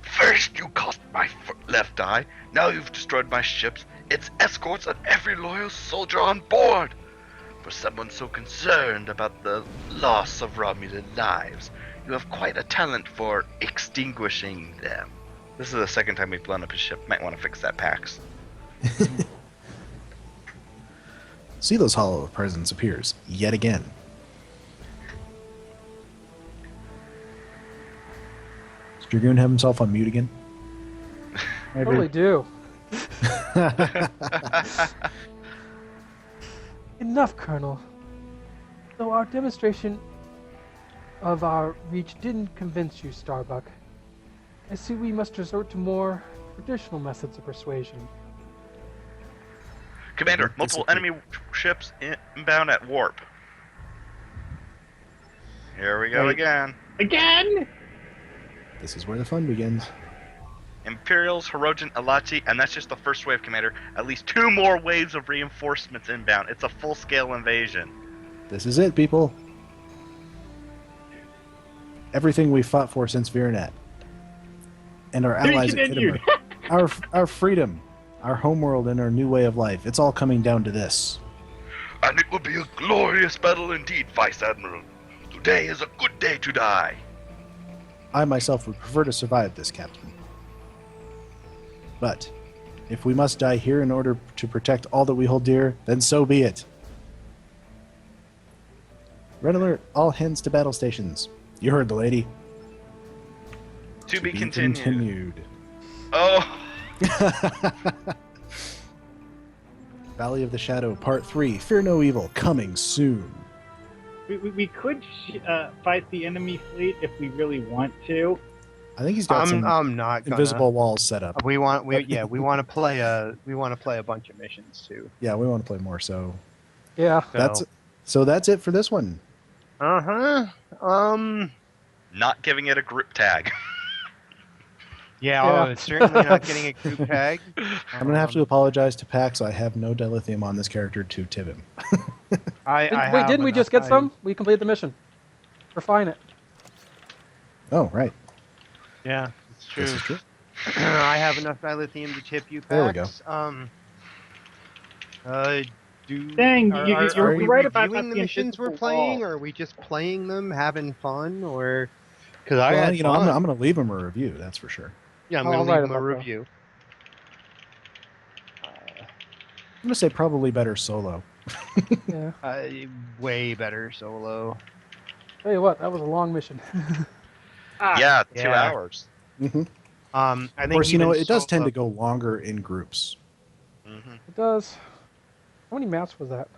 First you cost my left eye, now you've destroyed my ships, its escorts, and every loyal soldier on board. For someone so concerned about the loss of Romulan lives, you have quite a talent for extinguishing them. This is the second time we've blown up his ship. Might want to fix that, Pax. Silo's hollow presence appears yet again. Does Dragoon have himself on mute again? Maybe. Totally do. Enough, Colonel. Though our demonstration of our reach didn't convince you, Starbuck, I see we must resort to more traditional methods of persuasion. Commander, multiple enemy ships inbound at warp. Here we go again. Again? This is where the fun begins. Imperials, Hirogen, Alachi, and that's just the first wave, Commander. At least 2 more waves of reinforcements inbound. It's a full-scale invasion. This is it, people. Everything we fought for since Viranet. And our allies at Kittimer. Our freedom, our homeworld, and our new way of life. It's all coming down to this. And it will be a glorious battle indeed, Vice Admiral. Today is a good day to die. I myself would prefer to survive this, Captain. But if we must die here in order to protect all that we hold dear, then so be it. Red alert, all hands to battle stations. You heard the lady. To be continued. continued. Oh, Valley of the Shadow, Part 3, Fear No Evil, coming soon. We could fight the enemy fleet if we really want to. I think he's got some I'm not gonna. invisible walls set up. We want to play a bunch of missions too. Yeah, we want to play more, so Yeah. that's it for this one. not giving it a group tag. Yeah, it's certainly not getting a group tag. I'm going to have to apologize to Pax. I have no dilithium on this character to tip him. Wait, didn't we just get some? We completed the mission. Refine it. Oh, right. Yeah, it's true. This is true. I have enough dilithium to tip you, Pax. There we go. Dang, are you're we right about reviewing that the missions we're invisible playing, wall. or are we just playing them, having fun, or? Because I Well, had fun. I'm going to leave him a review, that's for sure. Yeah, I'm Oh, going to I'll leave them write a about that. review. I'm going to say probably better solo. Yeah. Way better solo. Tell you what, that was a long mission. Yeah, 2 Yeah. hours. Mm-hmm. I think Of course, even it does tend solo- to go longer in groups. Mm-hmm. It does. How many maps was that?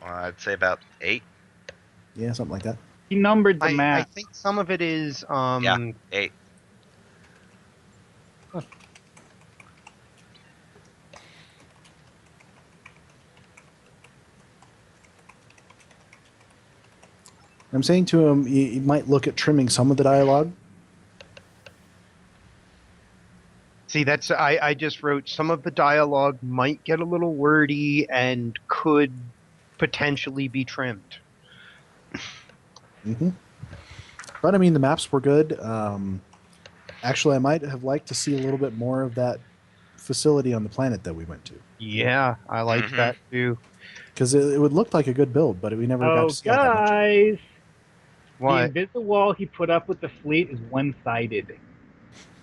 I'd say about 8. Yeah, something like that. He numbered the I map. think some of it is. Yeah, 8. I'm saying to him, you might look at trimming some of the dialogue. See, that's I just wrote some of the dialogue might get a little wordy and could potentially be trimmed. Mm-hmm. But I mean, the maps were good. Actually, I might have liked to see a little bit more of that facility on the planet that we went to, Yeah, I liked Mhm. that too. because it would look like a good build, but we never got Oh, to see all that much. guys! The What? invisible wall he put up with the fleet is one-sided.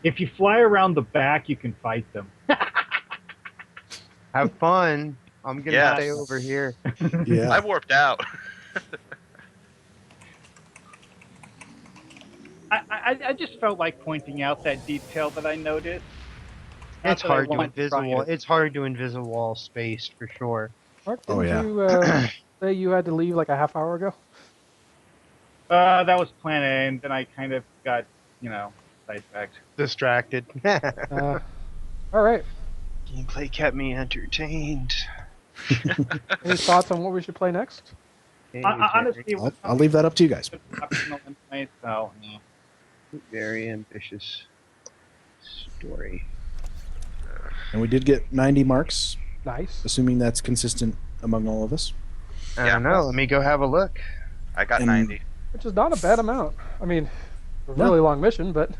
If you fly around the back, you can fight them. Have fun. I'm gonna Yes. stay over here. I Yeah, warped out. I just felt like pointing out that detail that I noticed. Not It's that I hard to want try invisible. it. It's hard to invisible wall space for sure. Mark, Oh, didn't yeah. you say you had to leave like a half hour ago? That was planned, and then I kind of got, sidetracked. Distracted. All right. Gameplay kept me entertained. Any thoughts on what we should play next? Honestly, I'll leave that up to you guys. optional anyway, so, yeah. Very ambitious story. And we did get 90 marks, Nice. assuming that's consistent among all of us. I Yeah. don't know. Let me go have a look. I got And- 90. Which is not a bad amount. I mean, a No. really long mission, but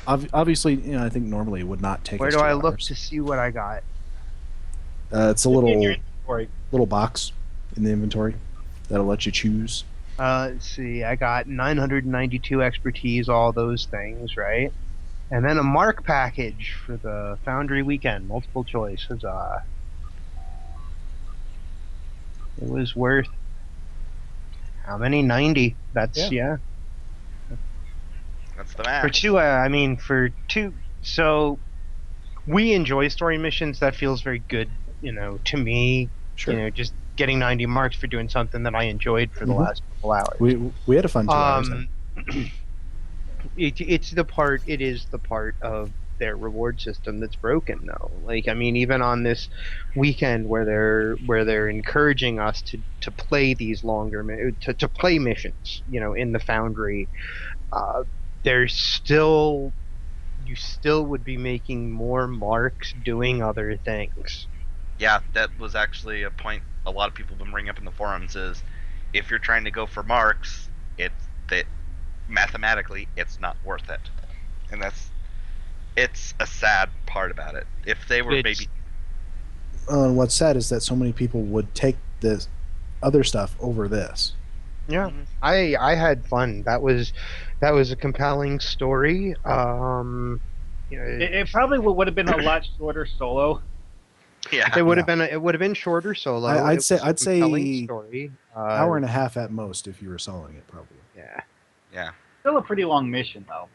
Obviously, I think normally it would not take Where us do 2 I look hours. to see what I got? It's a In your little inventory. box in the inventory that'll let you choose. Let's see. I got 992 expertise, all those things, right? And then a mark package for the Foundry Weekend, multiple choice. Huzzah. It was worth how many? 90. That's yeah. That's the math. For two, for two. So we enjoy story missions. That feels very good, to me. Sure. Just getting 90 marks for doing something that I enjoyed for the Mhm. last couple hours. We had a fun 2 hours. It is the part of their reward system that's broken, though. Even on this weekend where they're encouraging us to play these longer to play missions, in the Foundry, there's still you still would be making more marks doing other things. Yeah, that was actually a point a lot of people have been bringing up in the forums is if you're trying to go for marks, mathematically it's not worth it. And it's a sad part about it. If they were maybe What's sad is that so many people would take this other stuff over this. Yeah, I had fun. That was a compelling story. It probably would have been a lot shorter solo. yeah. It would have been shorter solo. I'd It say- was a I'd say compelling story. Hour and a half at most if you were soloing it, probably. Yeah. Yeah. Still a pretty long mission, though.